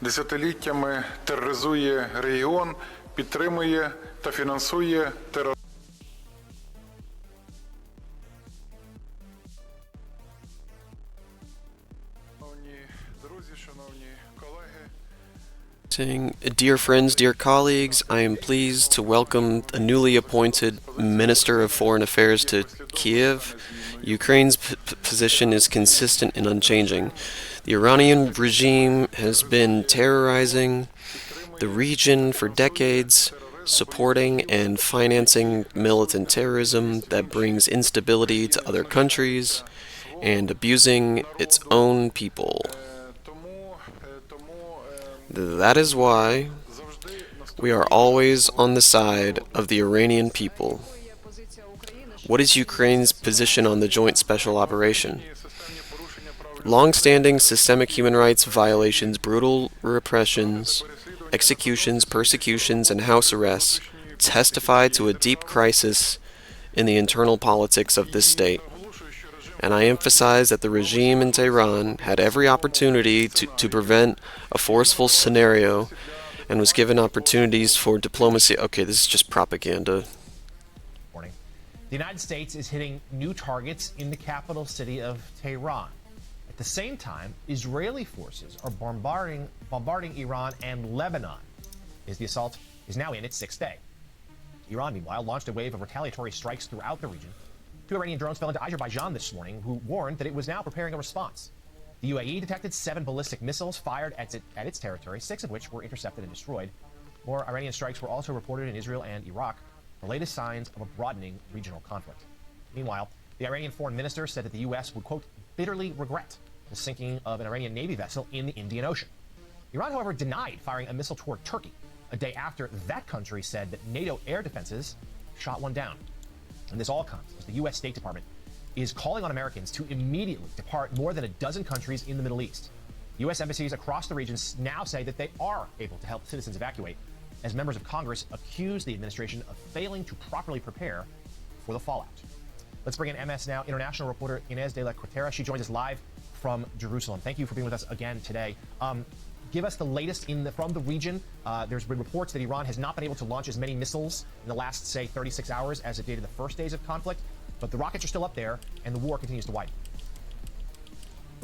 десятиліттями тероризує регіон, підтримує та фінансує терор. Dear friends, dear colleagues, I am pleased to welcome a newly appointed Minister of Foreign Affairs to Kiev. Ukraine's position is consistent and unchanging. The Iranian regime has been terrorizing the region for decades, supporting and financing militant terrorism that brings instability to other countries, and abusing its own people. That is why we are always on the side of the Iranian people. What is Ukraine's position on the joint special operation? Long-standing systemic human rights violations, brutal repressions, executions, persecutions, and house arrests testify to a deep crisis in the internal politics of this state. And I emphasize that the regime in Tehran had every opportunity to prevent a forceful scenario and was given opportunities for diplomacy. Okay, this is just propaganda. Morning. The United States is hitting new targets in the capital city of Tehran. At the same time, Israeli forces are bombarding Iran and Lebanon as the assault is now in its sixth day. Iran, meanwhile, launched a wave of retaliatory strikes throughout the region. 2 Iranian drones fell into Azerbaijan this morning, who warned that it was now preparing a response. The UAE detected 7 ballistic missiles fired at its territory, 6 of which were intercepted and destroyed. More Iranian strikes were also reported in Israel and Iraq, the latest signs of a broadening regional conflict. Meanwhile, the Iranian foreign minister said that the U.S. would, quote, bitterly regret the sinking of an Iranian Navy vessel in the Indian Ocean. Iran, however, denied firing a missile toward Turkey, a day after that country said that NATO air defenses shot one down. And this all comes as the U.S. State Department is calling on Americans to immediately depart more than a dozen countries in the Middle East. U.S. embassies across the region now say that they are able to help citizens evacuate, as members of Congress accuse the administration of failing to properly prepare for the fallout. Let's bring in MS Now international reporter Inez de la Cuetara. She joins us live from Jerusalem. Thank you for being with us again today. Give us the latest from the region. There's been reports that Iran has not been able to launch as many missiles in the last, say, 36 hours as it did in the first days of conflict. But the rockets are still up there, and the war continues to widen.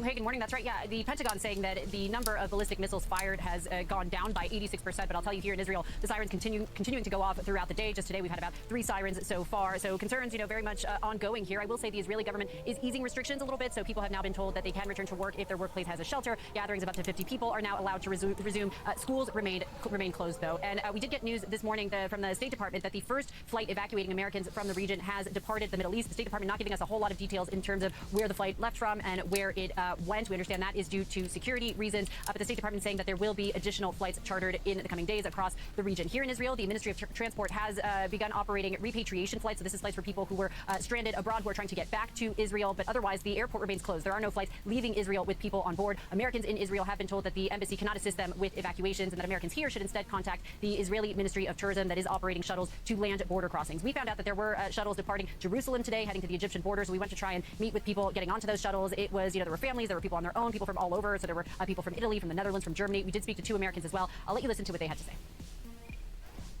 Hey, good morning. That's right. Yeah, the Pentagon saying that the number of ballistic missiles fired has gone down by 86%. But I'll tell you, here in Israel, the sirens continuing to go off throughout the day. Just today, we've had about 3 sirens so far. So concerns, very much ongoing here. I will say the Israeli government is easing restrictions a little bit. So people have now been told that they can return to work if their workplace has a shelter. Gatherings of up to 50 people are now allowed to resume. Schools remain closed, though. And we did get news this morning from the State Department that the first flight evacuating Americans from the region has departed the Middle East. The State Department not giving us a whole lot of details in terms of where the flight left from and where it went. We understand that is due to security reasons, but the State Department saying that there will be additional flights chartered in the coming days across the region. Here in Israel, the Ministry of Transport has begun operating repatriation flights. So this is flights for people who were stranded abroad who are trying to get back to Israel, but otherwise the airport remains closed. There are no flights leaving Israel with people on board. Americans in Israel have been told that the embassy cannot assist them with evacuations and that Americans here should instead contact the Israeli Ministry of Tourism that is operating shuttles to land border crossings. We found out that there were shuttles departing Jerusalem today, heading to the Egyptian border. So we went to try and meet with people getting onto those shuttles. It was, there were families, there were people on their own, people from all over. So there were people from Italy, from the Netherlands, from Germany. We did speak to 2 Americans as well. I'll let you listen to what they had to say.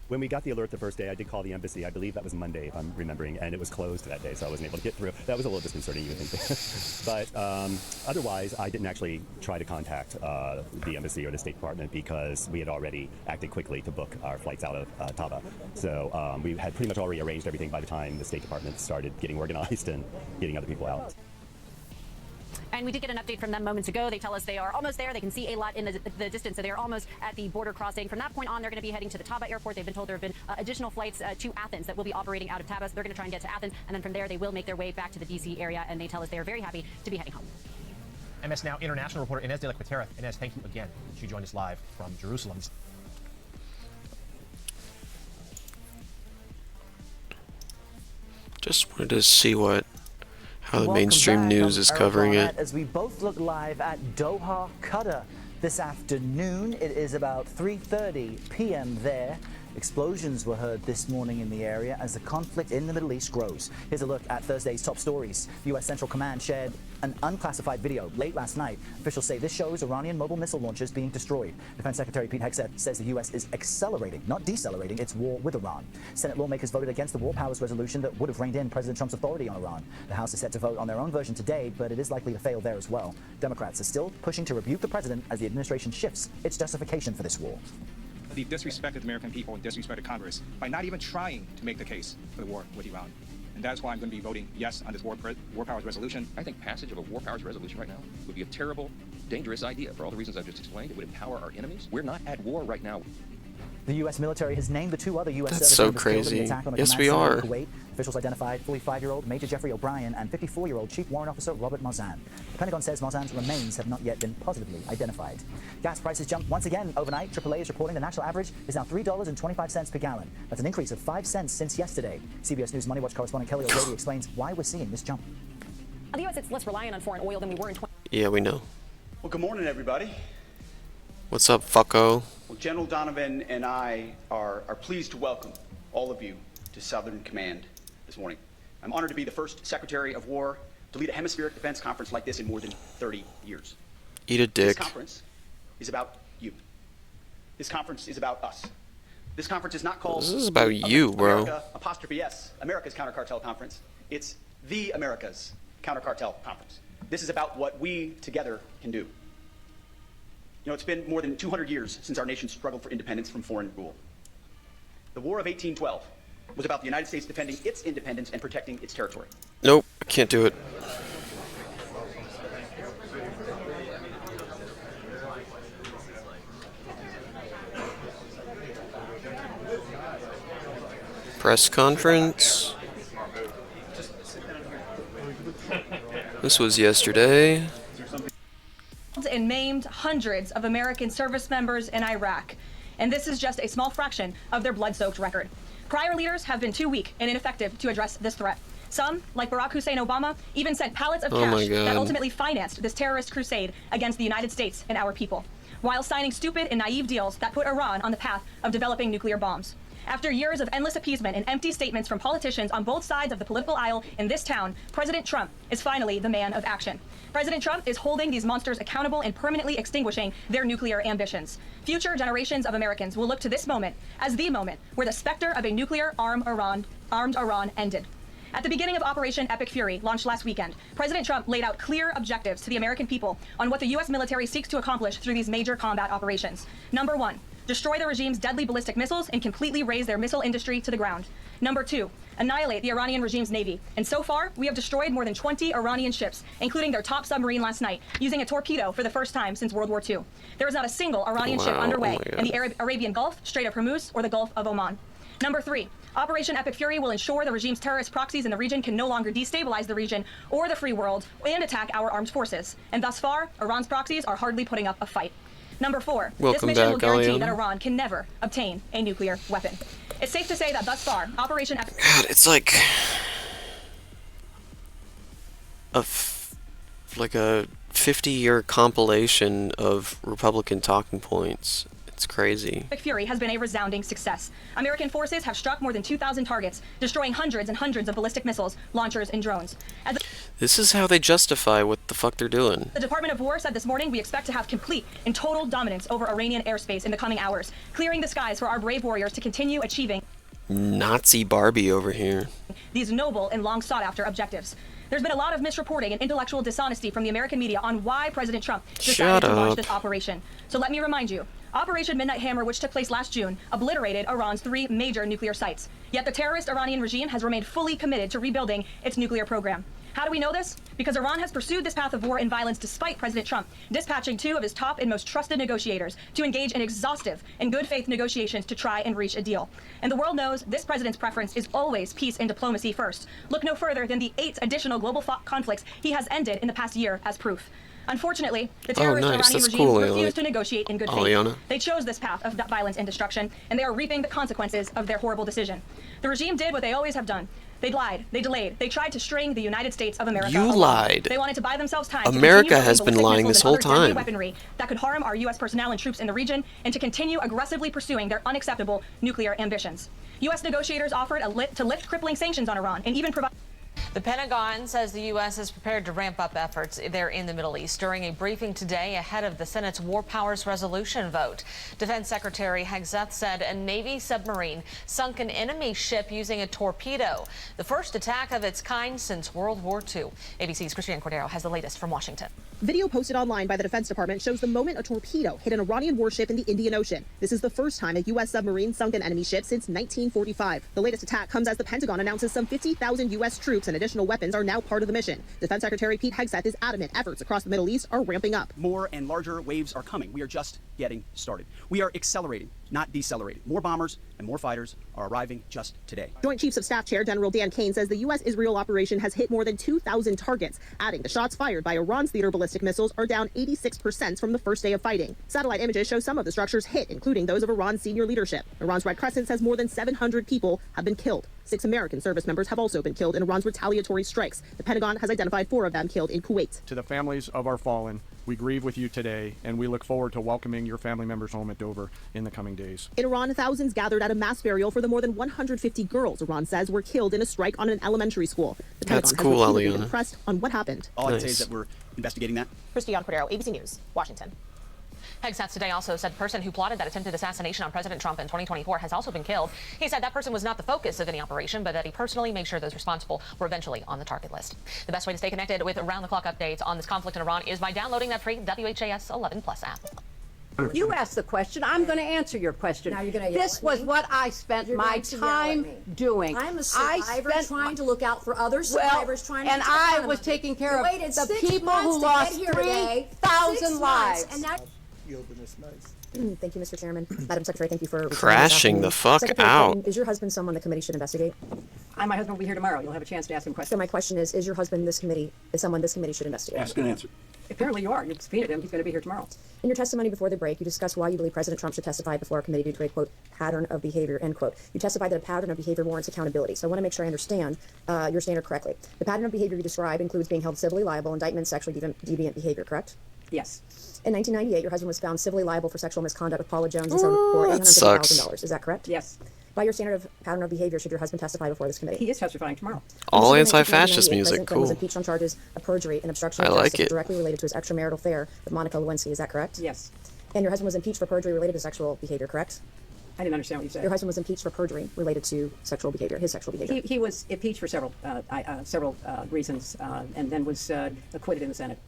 When we got the alert the first day, I did call the embassy. I believe that was Monday, if I'm remembering, and it was closed that day, so I wasn't able to get through. That was a little disconcerting, you would think. But otherwise, I didn't actually try to contact the embassy or the State Department because we had already acted quickly to book our flights out of Taba. So we had pretty much already arranged everything by the time the State Department started getting organized and getting other people out. And we did get an update from them moments ago. They tell us they are almost there. They can see a lot in the distance, so they're almost at the border crossing. From that point on, they're going to be heading to the Taba airport. They've been told there have been additional flights to Athens that will be operating out of Taba, so they're going to try and get to Athens, and then from there they will make their way back to the D.C. area, and they tell us they are very happy to be heading home. MS Now international reporter Inez de la Cuetara. Inez, thank you again. She joined us live from Jerusalem. Just wanted to see how the mainstream news is covering it. As we both look live at Doha, Qatar this afternoon. It is about 3:30 p.m. there. Explosions were heard this morning in the area as the conflict in the Middle East grows. Here's a look at Thursday's top stories. The U.S. Central Command shared an unclassified video late last night. Officials say this shows Iranian mobile missile launchers being destroyed. Defense Secretary Pete Hegseth says the U.S. is accelerating, not decelerating, its war with Iran. Senate lawmakers voted against the War Powers resolution that would have reined in President Trump's authority on Iran. The House is set to vote on their own version today, but it is likely to fail there as well. Democrats are still pushing to rebuke the president as the administration shifts its justification for this war. They've disrespected the American people and disrespected Congress by not even trying to make the case for the war with Iran. And that's why I'm going to be voting yes on this war powers resolution. I think passage of a war powers resolution right now would be a terrible, dangerous idea for all the reasons I've just explained. It would empower our enemies. We're not at war right now. The U.S. military has named the two other U.S. That's service so members killed in the crazy. attack on a Yes, command we center are. in Kuwait. Officials identified 45-year-old Major Jeffrey O'Brien and 54-year-old Chief Warrant Officer Robert Marzan. The Pentagon says Marzan's remains have not yet been positively identified. Gas prices jumped once again overnight. AAA is reporting the national average is now $3.25 per gallon. That's an increase of 5 cents since yesterday. CBS News Money Watch correspondent Kelly O'Grady explains why we're seeing this jump. The U.S. is less reliant on foreign oil than we were in Yeah, we know. Well, good morning, everybody. What's up, fucko? Well, General Donovan and I are pleased to welcome all of you to Southern Command this morning. I'm honored to be the first Secretary of War to lead a hemispheric defense conference like this in more than 30 years. Eat a This dick. conference is about you. This conference is about us. This conference is not called This is about you, bro. America apostrophe S, America's Counter-Cartel Conference. It's the America's Counter-Cartel Conference. This is about what we together can do. You know, it's been more than 200 years since our nation struggled for independence from foreign rule. The War of 1812 was about the United States defending its independence and protecting its territory. Nope, I can't do it. Press conference. This was yesterday. And maimed hundreds of American service members in Iraq. And this is just a small fraction of their blood-soaked record. Prior leaders have been too weak and ineffective to address this threat. Some, like Barack Hussein Obama, even sent pallets of Oh my cash God. that ultimately financed this terrorist crusade against the United States and our people, while signing stupid and naive deals that put Iran on the path of developing nuclear bombs. After years of endless appeasement and empty statements from politicians on both sides of the political aisle in this town, President Trump is finally the man of action. President Trump is holding these monsters accountable and permanently extinguishing their nuclear ambitions. Future generations of Americans will look to this moment as the moment where the specter of a nuclear armed Iran ended. At the beginning of Operation Epic Fury, launched last weekend, President Trump laid out clear objectives to the American people on what the U.S. military seeks to accomplish through these major combat operations. Number 1, destroy the regime's deadly ballistic missiles and completely raze their missile industry to the ground. Number 2, annihilate the Iranian regime's navy. And so far, we have destroyed more than 20 Iranian ships, including their top submarine last night, using a torpedo for the first time since World War II. There is not a single Iranian ship underway in the Arabian Gulf, Strait of Hormuz, or the Gulf of Oman. Number 3, Operation Epic Fury will ensure the regime's terrorist proxies in the region can no longer destabilize the region or the free world and attack our armed forces. And thus far, Iran's proxies are hardly putting up a fight. Number 4, this Welcome mission back, will guarantee Aliana. that Iran can never obtain a nuclear weapon. It's safe to say that thus far, Operation Epic... God, it's like a 50-year compilation of Republican talking points. It's crazy. Epic Fury has been a resounding success. American forces have struck more than 2,000 targets, destroying hundreds and hundreds of ballistic missiles, launchers, and drones. As This is how they justify what the fuck they're doing. the Department of War said this morning, we expect to have complete and total dominance over Iranian airspace in the coming hours, clearing the skies for our brave warriors to continue achieving Nazi Barbie over here. these noble and long sought-after objectives. There's been a lot of misreporting and intellectual dishonesty from the American media on why President Trump decided Shut to launch up. this operation. So let me remind you, Operation Midnight Hammer, which took place last June, obliterated Iran's 3 major nuclear sites. Yet the terrorist Iranian regime has remained fully committed to rebuilding its nuclear program. How do we know this? Because Iran has pursued this path of war and violence despite President Trump dispatching 2 of his top and most trusted negotiators to engage in exhaustive and good faith negotiations to try and reach a deal. And the world knows this president's preference is always peace and diplomacy first. Look no further than the 8 additional global conflicts he has ended in the past year as proof. Unfortunately, the terrorist nice. Iranian That's regime cool, refused to negotiate in good faith. Aliana. They chose this path of violence and destruction, and they are reaping the consequences of their horrible decision. The regime did what they always have done. They lied. They delayed. They tried to string the United States of America You along. lied. They wanted to buy themselves time. America to has been lying this whole time. Weaponry that could harm our U.S. personnel and troops in the region, and to continue aggressively pursuing their unacceptable nuclear ambitions. U.S. negotiators offered to lift crippling sanctions on Iran and even provide. The Pentagon says the U.S. is prepared to ramp up efforts there in the Middle East during a briefing today ahead of the Senate's War Powers Resolution vote. Defense Secretary Hegseth said a Navy submarine sunk an enemy ship using a torpedo, the first attack of its kind since World War II. ABC's Christiane Cordero has the latest from Washington. Video posted online by the Defense Department shows the moment a torpedo hit an Iranian warship in the Indian Ocean. This is the first time a U.S. submarine sunk an enemy ship since 1945. The latest attack comes as the Pentagon announces some 50,000 U.S. troops and additional weapons are now part of the mission. Defense Secretary Pete Hegseth is adamant efforts across the Middle East are ramping up. More and larger waves are coming. We are just getting started. We are accelerating, not decelerating. More bombers and more fighters are arriving just today. Joint Chiefs of Staff Chair General Dan Kane says the U.S.-Israel operation has hit more than 2,000 targets, adding the shots fired by Iran's Theater ballistic missiles are down 86% from the first day of fighting. Satellite images show some of the structures hit, including those of Iran's senior leadership. Iran's Red Crescent says more than 700 people have been killed. 6 American service members have also been killed in Iran's retaliatory strikes. The Pentagon has identified 4 of them killed in Kuwait. To the families of our fallen, we grieve with you today, and we look forward to welcoming your family members home at Dover in the coming days. In Iran, thousands gathered at a mass burial for the more than 150 girls Iran says were killed in a strike on an elementary school. The That's Pentagon cool, has repeatedly Aliana. been pressed on what happened. All I can say is that we're investigating that. Christiane Cordero, ABC News, Washington. Hegseth today also said the person who plotted that attempted assassination on President Trump in 2024 has also been killed. He said that person was not the focus of any operation, but that he personally made sure those responsible were eventually on the target list. The best way to stay connected with around-the-clock updates on this conflict in Iran is by downloading that free WHAS 11 Plus app. You asked the question. I'm going to answer your question. Now you're going to yell This at was me? what I spent You're my going to yell at time me. doing. I'm a survivor trying to look out for other survivors trying to and protect I them. was taking care You of waited the 6 people months who to lost get here today. 3,000 6 months, lives. and now Thank you, Mr. Chairman. Madam Secretary, thank you for Crashing the fuck Secretary out. Clinton, is your husband someone the committee should investigate? My husband will be here tomorrow. You'll have a chance to ask him questions. So my question is your husband someone this committee should investigate? Ask and answer. Apparently you are. You've subpoenaed him. He's going to be here tomorrow. In your testimony before the break, you discussed why you believe President Trump should testify before a committee due to a, quote, pattern of behavior, end quote. You testified that a pattern of behavior warrants accountability. So I want to make sure I understand your standard correctly. The pattern of behavior you describe includes being held civilly liable, indictment, sexually deviant behavior, correct? Yes. In 1998, your husband was found civilly liable for sexual misconduct with Paula Jones and for that sucks. $850,000. Is that correct? Yes. By your standard of pattern of behavior, should your husband testify before this committee? He is testifying tomorrow. All In anti-fascist 1998, music, President Clinton was cool. impeached on charges of perjury and obstruction I of like justice it. directly related to his extramarital affair with Monica Lewinsky. Is that correct? Yes. And your husband was impeached for perjury related to sexual behavior, correct? I didn't understand what you said. Your husband was impeached for perjury related to sexual behavior, his sexual behavior. He was impeached for several reasons and then was acquitted in the Senate.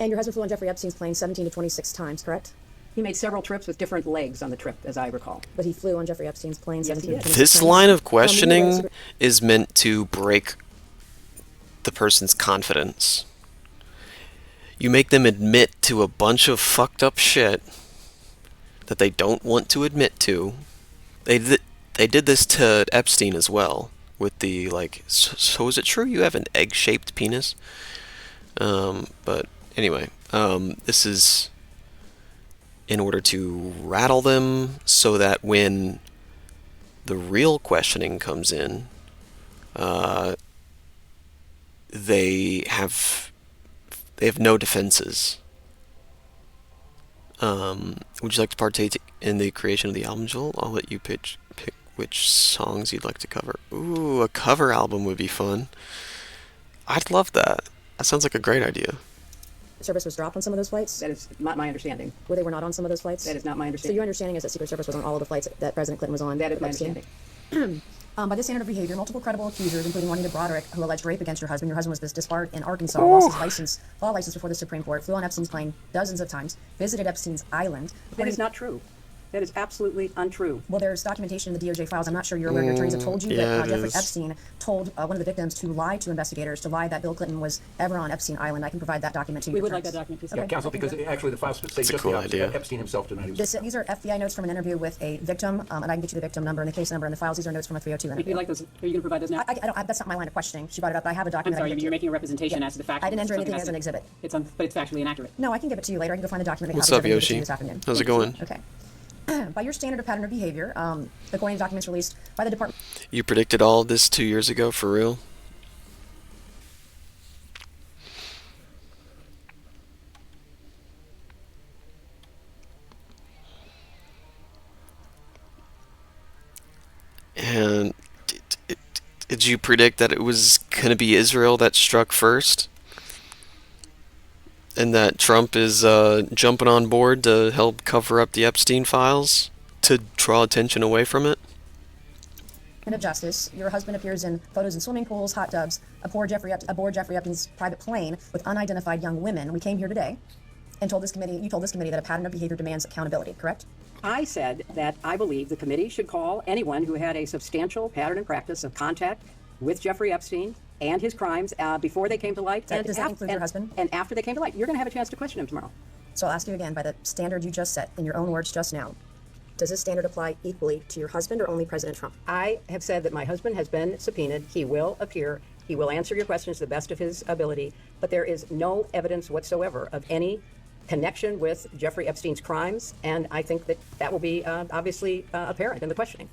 And your husband flew on Jeffrey Epstein's plane 17 to 26 times, correct? He made several trips with different legs on the trip, as I recall. But he flew on Jeffrey Epstein's plane 17 to 26 This times. line of questioning is meant to break the person's confidence. You make them admit to a bunch of fucked up shit that they don't want to admit to. They did this to Epstein as well, with the, like, so is it true you have an egg-shaped penis? But anyway, this is in order to rattle them so that when the real questioning comes in, they have no defenses. Would you like to partake in the creation of the album, Joel? I'll let you pick which songs you'd like to cover. Ooh, a cover album would be fun. I'd love that. That sounds like a great idea. Service was dropped on some of those flights? That is not my understanding. Were they not on some of those flights? That is not my So understanding. your understanding is that Secret Service was on all of the flights that President Clinton was on? That is my Epstein? understanding. By this standard of behavior, multiple credible accusers, including Juanita Broderick, who alleged rape against your husband was disbarred in Arkansas, lost his law license before the Supreme Court, flew on Epstein's plane dozens of times, visited Epstein's island. That is not true. That is absolutely untrue. Well, there's documentation in the DOJ files. I'm not sure you're aware. Your attorneys have told you yeah, that it Jeffrey is. Epstein told one of the victims to lie to investigators, to lie that Bill Clinton was ever on Epstein Island. I can provide that document to you. We would like that document, please. Yeah, counsel, because actually the files say It's a just cool the opposite. idea. Epstein himself denied he was. These are FBI notes from an interview with a victim, and I can get you the victim number and the case number and the files. These are notes from a 302 If interview. you'd like those, are you going to provide those now? I don't. That's not my line of questioning. She brought it up. But I have a I'm document. sorry, I can you're give making a representation as to the fact. I didn't enter something anything as an that's- exhibit. But it's factually inaccurate. No, I can give it to you later. I can go find a document. What's copy up, of it and give it to you Yoshi? this afternoon. How's it going? Okay. By your standard of pattern of behavior, according to documents released by the Department. You predicted all of this 2 years ago, for real? And did you predict that it was going to be Israel that struck first? And that Trump is jumping on board to help cover up the Epstein files to draw attention away from it? of Justice, your husband appears in photos in swimming pools, hot tubs, aboard Jeffrey Epstein's private plane with unidentified young women. We came here today and told this committee, you told this committee that a pattern of behavior demands accountability, correct? I said that I believe the committee should call anyone who had a substantial pattern and practice of contact with Jeffrey Epstein and his crimes before they came to light. Does that include your husband? And after they came to light. You're going to have a chance to question him tomorrow. So I'll ask you again, by the standard you just set, in your own words just now, does this standard apply equally to your husband or only President Trump? I have said that my husband has been subpoenaed. He will appear. He will answer your questions to the best of his ability. But there is no evidence whatsoever of any connection with Jeffrey Epstein's crimes. And I think that that will be obviously apparent in the questioning.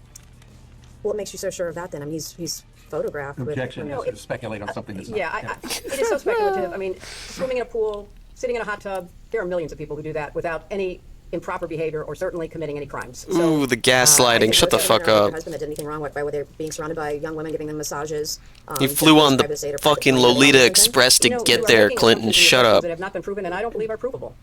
What makes you so sure of that then? I mean, he's photographed with... Objection is to speculate on something that's not. Yeah, it is so speculative. I mean, swimming in a pool, sitting in a hot tub, there are millions of people who do that without any improper behavior or certainly committing any crimes. Ooh, the gaslighting. Shut the fuck Your up. husband that did anything wrong by whether being surrounded by young women, giving them massages. He flew on the fucking Lolita Express to get there, Clinton. Shut up. That have not been proven and I don't believe are provable.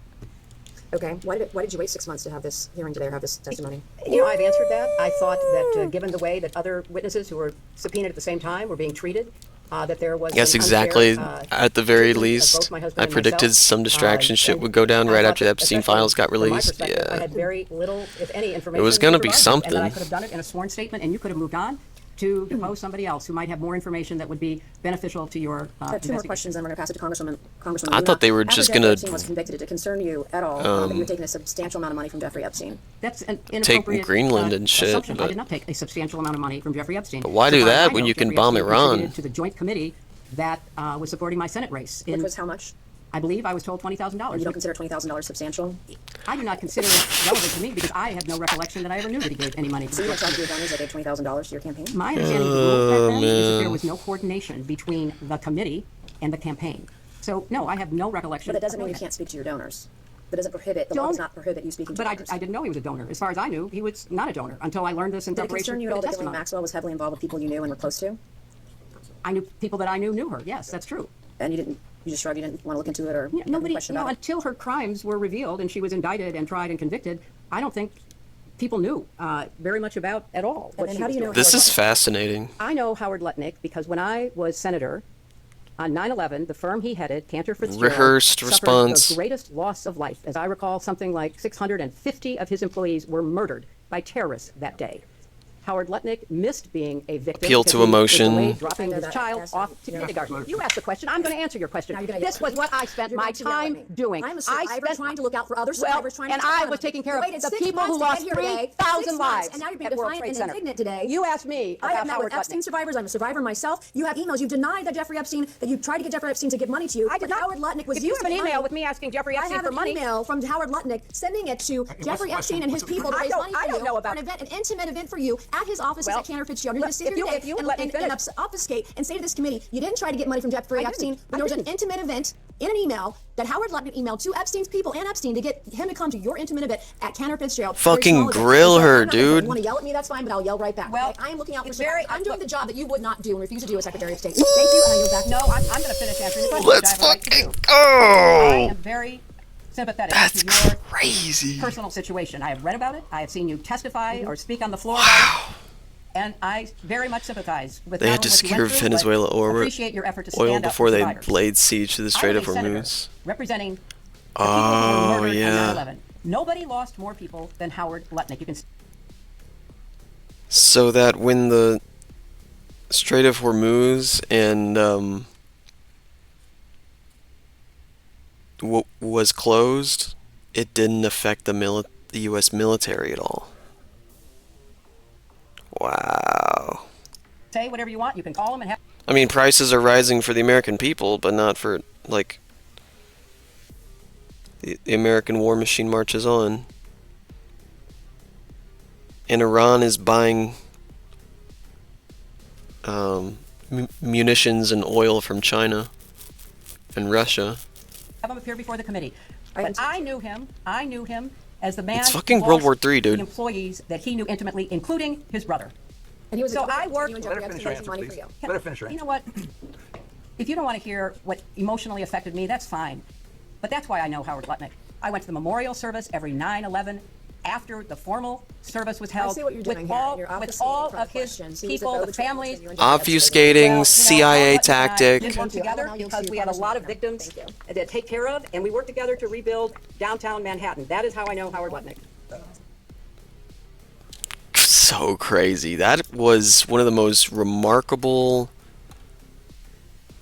Okay, why did you wait 6 months to have this hearing today or have this testimony? You know, I've answered that. I thought that given the way that other witnesses who were subpoenaed at the same time were being treated, that there was Yes, an exactly. unfair, At the very treatment of least, both my husband I and predicted myself. some distraction shit And would go down I right thought after the that, Epstein especially files got from my released. perspective, I Yeah. had very little, if any, information. It was to gonna be provide, something. And that I could have done it in a sworn statement, and you could have moved on to depose somebody else who might have more information that would be beneficial to your I have two more questions, and we're going to pass it to Congresswoman I Luna. thought they were After just Jeffrey gonna, Epstein was convicted, did it concern you at all that you had taken a substantial amount of money from Jeffrey Epstein? That's an Take inappropriate Greenland and shit, assumption. I but- did not take a substantial amount of money from Jeffrey Epstein. But why So do far as that I when know, you can Jeffrey bomb Epstein Iran? contributed to the joint committee that was supporting my Senate race. Which was how much? I believe I was told $20,000. You don't consider $20,000 substantial? I do not consider it relevant to me because I have no recollection that I ever knew that he gave any money to So you the were telling your donors that gave $20,000 to your campaign? My understanding of the rules back then is that there man. was no coordination between the committee and the campaign. So, no, I have no recollection. But that doesn't mean you can't speak to your donors. That doesn't prohibit, the law does not prohibit you speaking to But donors. I didn't know he was a donor. As far as I knew, he was not a donor until I learned this in Did it preparation concern you for at all the that Ghislaine testimony. Maxwell was heavily involved with people you knew and were close to? I knew people that I knew her. Yes, that's true. And you just shrugged, you didn't want to look into it or have any Nobody, question you know, about it? until her crimes were revealed and she was indicted and tried and convicted, I don't think people knew very much about at all. And what then she how do was you know doing. This is fascinating. I know Howard Lutnick because when I was senator on 9/11, the firm he headed, Cantor Fitzgerald, Rehearsed suffered response. the greatest loss of life. As I recall, something like 650 of his employees were murdered by terrorists that day. Howard Lutnick missed being a victim. Appeal because to he was emotion. delayed dropping I know his that. child Yes, off to yeah. kindergarten. You asked the question. I'm going to answer your question. Now you're gonna This yell. was what I spent You're my going to yell at time me. doing. I'm a survivor trying to look out for other survivors, trying to and take I care was of them. taking care You of waited the 6 people months who to get lost here today. 3,000 6 months, lives and now you're being at World defiant Trade and Center. indignant today. You asked me I about have met Howard with Lutnick. Epstein survivors. I'm a survivor myself. You have emails. You've denied that Jeffrey Epstein, that you tried to get Jeffrey Epstein to give money to you. I did but not. Howard Lutnick was If you used have an to get email money. with me asking Jeffrey I Epstein have for an money. email from Howard Lutnick sending it to Jeffrey Epstein and his people to I raise don't- money for I don't you know about- for an event, an intimate event for you at his offices Well, at Cantor Fitzgerald. You're look, going to sit here if you- today if you would and, let me and finish. obfuscate and say to this committee, you didn't try to get money from Jeffrey I Epstein, didn't. but there was an intimate event in an email that Howard Lutnick emailed to Epstein's people and Epstein to get him to come to your intimate event at Cantor Fitzgerald. Fucking Very small event. grill And so her, I'm not gonna- dude. You want to yell at me? That's fine, but I'll yell right back. Well, okay? I am looking out for it's survivors. very- I'm doing the job that you would not do and refuse to do as Secretary of State. Thank you, and I yield back. No, I'm going to finish answering the question. Let's which I have a right to fucking do. go. I am very sympathetic That's to your crazy. personal situation. I have read about it. I have seen you testify or speak on the floor about it. And I very much sympathize with They not had to only what you secure went through, but Venezuela appreciate your effort to oil stand up before for they survivors. laid siege to the I Strait am of a senator Hormuz. representing the people who Oh, were murdered yeah. on 9/11. Nobody lost more people than Howard Lutnick. You can. So that when the Strait of Hormuz and was closed, it didn't affect the U.S. military at all. Wow. Say whatever you want. You can call them and have. I mean, prices are rising for the American people, but not for, like, the American war machine marches on. And Iran is buying munitions and oil from China and Russia. Have him appear before the committee. But I knew him as the man. It's fucking who World War lost III, dude. The employees that he knew intimately, including his brother. And he was so I worked. Let her finish her answer, please. Let her finish her You answer. know what? If you don't want to hear what emotionally affected me, that's fine. But that's why I know Howard Lutnick. I went to the memorial service every 9/11 after the formal service was held. I see what you're doing with here. all, You're with all of his people, the families. Obfuscating CIA tactic. We worked together because we had a lot of victims to take care of, and we worked together to rebuild downtown Manhattan. That is how I know Howard Lutnick. So crazy. That was one of the most remarkable,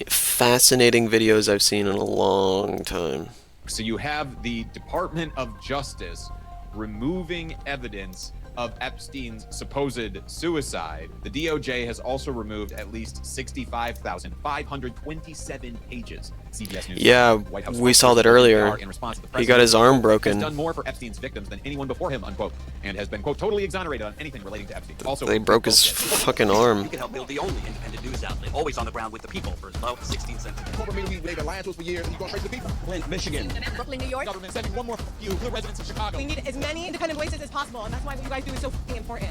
fascinating videos I've seen in a long time. So you have the Department of Justice removing evidence of Epstein's supposed suicide. The DOJ has also removed at least 65,527 pages. CBS News. Yeah, White House we saw that earlier. in response to the He got his arm broken. Has done more for Epstein's victims than anyone before him, unquote, and has been, quote, totally exonerated on anything relating to Epstein. Also, They broke his fucking arm. You can help build the only independent news outlet, always on the ground with the people for as low as 16 cents a day. Corporate media we've alliance with for years, and you're going straight to the people. Flint, Michigan. Brooklyn, New York. Government sending one more few to the residents of Chicago. We need as many independent voices as possible, and that's why what you guys do is so important.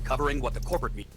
Covering what the corporate media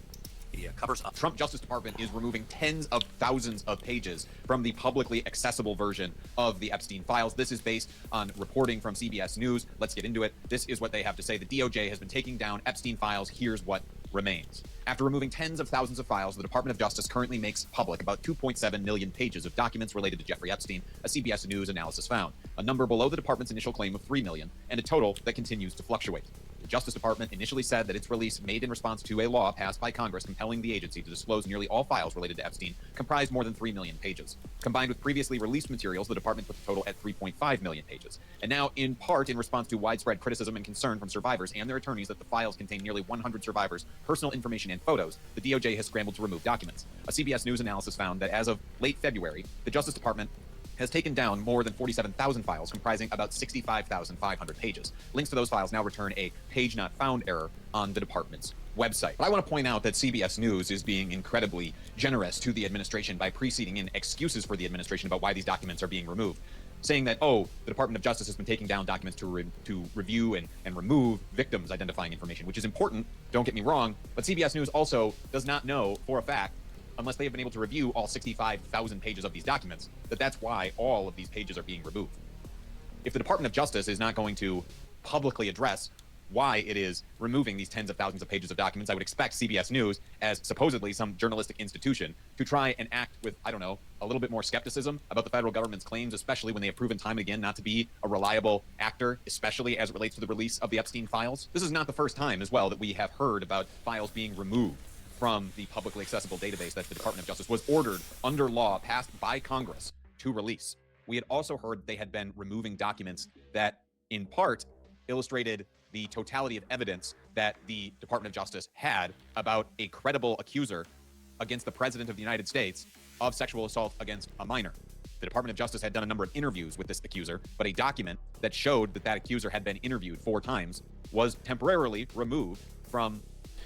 covers up. Trump Justice Department is removing tens of thousands of pages from the publicly accessible version of the Epstein files. This is based on reporting from CBS News. Let's get into it. This is what they have to say. The DOJ has been taking down Epstein files. Here's what remains. After removing tens of thousands of files, the Department of Justice currently makes public about 2.7 million pages of documents related to Jeffrey Epstein, a CBS News analysis found, a number below the department's initial claim of 3 million, and a total that continues to fluctuate. The Justice Department initially said that its release, made in response to a law passed by Congress compelling the agency to disclose nearly all files related to Epstein, comprised more than 3 million pages. Combined with previously released materials, the department put the total at 3.5 million pages. And now, in part, in response to widespread criticism and concern from survivors and their attorneys that the files contain nearly 100 survivors' personal information and photos, the DOJ has scrambled to remove documents. A CBS News analysis found that as of late February, the Justice Department has taken down more than 47,000 files, comprising about 65,500 pages. Links to those files now return a page not found error on the department's website. But I want to point out that CBS News is being incredibly generous to the administration by preceding in excuses for the administration about why these documents are being removed, saying that, oh, the Department of Justice has been taking down documents to review and remove victims' identifying information, which is important, don't get me wrong, but CBS News also does not know for a fact, unless they have been able to review all 65,000 pages of these documents, that's why all of these pages are being removed. If the Department of Justice is not going to publicly address why it is removing these tens of thousands of pages of documents, I would expect CBS News, as supposedly some journalistic institution, to try and act with, I don't know, a little bit more skepticism about the federal government's claims, especially when they have proven time and again not to be a reliable actor, especially as it relates to the release of the Epstein files. This is not the first time, as well, that we have heard about files being removed from the publicly accessible database that the Department of Justice was ordered under law passed by Congress to release. We had also heard they had been removing documents that, in part, illustrated the totality of evidence that the Department of Justice had about a credible accuser against the President of the United States of sexual assault against a minor. The Department of Justice had done a number of interviews with this accuser, but a document that showed that that accuser had been interviewed 4 times was temporarily removed from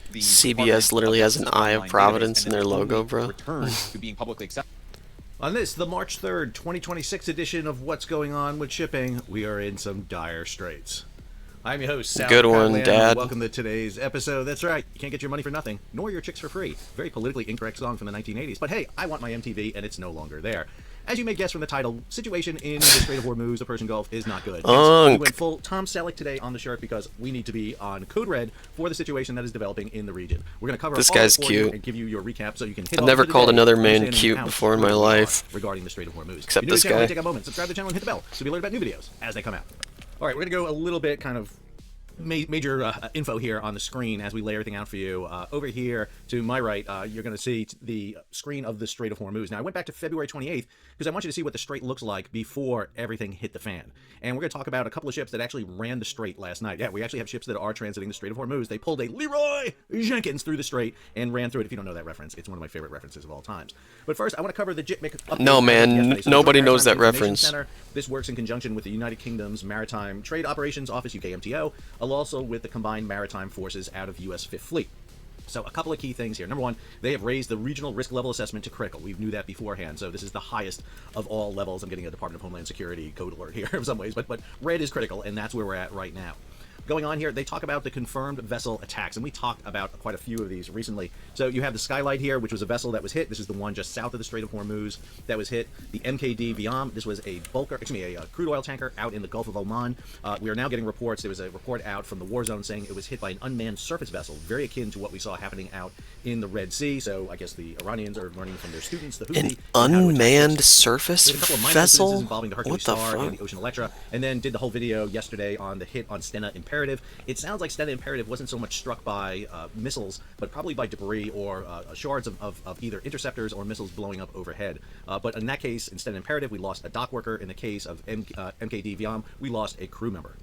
the CBS literally has an Eye of Providence in their logo, bro. Returned to being publicly accepted. On this, the March 3rd, 2026 edition of What's Going On with Shipping, we are in some dire straits. I'm your host, Sal. Good one, Conlan, Dad. Welcome to today's episode. That's right, you can't get your money for nothing, nor your chicks for free. Very politically incorrect song from the 1980s, but hey, I want my MTV, and it's no longer there. As you may guess from the title, situation in the Strait of Hormuz, the Persian Gulf, is not good. We went full Tom Selleck today on the shirt because we need to be on code red for the situation that is developing in the region. We're going to cover This all guy's of it for you cute. and give you your recap so you can hit I've off never for the called day, another man understanding cute how before in my where we are life. regarding the Strait of Hormuz. Except If you're new to this the channel, guy. Take a moment, subscribe to the channel and hit the bell to be alerted about new videos as they come out. All right, we're going to go a little bit kind of major info here on the screen as we lay everything out for you. Over here to my right, you're going to see the screen of the Strait of Hormuz. Now, I went back to February 28th because I want you to see what the strait looks like before everything hit the fan. And we're going to talk about a couple of ships that actually ran the strait last night. Yeah, we actually have ships that are transiting the Strait of Hormuz. They pulled a Leroy Jenkins through the strait and ran through it. If you don't know that reference, it's one of my favorite references of all times. But first, I want to cover the JITMIC update. No, man, nobody knows that reference. Center. This works in conjunction with the United Kingdom's Maritime Trade Operations Office, UKMTO, also with the Combined Maritime Forces out of U.S. Fifth Fleet. So a couple of key things here. Number one, they have raised the regional risk level assessment to critical. We knew that beforehand, so this is the highest of all levels. I'm getting a Department of Homeland Security code alert here in some ways, but red is critical, and that's where we're at right now. Going on here, they talk about the confirmed vessel attacks, and we talked about quite a few of these recently. So you have the Skylight here, which was a vessel that was hit. This is the one just south of the Strait of Hormuz that was hit. The MKD Viam, this was a crude oil tanker out in the Gulf of Oman. We are now getting reports. There was a report out from the war zone saying it was hit by an unmanned surface vessel, very akin to what we saw happening out in the Red Sea. So I guess the Iranians are learning from their students, the Houthi. An unmanned surface vessel? Involving the Hercules Star and the Ocean Electra, and then did the whole video yesterday on the hit on Stena Imperative. It sounds like Stena Imperative wasn't so much struck by missiles, but probably by debris or shards of either interceptors or missiles blowing up overhead. But in that case, in Stena Imperative, we lost a dock worker. In the case of MKD Viam, we lost a crew member.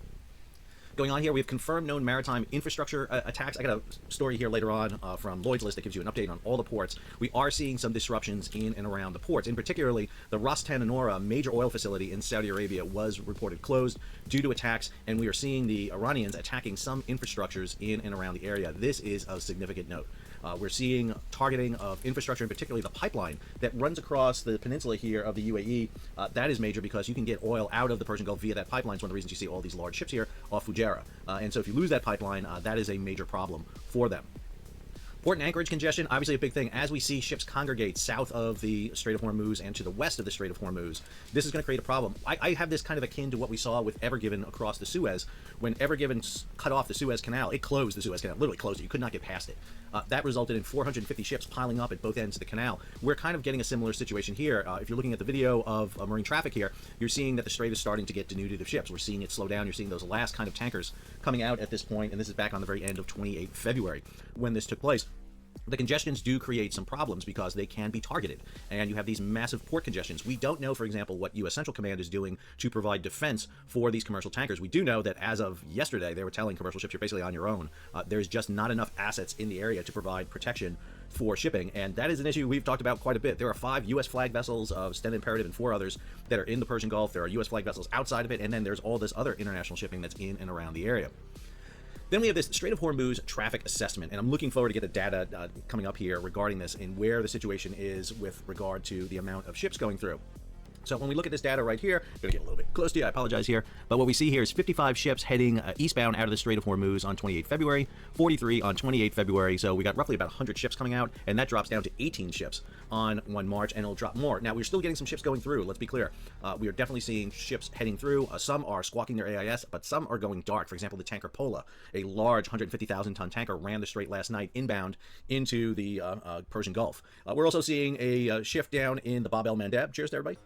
Going on here, we have confirmed known maritime infrastructure attacks. I got a story here later on from Lloyd's List that gives you an update on all the ports. We are seeing some disruptions in and around the ports. In particularly, the Ras Tanura major oil facility in Saudi Arabia was reported closed due to attacks, and we are seeing the Iranians attacking some infrastructures in and around the area. This is of significant note. We're seeing targeting of infrastructure, and particularly the pipeline that runs across the peninsula here of the UAE. That is major because you can get oil out of the Persian Gulf via that pipeline. It's one of the reasons you see all these large ships here off Fujairah. And so if you lose that pipeline, that is a major problem for them. Port and anchorage congestion, obviously a big thing. As we see ships congregate south of the Strait of Hormuz and to the west of the Strait of Hormuz, this is going to create a problem. I have this kind of akin to what we saw with Ever Given across the Suez. When Ever Given cut off the Suez Canal, it closed the Suez Canal, literally closed it. You could not get past it. That resulted in 450 ships piling up at both ends of the canal. We're kind of getting a similar situation here. If you're looking at the video of marine traffic here, you're seeing that the strait is starting to get denuded of ships. We're seeing it slow down. You're seeing those last kind of tankers coming out at this point, and this is back on the very end of 28 February when this took place. The congestions do create some problems because they can be targeted, and you have these massive port congestions. We don't know, for example, what U.S. Central Command is doing to provide defense for these commercial tankers. We do know that as of yesterday, they were telling commercial ships, you're basically on your own. There's just not enough assets in the area to provide protection for shipping, and that is an issue we've talked about quite a bit. There are 5 U.S. flag vessels of Stena Imperative and 4 others that are in the Persian Gulf. There are U.S. flag vessels outside of it, and then there's all this other international shipping that's in and around the area. Then we have this Strait of Hormuz traffic assessment, and I'm looking forward to get the data coming up here regarding this and where the situation is with regard to the amount of ships going through. So when we look at this data right here, I'm going to get a little bit close to you, I apologize here, but what we see here is 55 ships heading eastbound out of the Strait of Hormuz on 28 February, 43 on 28 February, so we got roughly about 100 ships coming out, and that drops down to 18 ships on 1 March, and it'll drop more. Now, we're still getting some ships going through, let's be clear. We are definitely seeing ships heading through. Some are squawking their AIS, but some are going dark. For example, the tanker Pola, a large 150,000-ton tanker, ran the strait last night inbound into the Persian Gulf. We're also seeing a shift down in the Bab el-Mandeb. Cheers to everybody.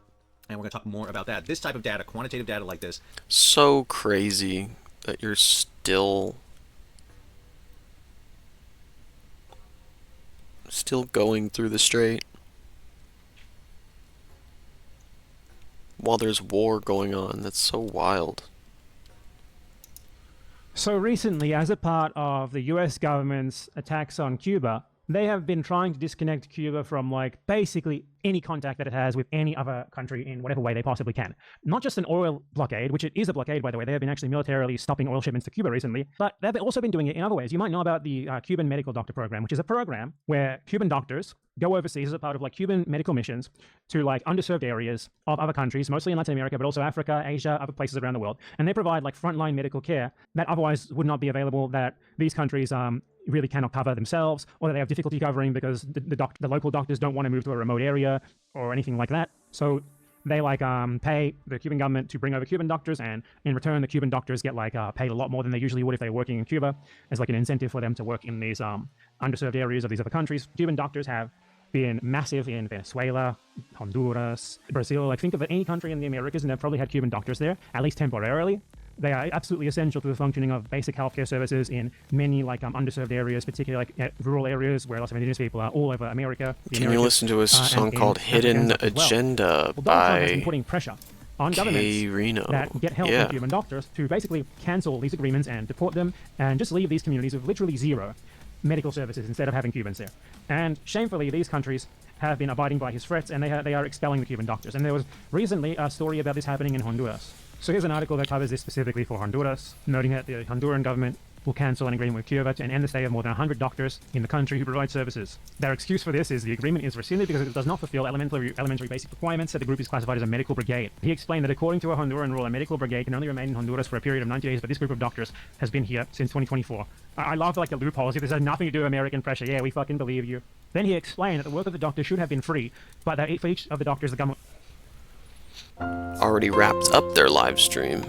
And we're going to talk more about that. This type of data, quantitative data like this. So crazy that you're still going through the strait while there's war going on. That's so wild. So recently, as a part of the US government's attacks on Cuba, they have been trying to disconnect Cuba from, like, basically any contact that it has with any other country in whatever way they possibly can. Not just an oil blockade, which it is a blockade, by the way. They have been actually militarily stopping oil shipments to Cuba recently, but they've also been doing it in other ways. You might know about the Cuban Medical Doctor Program, which is a program where Cuban doctors go overseas as a part of, like, Cuban medical missions to, like, underserved areas of other countries, mostly in Latin America, but also Africa, Asia, other places around the world. And they provide, like, frontline medical care that otherwise would not be available, that these countries really cannot cover themselves, or that they have difficulty covering because the local doctors don't want to move to a remote area or anything like that. So they pay the Cuban government to bring over Cuban doctors, and in return the Cuban doctors get paid a lot more than they usually would if they were working in Cuba as like an incentive for them to work in these underserved areas of these other countries. Cuban doctors have been massive in Venezuela, Honduras, Brazil. Like, think of any country in the Americas and they've probably had Cuban doctors there, at least temporarily. They are absolutely essential to the functioning of basic healthcare services in many underserved areas, particularly rural areas where lots of indigenous people are all over America. Can you listen to a song called Hidden Agenda Donald Trump has by been putting pressure on governments Reno. that get help from Cuban doctors to basically cancel these agreements and deport them and just leave these communities with literally zero medical services instead of having Cubans there. And shamefully, these countries have been abiding by his threats, and they are expelling the Cuban doctors. And there was recently a story about this happening in Honduras. So here's an article that covers this specifically for Honduras, noting that the Honduran government will cancel an agreement with Cuba to end the stay of more than 100 doctors in the country who provide services. Their excuse for this is the agreement is rescinded because it does not fulfill elementary basic requirements that the group is classified as a medical brigade. He explained that according to a Honduran rule, a medical brigade can only remain in Honduras for a period of 90 days, but this group of doctors has been here since 2024. I love the loopholes. This has nothing to do with American pressure. Yeah, we fucking believe you. Then he explained that the work of the doctor should have been free, but that for each of the doctors, the government already wrapped up their live stream.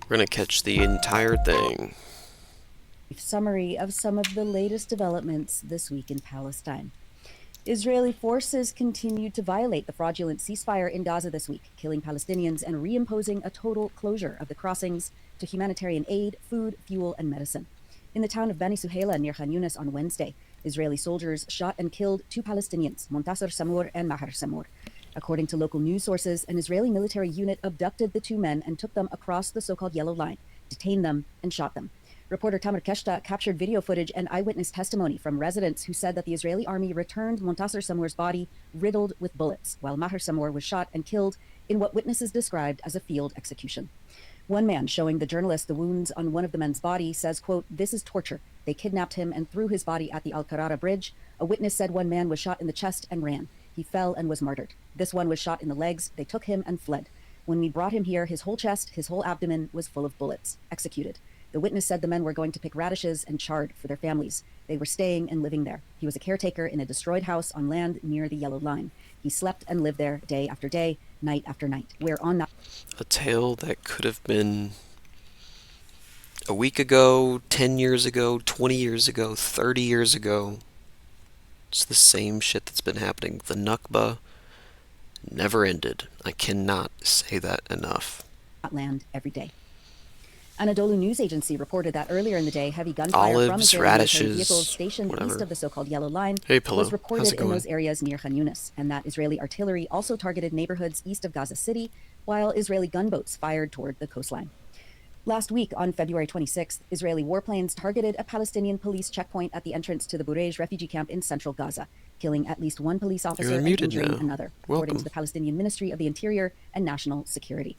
We're gonna catch the entire thing. Summary of some of the latest developments this week in Palestine. Israeli forces continued to violate the fraudulent ceasefire in Gaza this week, killing Palestinians and reimposing a total closure of the crossings to humanitarian aid, food, fuel, and medicine. In the town of Bani Suhaila near Khan Yunis on Wednesday, Israeli soldiers shot and killed 2 Palestinians, Montasser Samur and Maher Samur. According to local news sources, an Israeli military unit abducted the 2 men and took them across the so-called Yellow Line, detained them, and shot them. Reporter Tamer Keshta captured video footage and eyewitness testimony from residents who said that the Israeli army returned Montasser Samur's body riddled with bullets, while Maher Samur was shot and killed in what witnesses described as a field execution. One man showing the journalist the wounds on one of the men's body says, quote, "This is torture. They kidnapped him and threw his body at the Al-Qarara bridge. A witness said one man was shot in the chest and ran. He fell and was martyred. This one was shot in the legs. They took him and fled. When we brought him here, his whole chest, his whole abdomen was full of bullets. Executed." The witness said the men were going to pick radishes and chard for their families. They were staying and living there. He was a caretaker in a destroyed house on land near the Yellow Line. He slept and lived there day after day, night after night. We're on that. A tale that could have been a week ago, 10 years ago, 20 years ago, 30 years ago. It's the same shit that's been happening. The Nakba never ended. I cannot say that enough. Land every day. Anadolu News Agency reported that earlier in the day, heavy gunfire from Olives, Israeli military radishes, vehicles stationed whatever. east of the so-called Yellow Line Hey, Pillow. was How's reported it in going? those areas near Khan Yunis, and that Israeli artillery also targeted neighborhoods east of Gaza City, while Israeli gunboats fired toward the coastline. Last week, on February 26th, Israeli warplanes targeted a Palestinian police checkpoint at the entrance to the Burej refugee camp in central Gaza, killing at least 1 police officer and muted injuring now. another, according Welcome. to the Palestinian Ministry of the Interior and National Security.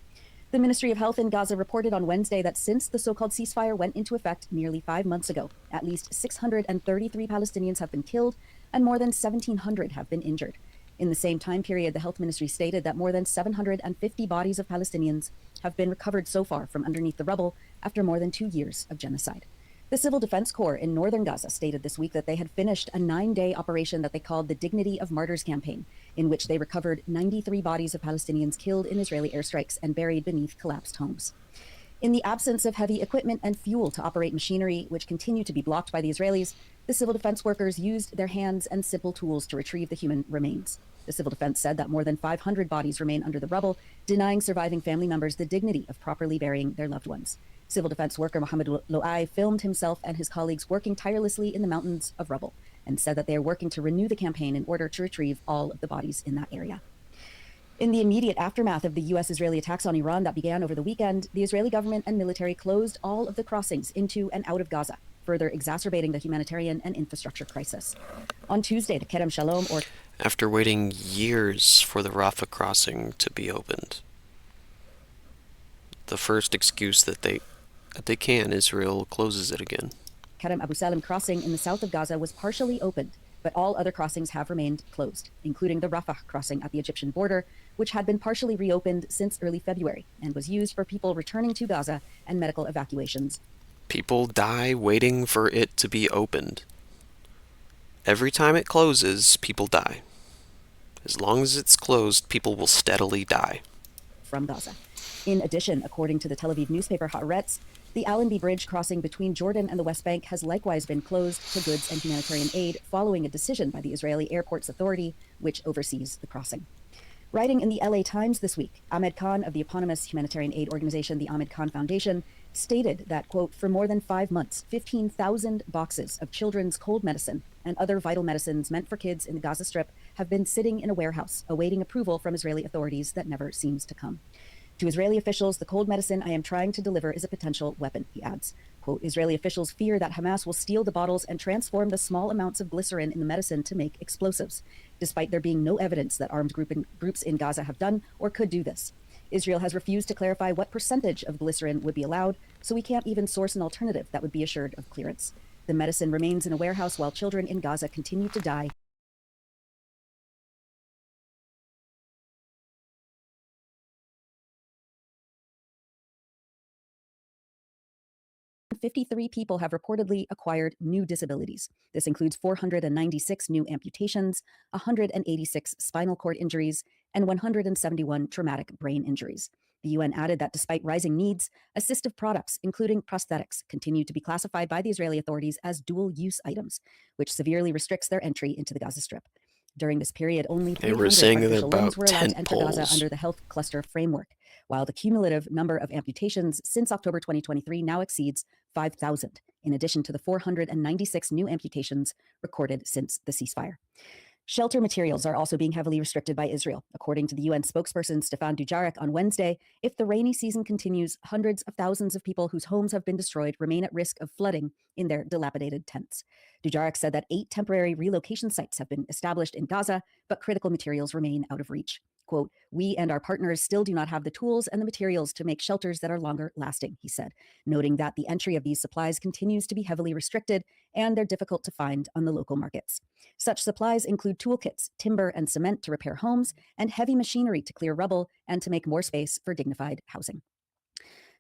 The Ministry of Health in Gaza reported on Wednesday that since the so-called ceasefire went into effect nearly 5 months ago, at least 633 Palestinians have been killed and more than 1,700 have been injured. In the same time period, the health ministry stated that more than 750 bodies of Palestinians have been recovered so far from underneath the rubble after more than 2 years of genocide. The Civil Defense Corps in northern Gaza stated this week that they had finished a 9-day operation that they called the Dignity of Martyrs campaign, in which they recovered 93 bodies of Palestinians killed in Israeli airstrikes and buried beneath collapsed homes. In the absence of heavy equipment and fuel to operate machinery, which continue to be blocked by the Israelis, the civil defense workers used their hands and simple tools to retrieve the human remains. The civil defense said that more than 500 bodies remain under the rubble, denying surviving family members the dignity of properly burying their loved ones. Civil defense worker Mohammed Loai filmed himself and his colleagues working tirelessly in the mountains of rubble and said that they are working to renew the campaign in order to retrieve all of the bodies in that area. In the immediate aftermath of the U.S.-Israeli attacks on Iran that began over the weekend, the Israeli government and military closed all of the crossings into and out of Gaza, further exacerbating the humanitarian and infrastructure crisis. On Tuesday, the Kerem Shalom, or After waiting years for the Rafah crossing to be opened, the first excuse that they can, Israel closes it again. Kerem Abu Salim crossing in the south of Gaza was partially opened, but all other crossings have remained closed, including the Rafah crossing at the Egyptian border, which had been partially reopened since early February and was used for people returning to Gaza and medical evacuations. People die waiting for it to be opened. Every time it closes, people die. As long as it's closed, people will steadily die. From Gaza. In addition, according to the Tel Aviv newspaper Haaretz, the Allenby Bridge crossing between Jordan and the West Bank has likewise been closed to goods and humanitarian aid following a decision by the Israeli Airports Authority, which oversees the crossing. Writing in the LA Times this week, Ahmed Khan of the eponymous humanitarian aid organization, the Ahmed Khan Foundation, stated that, quote, for more than 5 months, 15,000 boxes of children's cold medicine and other vital medicines meant for kids in the Gaza Strip have been sitting in a warehouse, awaiting approval from Israeli authorities that never seems to come. To Israeli officials, the cold medicine I am trying to deliver is a potential weapon, he adds. Quote, Israeli officials fear that Hamas will steal the bottles and transform the small amounts of glycerin in the medicine to make explosives, despite there being no evidence that armed groups in Gaza have done or could do this. Israel has refused to clarify what percentage of glycerin would be allowed, so we can't even source an alternative that would be assured of clearance. The medicine remains in a warehouse while children in Gaza continue to die. 53 people have reportedly acquired new disabilities. This includes 496 new amputations, 186 spinal cord injuries, and 171 traumatic brain injuries. The UN added that despite rising needs, assistive products, including prosthetics, continue to be classified by the Israeli authorities as dual-use items, which severely restricts their entry into the Gaza Strip. During this period, only 300 artificial limbs were allowed to enter Gaza under the health cluster framework, while the cumulative number of amputations since October 2023 now exceeds 5,000, in addition to the 496 new amputations recorded since the ceasefire. Shelter materials are also being heavily restricted by Israel. According to the UN spokesperson Stefan Dujarric on Wednesday, if the rainy season continues, hundreds of thousands of people whose homes have been destroyed remain at risk of flooding in their dilapidated tents. Dujarric said that 8 temporary relocation sites have been established in Gaza, but critical materials remain out of reach. Quote, we and our partners still do not have the tools and the materials to make shelters that are longer lasting, he said, noting that the entry of these supplies continues to be heavily restricted and they're difficult to find on the local markets. Such supplies include toolkits, timber and cement to repair homes, and heavy machinery to clear rubble and to make more space for dignified housing.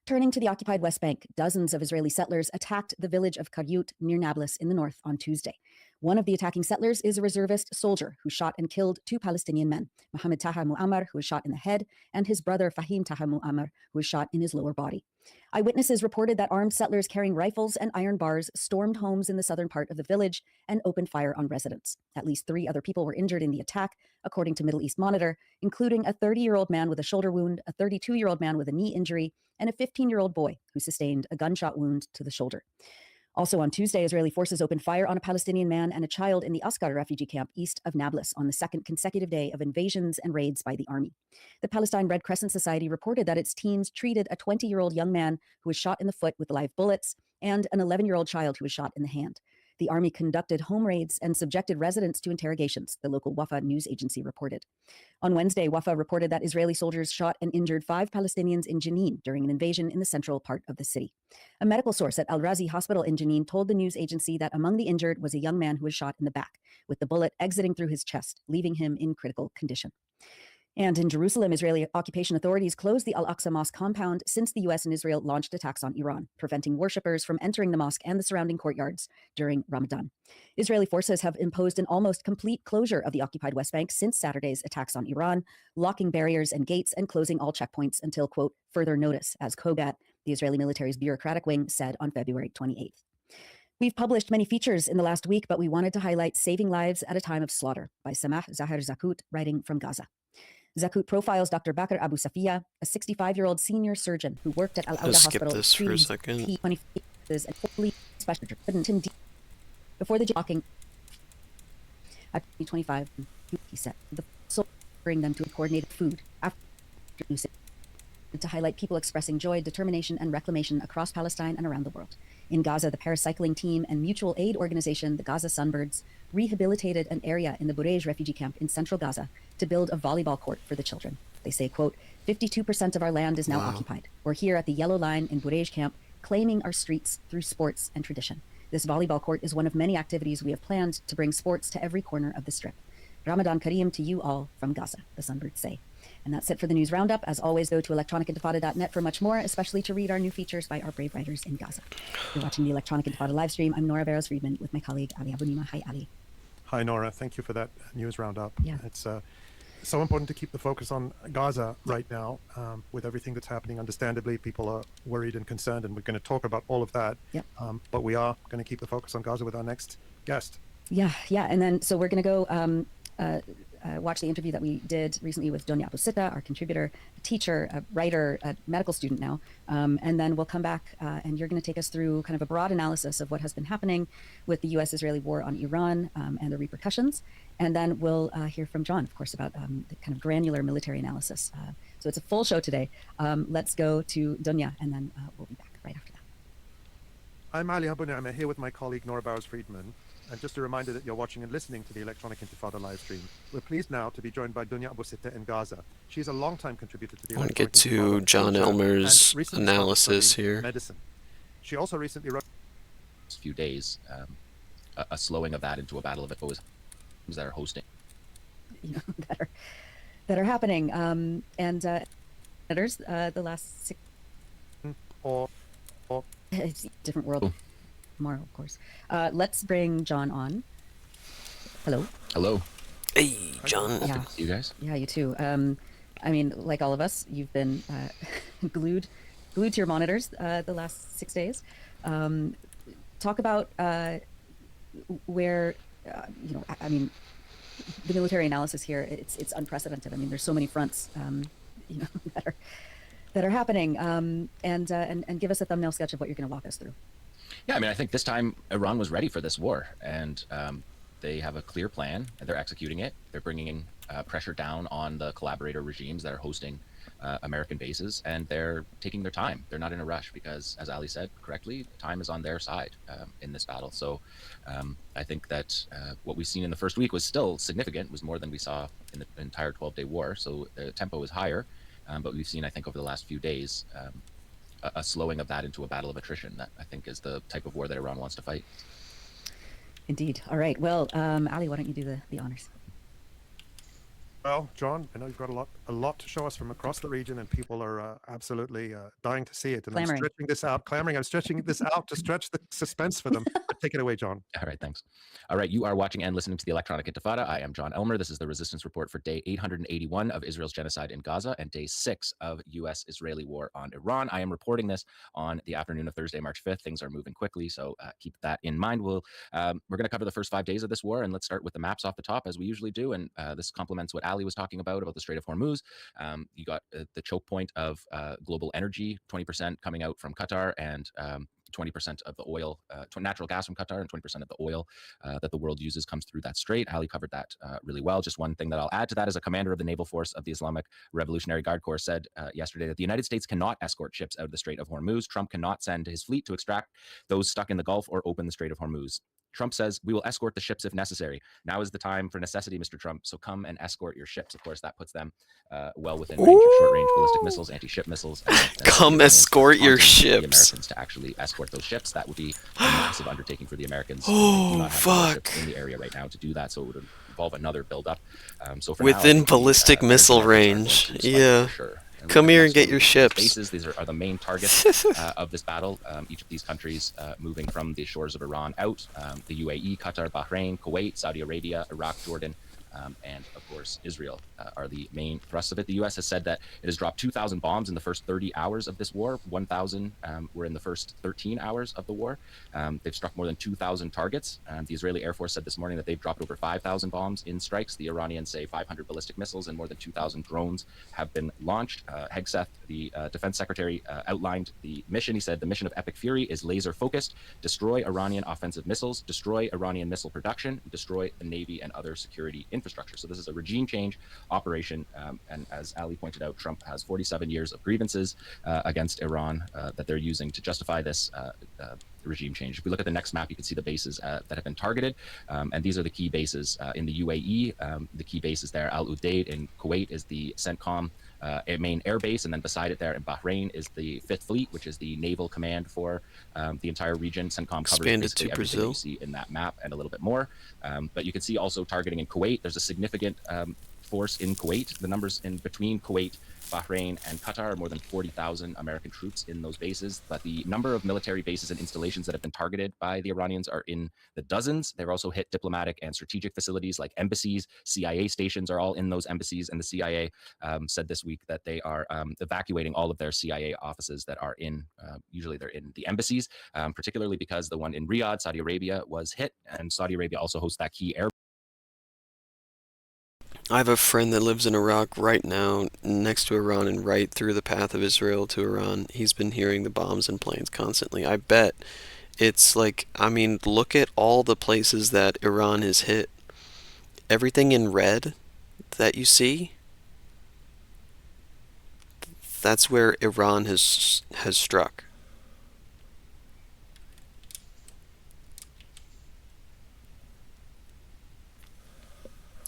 Turning to the occupied West Bank, dozens of Israeli settlers attacked the village of Karyut near Nablus in the north on Tuesday. One of the attacking settlers is a reservist soldier who shot and killed 2 Palestinian men, Mohammed Taha Muammar, who was shot in the head, and his brother Fahim Taha Muammar, who was shot in his lower body. Eyewitnesses reported that armed settlers carrying rifles and iron bars stormed homes in the southern part of the village and opened fire on residents. At least 3 other people were injured in the attack, according to Middle East Monitor, including a 30-year-old man with a shoulder wound, a 32-year-old man with a knee injury, and a 15-year-old boy who sustained a gunshot wound to the shoulder. Also on Tuesday, Israeli forces opened fire on a Palestinian man and a child in the Askar refugee camp east of Nablus on the second consecutive day of invasions and raids by the army. The Palestine Red Crescent Society reported that its teams treated a 20-year-old young man who was shot in the foot with live bullets and an 11-year-old child who was shot in the hand. The army conducted home raids and subjected residents to interrogations, the local Wafa news agency reported. On Wednesday, Wafa reported that Israeli soldiers shot and injured 5 Palestinians in Jenin during an invasion in the central part of the city. A medical source at Al-Razi Hospital in Jenin told the news agency that among the injured was a young man who was shot in the back, with the bullet exiting through his chest, leaving him in critical condition. And in Jerusalem, Israeli occupation authorities closed the Al-Aqsa Mosque compound since the U.S. and Israel launched attacks on Iran, preventing worshippers from entering the mosque and the surrounding courtyards during Ramadan. Israeli forces have imposed an almost complete closure of the occupied West Bank since Saturday's attacks on Iran, locking barriers and gates and closing all checkpoints until, quote, further notice, as Kogat, the Israeli military's bureaucratic wing, said on February 28th. We've published many features in the last week, but we wanted to highlight Saving Lives at a Time of Slaughter by Samah Zahar Zakut, writing from Gaza. Zakut profiles Dr. Bakr Abu Safiya, a 65-year-old senior surgeon who worked at Al-Awda Hospital. This for a second. Before the talking at 25, he said, the soul bring them to a coordinated food after to highlight people expressing joy, determination, and reclamation across Palestine and around the world. In Gaza, the paracycling team and mutual aid organization, the Gaza Sunbirds, rehabilitated an area in the Burej refugee camp in central Gaza to build a volleyball court for the children. They say, quote, 52% of our land is now occupied. We're here at the Yellow Line in Burej camp, claiming our streets through sports and tradition. This volleyball court is one of many activities we have planned to bring sports to every corner of the strip. Ramadan Kareem to you all from Gaza, the Sunbirds say. And that's it for the news roundup. As always, go to electronicintifada.net for much more, especially to read our new features by our brave writers in Gaza. You're watching the Electronic Intifada live stream. I'm Nora Barros-Friedman with my colleague Ali Abunimah. Hi, Ali. Hi, Nora. Thank you for that news roundup. Yeah. It's so important to keep the focus on Gaza right now with everything that's happening. Understandably, people are worried and concerned, and we're going to talk about all of that. Yep. But we are going to keep the focus on Gaza with our next guest. Yeah. And then, so we're going to go watch the interview that we did recently with Donya Abusita, our contributor, a teacher, a writer, a medical student now. And then we'll come back and you're going to take us through kind of a broad analysis of what has been happening with the U.S.-Israeli war on Iran and the repercussions. And then we'll hear from John, of course, about the kind of granular military analysis. So it's a full show today. Let's go to Donya, and then we'll be back right after that. I'm Ali Abu Ni'mah here with my colleague Nora Bowers-Friedman. And just a reminder that you're watching and listening to the Electronic Intifada live stream. We're pleased now to be joined by Donya Abusita in Gaza. She's a long-time contributor to the I want to Electronic get to Intifada John show Elmer's and recently analysis studied here. Medicine. She also recently wrote few days, a slowing of that into a battle of foes that are hosting. That are happening. Senators, the last 6... It's a different world. Tomorrow, of course. Let's bring John on. Hello. Hello. Hey, John. Yeah. You guys? Yeah, you too. I mean, like all of us, you've been glued to your monitors the last 6 days. Talk about where, I mean, the military analysis here. It's unprecedented. I mean, there's so many fronts, that are happening. And give us a thumbnail sketch of what you're going to walk us through. Yeah, I mean, I think this time Iran was ready for this war, and they have a clear plan. They're executing it. They're bringing pressure down on the collaborator regimes that are hosting American bases, and they're taking their time. They're not in a rush because, as Ali said correctly, time is on their side in this battle. So I think that what we've seen in the first week was still significant, was more than we saw in the entire 12-day war. So the tempo is higher, but we've seen, I think, over the last few days, a slowing of that into a battle of attrition. That, I think, is the type of war that Iran wants to fight. Indeed. All right. Well, Ali, why don't you do the honors? Well, John, I know you've got a lot to show us from across the region, and people are absolutely dying to see it. And Clamoring. I'm stretching this out, I'm stretching this out to stretch the suspense for them. But take it away, John. All right, thanks. All right, you are watching and listening to the Electronic Intifada. I am John Elmer. This is the Resistance Report for day 881 of Israel's genocide in Gaza and day 6 of U.S.-Israeli war on Iran. I am reporting this on the afternoon of Thursday, March 5th. Things are moving quickly, so keep that in mind. We're going to cover the first 5 days of this war, and let's start with the maps off the top, as we usually do. And this complements what Ali was talking about the Strait of Hormuz. You got the choke point of global energy, 20% coming out from Qatar, and 20% of the oil, natural gas from Qatar, and 20% of the oil that the world uses comes through that strait. Ali covered that really well. Just one thing that I'll add to that is a commander of the naval force of the Islamic Revolutionary Guard Corps said yesterday that the United States cannot escort ships out of the Strait of Hormuz. Trump cannot send his fleet to extract those stuck in the Gulf or open the Strait of Hormuz. Trump says, we will escort the ships if necessary. Now is the time for necessity, Mr. Trump. So come and escort your ships. Of course, that puts them well within range of short-range ballistic missiles, anti-ship missiles. Come escort your ships. The Americans to actually escort those ships. That would be a massive undertaking for the Americans. Oh, They do not have fuck. in the area right now to do that, so it would involve another build-up. So for Within now, ballistic missile range. Yeah. for sure. Come here and get your ships. Bases. These are the main targets of this battle. Each of these countries moving from the shores of Iran out. The UAE, Qatar, Bahrain, Kuwait, Saudi Arabia, Iraq, Jordan, and of course Israel are the main thrust of it. The U.S. has said that it has dropped 2,000 bombs in the first 30 hours of this war. 1,000 were in the first 13 hours of the war. They've struck more than 2,000 targets. The Israeli Air Force said this morning that they've dropped over 5,000 bombs in strikes. The Iranians say 500 ballistic missiles and more than 2,000 drones have been launched. Hegseth, the defense secretary, outlined the mission. He said the mission of Epic Fury is laser focused: destroy Iranian offensive missiles, destroy Iranian missile production, destroy the Navy and other security infrastructure. So this is a regime change operation. And as Ali pointed out, Trump has 47 years of grievances against Iran that they're using to justify this regime change. If we look at the next map, you can see the bases that have been targeted. And these are the key bases in the UAE. The key bases there, Al Udeid in Kuwait is the CENTCOM main air base, and then beside it there in Bahrain is the 5th Fleet, which is the naval command for the entire region. CENTCOM covers basically everything you see in that map and a little bit more. But you can see also targeting in Kuwait. There's a significant force in Kuwait. The numbers in between Kuwait, Bahrain, and Qatar are more than 40,000 American troops in those bases. But the number of military bases and installations that have been targeted by the Iranians are in the dozens. They've also hit diplomatic and strategic facilities like embassies. CIA stations are all in those embassies. And the CIA said this week that they are evacuating all of their CIA offices that are in, usually they're in the embassies, particularly because the one in Riyadh, Saudi Arabia, was hit. And Saudi Arabia also hosts that key air. I have a friend that lives in Iraq right now, next to Iran and right through the path of Israel to Iran. He's been hearing the bombs and planes constantly. I bet it's like, I mean, look at all the places that Iran has hit. Everything in red that you see, that's where Iran has struck.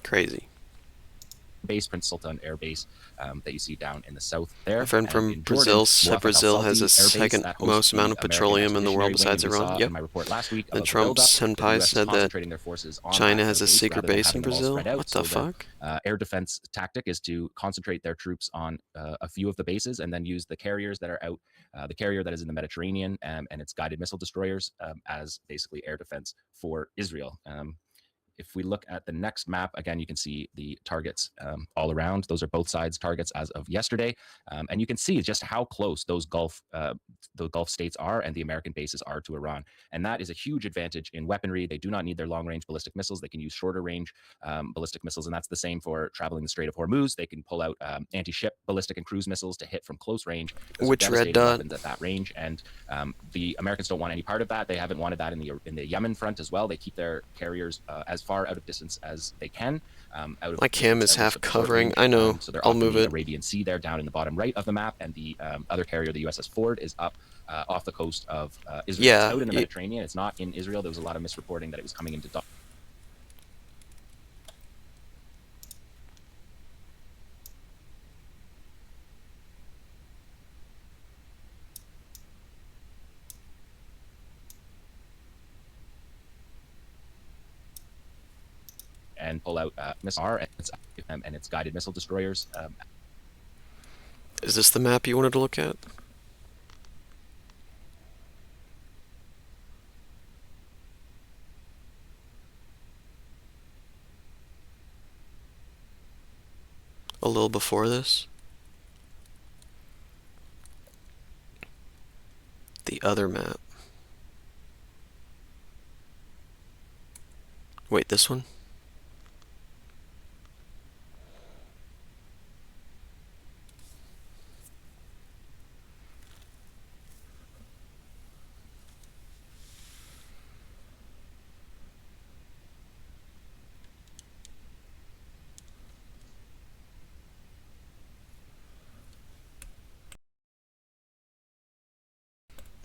Crazy. Base Prince Sultan Air Base that you see down in the south there. A friend from Brazil said Brazil has the second most amount of petroleum in the world besides Iran. Yep. And Trump senpai said that China has a secret base in Brazil. What the fuck? Air defense tactic is to concentrate their troops on a few of the bases and then use the carriers that are out, the carrier that is in the Mediterranean and its guided missile destroyers as basically air defense for Israel. If we look at the next map, again, you can see the targets all around. Those are both sides targets as of yesterday. And you can see just how close those Gulf states are and the American bases are to Iran. And that is a huge advantage in weaponry. They do not need their long-range ballistic missiles. They can use shorter range ballistic missiles. And that's the same for traveling the Strait of Hormuz. They can pull out anti-ship ballistic and cruise missiles to hit from close range. Which red dot? At that range. And the Americans don't want any part of that. They haven't wanted that in the Yemen front as well. They keep their carriers as far out of distance as they can. My cam is half covering. I know. So they're I'll move the it. Arabian Sea there down in the bottom right of the map, and the other carrier, the USS Ford, is up off the coast of Israel. Yeah, It's out in the Mediterranean. It's not in Israel. There was a lot of misreporting that it was coming into and pull out missile and its guided missile destroyers. Is this the map you wanted to look at? A little before this? The other map. Wait, this one?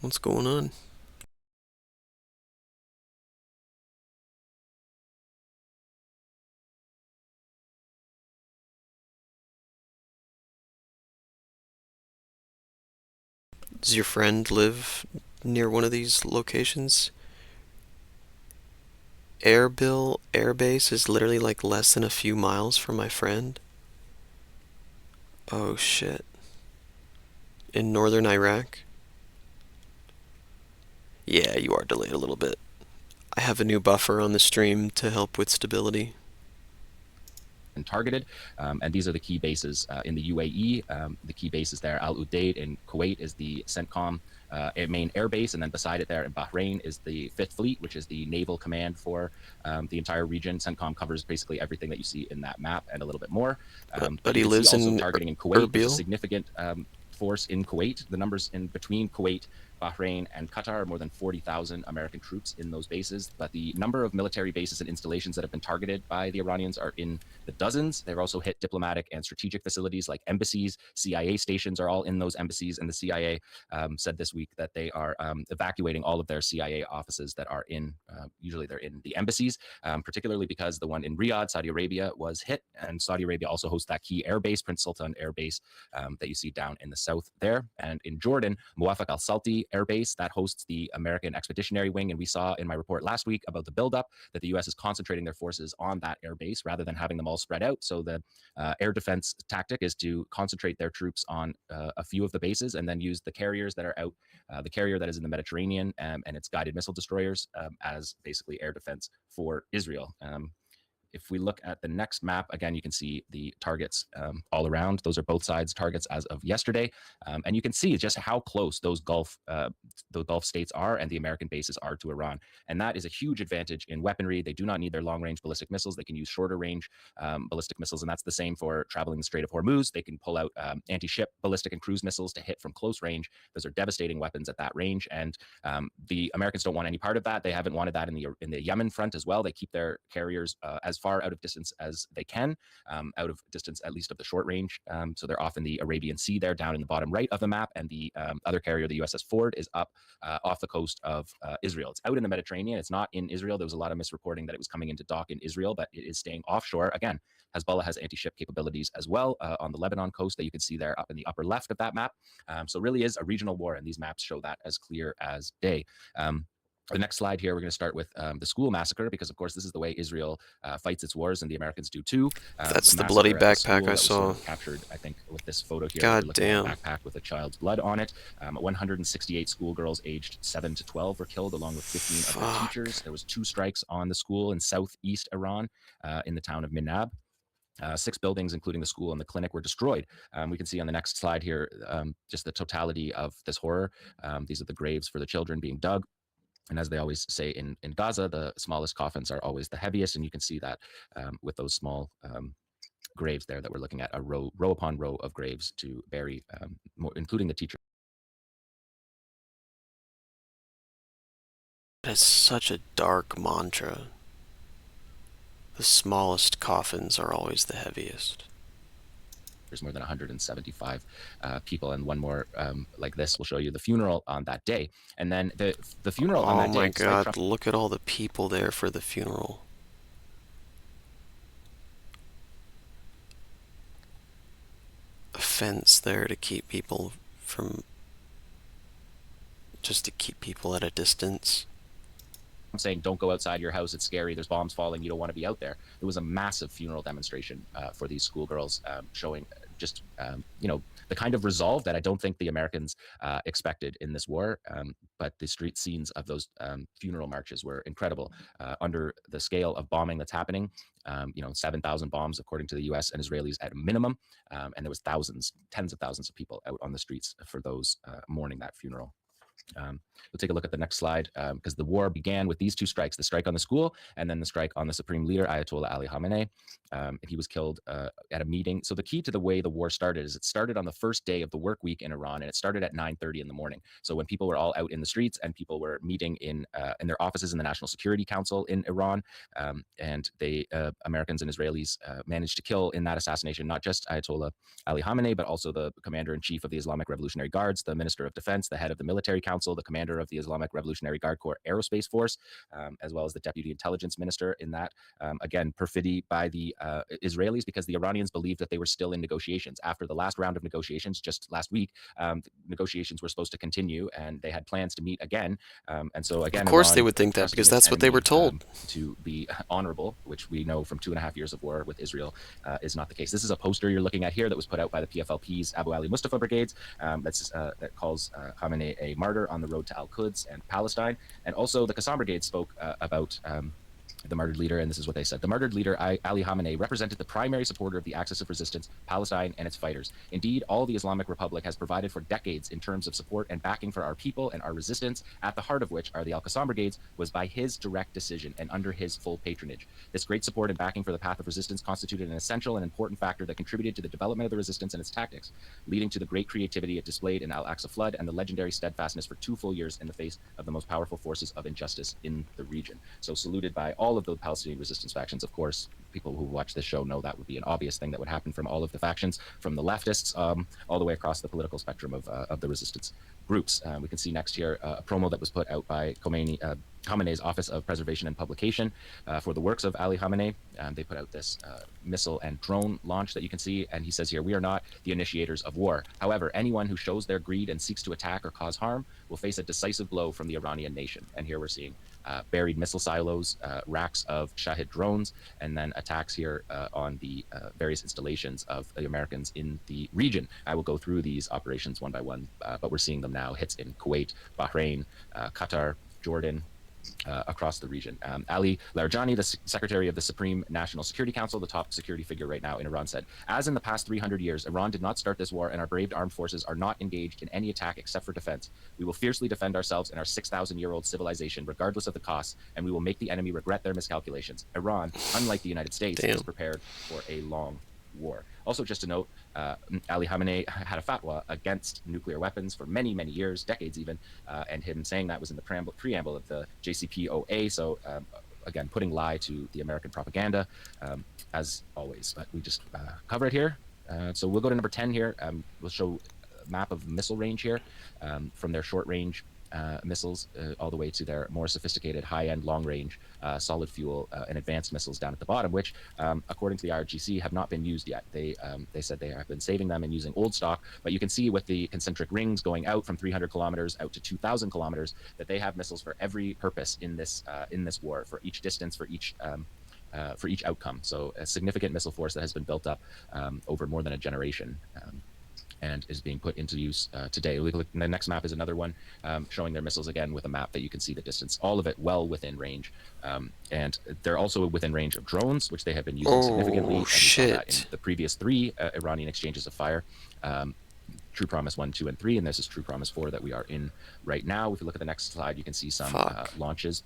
What's going on? Does your friend live near one of these locations? Erbil Air Base is literally like less than a few miles from my friend. Oh shit. In northern Iraq? Yeah, you are delayed a little bit. I have a new buffer on the stream to help with stability. And targeted, and these are the key bases in the UAE. The key bases there, Al Udeid in Kuwait is the CENTCOM main air base, and then beside it there in Bahrain is the 5th Fleet, which is the naval command for the entire region. CENTCOM covers basically everything that you see in that map and a little bit more. But he lives in targeting in Kuwait. There's a Erbil? significant force in Kuwait. The numbers in between Kuwait, Bahrain, and Qatar are more than 40,000 American troops in those bases. But the number of military bases and installations that have been targeted by the Iranians are in the dozens. They've also hit diplomatic and strategic facilities like embassies. CIA stations are all in those embassies. And the CIA said this week that they are evacuating all of their CIA offices that are in, usually they're in the embassies, particularly because the one in Riyadh, Saudi Arabia, was hit. And Saudi Arabia also hosts that key air base, Prince Sultan Air Base, that you see down in the south there. And in Jordan, Muwafaq al-Salti Air Base, that hosts the American Expeditionary Wing. And we saw in my report last week about the buildup that the U.S. is concentrating their forces on that air base rather than having them all spread out. So the air defense tactic is to concentrate their troops on a few of the bases and then use the carriers that are out, the carrier that is in the Mediterranean and its guided missile destroyers as basically air defense for Israel. If we look at the next map, again, you can see the targets all around. Those are both sides targets as of yesterday. And you can see just how close those Gulf states are and the American bases are to Iran. And that is a huge advantage in weaponry. They do not need their long-range ballistic missiles. They can use shorter range ballistic missiles. And that's the same for traveling the Strait of Hormuz. They can pull out anti-ship ballistic and cruise missiles to hit from close range. Those are devastating weapons at that range. And the Americans don't want any part of that. They haven't wanted that in the Yemen front as well. They keep their carriers as far out of distance as they can, out of distance at least of the short range. So they're off in the Arabian Sea there, down in the bottom right of the map. And the other carrier, the USS Ford, is up off the coast of Israel. It's out in the Mediterranean. It's not in Israel. There was a lot of misreporting that it was coming into dock in Israel, but it is staying offshore. Again, Hezbollah has anti-ship capabilities as well on the Lebanon coast that you can see there up in the upper left of that map. So it really is a regional war, and these maps show that as clear as day. The next slide here, we're going to start with the school massacre, because of course this is the way Israel fights its wars, and the Americans do too. That's the bloody backpack I saw. Sort of captured, I think, with this photo here. God damn. A backpack with a child's blood on it. 168 schoolgirls aged 7 to 12 were killed, along with 15 of their teachers. There was 2 strikes on the school in southeast Iran, in the town of Minab. 6 buildings, including the school and the clinic, were destroyed. We can see on the next slide here just the totality of this horror. These are the graves for the children being dug. And as they always say in Gaza, the smallest coffins are always the heaviest. And you can see that with those small graves there that we're looking at, a row upon row of graves to bury, including the teacher. It's such a dark mantra. The smallest coffins are always the heaviest. There's more than 175 people, and one more like this will show you the funeral on that day. And then the funeral on that day. Oh my God, look at all the people there for the funeral. A fence there to keep people from... just to keep people at a distance. I'm saying don't go outside your house, it's scary, there's bombs falling, you don't want to be out there. It was a massive funeral demonstration for these schoolgirls, showing just you know, the kind of resolve that I don't think the Americans expected in this war. But the street scenes of those funeral marches were incredible under the scale of bombing that's happening. You know, 7,000 bombs according to the US and Israelis at a minimum, and there was thousands, tens of thousands of people out on the streets for those mourning that funeral. We'll take a look at the next slide, because the war began with these 2 strikes, the strike on the school and then the strike on the supreme leader, Ayatollah Ali Khamenei. He was killed at a meeting. So the key to the way the war started is it started on the first day of the work week in Iran, and it started at 9:30 in the morning. So when people were all out in the streets and people were meeting in their offices in the National Security Council in Iran, and they Americans and Israelis managed to kill in that assassination not just Ayatollah Ali Khamenei, but also the commander-in-chief of the Islamic Revolutionary Guards, the Minister of Defense, the head of the Military Council, the commander of the Islamic Revolutionary Guard Corps Aerospace Force, as well as the deputy intelligence minister in that. Again, perfidy by the Israelis, because the Iranians believed that they were still in negotiations. After the last round of negotiations just last week, negotiations were supposed to continue, and they had plans to meet again. And so again, of course Iran, they would think that, because that's what they were told. To be honorable, which we know from 2.5 years of war with Israel is not the case. This is a poster you're looking at here that was put out by the PFLP's Abu Ali Mustafa brigades that calls Khamenei a martyr on the road to Al-Quds and Palestine. And also the Qassam Brigade spoke about the martyred leader, and this is what they said. The martyred leader, Ali Khamenei, represented the primary supporter of the axis of resistance, Palestine and its fighters. Indeed, all the Islamic Republic has provided for decades in terms of support and backing for our people and our resistance, at the heart of which are the Al-Qassam Brigades, was by his direct decision and under his full patronage. This great support and backing for the path of resistance constituted an essential and important factor that contributed to the development of the resistance and its tactics, leading to the great creativity it displayed in Al-Aqsa Flood and the legendary steadfastness for 2 full years in the face of the most powerful forces of injustice in the region. So saluted by all of the Palestinian resistance factions. Of course, people who watch this show know that would be an obvious thing that would happen from all of the factions, from the leftists all the way across the political spectrum of the resistance groups. We can see next here a promo that was put out by Khamenei's Office of Preservation and Publication for the works of Ali Khamenei. They put out this missile and drone launch that you can see, and he says here, "We are not the initiators of war. However, anyone who shows their greed and seeks to attack or cause harm will face a decisive blow from the Iranian nation." And here we're seeing buried missile silos, racks of Shahid drones, and then attacks here on the various installations of the Americans in the region. I will go through these operations one by one, but we're seeing them now. Hits in Kuwait, Bahrain, Qatar, Jordan, across the region. Ali Larijani, the Secretary of the Supreme National Security Council, the top security figure right now in Iran, said, "As in the past 300 years, Iran did not start this war, and our brave armed forces are not engaged in any attack except for defense. We will fiercely defend ourselves and our 6,000-year-old civilization, regardless of the costs, and we will make the enemy regret their miscalculations. Iran, unlike the United States, is prepared for a long war." Also, just to note, Ali Khamenei had a fatwa against nuclear weapons for many, many years, decades even, and him saying that was in the preamble of the JCPOA. So, again, putting lie to the American propaganda, as always. But we just cover it here. So we'll go to number 10 here. We'll show a map of missile range here, from their short-range missiles all the way to their more sophisticated high-end long-range solid fuel and advanced missiles down at the bottom, which according to the IRGC have not been used yet. They said they have been saving them and using old stock, but you can see with the concentric rings going out from 300 kilometers out to 2,000 kilometers that they have missiles for every purpose in this war, for each distance, for each outcome. So a significant missile force that has been built up over more than a generation. And is being put into use today. The next map is another one showing their missiles again with a map that you can see the distance, all of it well within range. And they're also within range of drones, which they have been using significantly. And we saw that in the previous 3 Iranian exchanges of fire. True Promise 1, 2, and 3, and this is True Promise 4 that we are in right now. If you look at the next slide, you can see some launches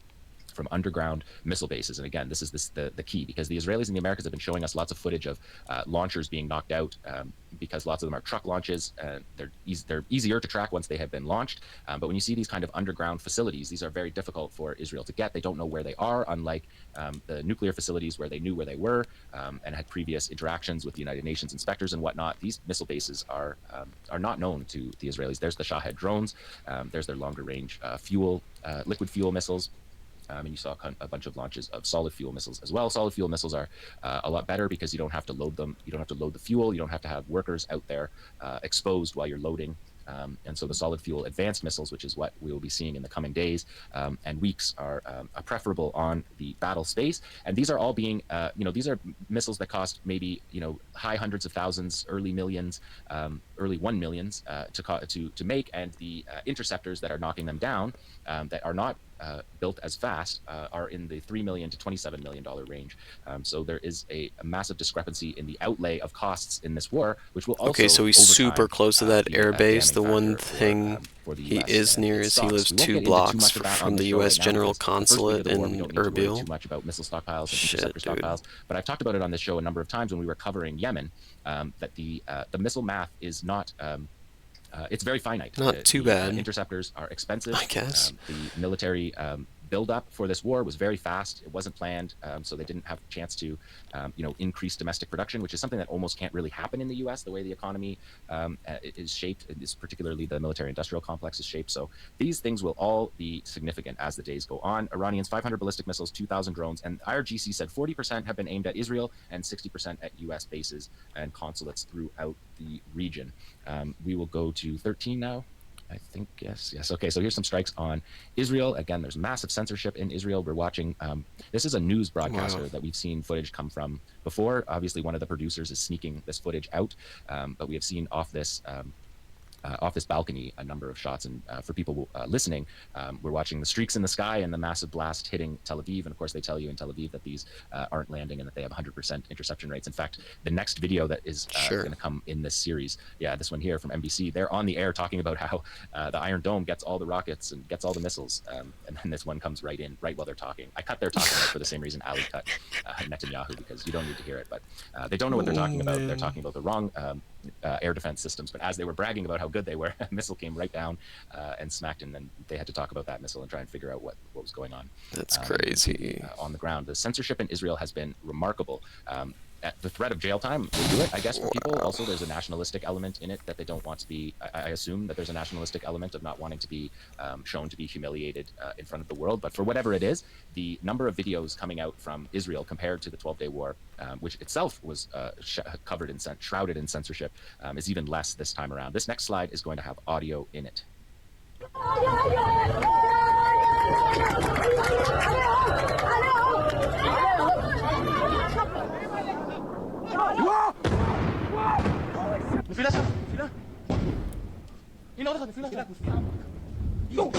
from underground missile bases. And again, this is the key, because the Israelis and the Americans have been showing us lots of footage of launchers being knocked out because lots of them are truck launches. They're easier to track once they have been launched. But when you see these kind of underground facilities, these are very difficult for Israel to get. They don't know where they are, unlike the nuclear facilities where they knew where they were and had previous interactions with the United Nations inspectors and whatnot. These missile bases are not known to the Israelis. There's the Shahed drones. There's their longer range liquid fuel missiles. And you saw a bunch of launches of solid fuel missiles as well. Solid fuel missiles are a lot better because you don't have to load them. You don't have to load the fuel. You don't have to have workers out there exposed while you're loading. And so the solid fuel advanced missiles, which is what we will be seeing in the coming days and weeks, are preferable on the battle space. And these are all being, these are missiles that cost maybe, high hundreds of thousands, early millions, early 1 millions to make. And the interceptors that are knocking them down that are not built as fast are in the $3 million to $27 million range. So there is a massive discrepancy in the outlay of costs in this war, which will also, okay, so he's super close to that air base. The one thing he is near is he lives 2 blocks from the U.S. General Consulate in Erbil. Too much about missile stockpiles and interceptor stockpiles, but I've talked about it on this show a number of times when we were covering Yemen. That the missile math is not. It's very finite. Not too bad. Interceptors are expensive. I guess. The military build-up for this war was very fast. It wasn't planned, so they didn't have a chance to, increase domestic production, which is something that almost can't really happen in the U.S. the way the economy is shaped. Is particularly the military-industrial complex is shaped. So these things will all be significant as the days go on. Iranians 500 ballistic missiles, 2,000 drones, and IRGC said 40% have been aimed at Israel and 60% at U.S. bases and consulates throughout the region. We will go to 13 now. I think, yes. Okay, so here's some strikes on Israel. Again, there's massive censorship in Israel. We're watching, this is a news broadcaster that we've seen footage come from before. Obviously, one of the producers is sneaking this footage out, but we have seen off this balcony a number of shots. And for people listening, we're watching the streaks in the sky and the massive blast hitting Tel Aviv. And of course, they tell you in Tel Aviv that these aren't landing and that they have 100% interception rates. In fact, the next video that is going to come in this series, this one here from NBC, they're on the air talking about how the Iron Dome gets all the rockets and gets all the missiles. And then this one comes right while they're talking. I cut their talking for the same reason Ali cut Netanyahu, because you don't need to hear it. But they don't know what they're talking about. They're talking about the wrong air defense systems. But as they were bragging about how good they were, a missile came right down and smacked, and then they had to talk about that missile and try and figure out what was going on. That's crazy. On the ground. The censorship in Israel has been remarkable. At the threat of jail time will do it, I guess, for people. Also, there's a nationalistic element in it that they don't want to be. I assume that there's a nationalistic element of not wanting to be shown to be humiliated in front of the world. But for whatever it is, the number of videos coming out from Israel compared to the 12-day war, which itself was shrouded in censorship, is even less this time around. This next slide is going to have audio in it. נפילה שם, נפילה. הנה עוד אחד, נפילה שם. יואו!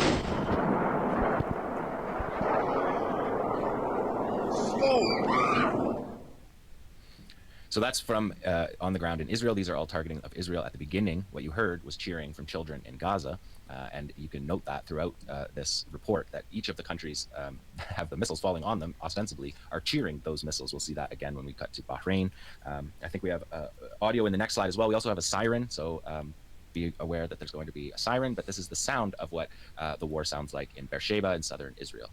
So that's from on the ground in Israel. These are all targeting of Israel. At the beginning, what you heard was cheering from children in Gaza. And you can note that throughout this report that each of the countries have the missiles falling on them, ostensibly, are cheering those missiles. We'll see that again when we cut to Bahrain. I think we have audio in the next slide as well. We also have a siren, so be aware that there's going to be a siren, but this is the sound of what the war sounds like in Beersheba in southern Israel.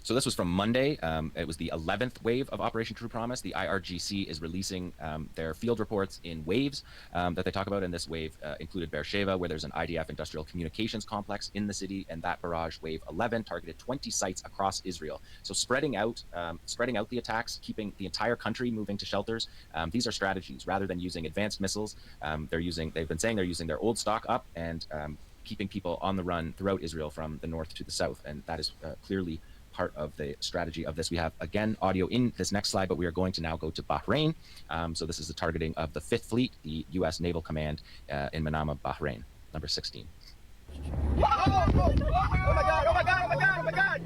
So this was from Monday. It was the 11th wave of Operation True Promise. The IRGC is releasing their field reports in waves that they talk about. And this wave included Beersheba, where there's an IDF industrial communications complex in the city, and that barrage, wave 11, targeted 20 sites across Israel. So spreading out the attacks, keeping the entire country moving to shelters. These are strategies rather than using advanced missiles. They've been saying they're using their old stock up and keeping people on the run throughout Israel from the north to the south, and that is clearly part of the strategy of this. We have, again, audio in this next slide, but we are going to now go to Bahrain. So this is the targeting of the 5th Fleet, the U.S. Naval Command in Manama, Bahrain, number 16. Oh my God, oh my God, oh my God, oh my God.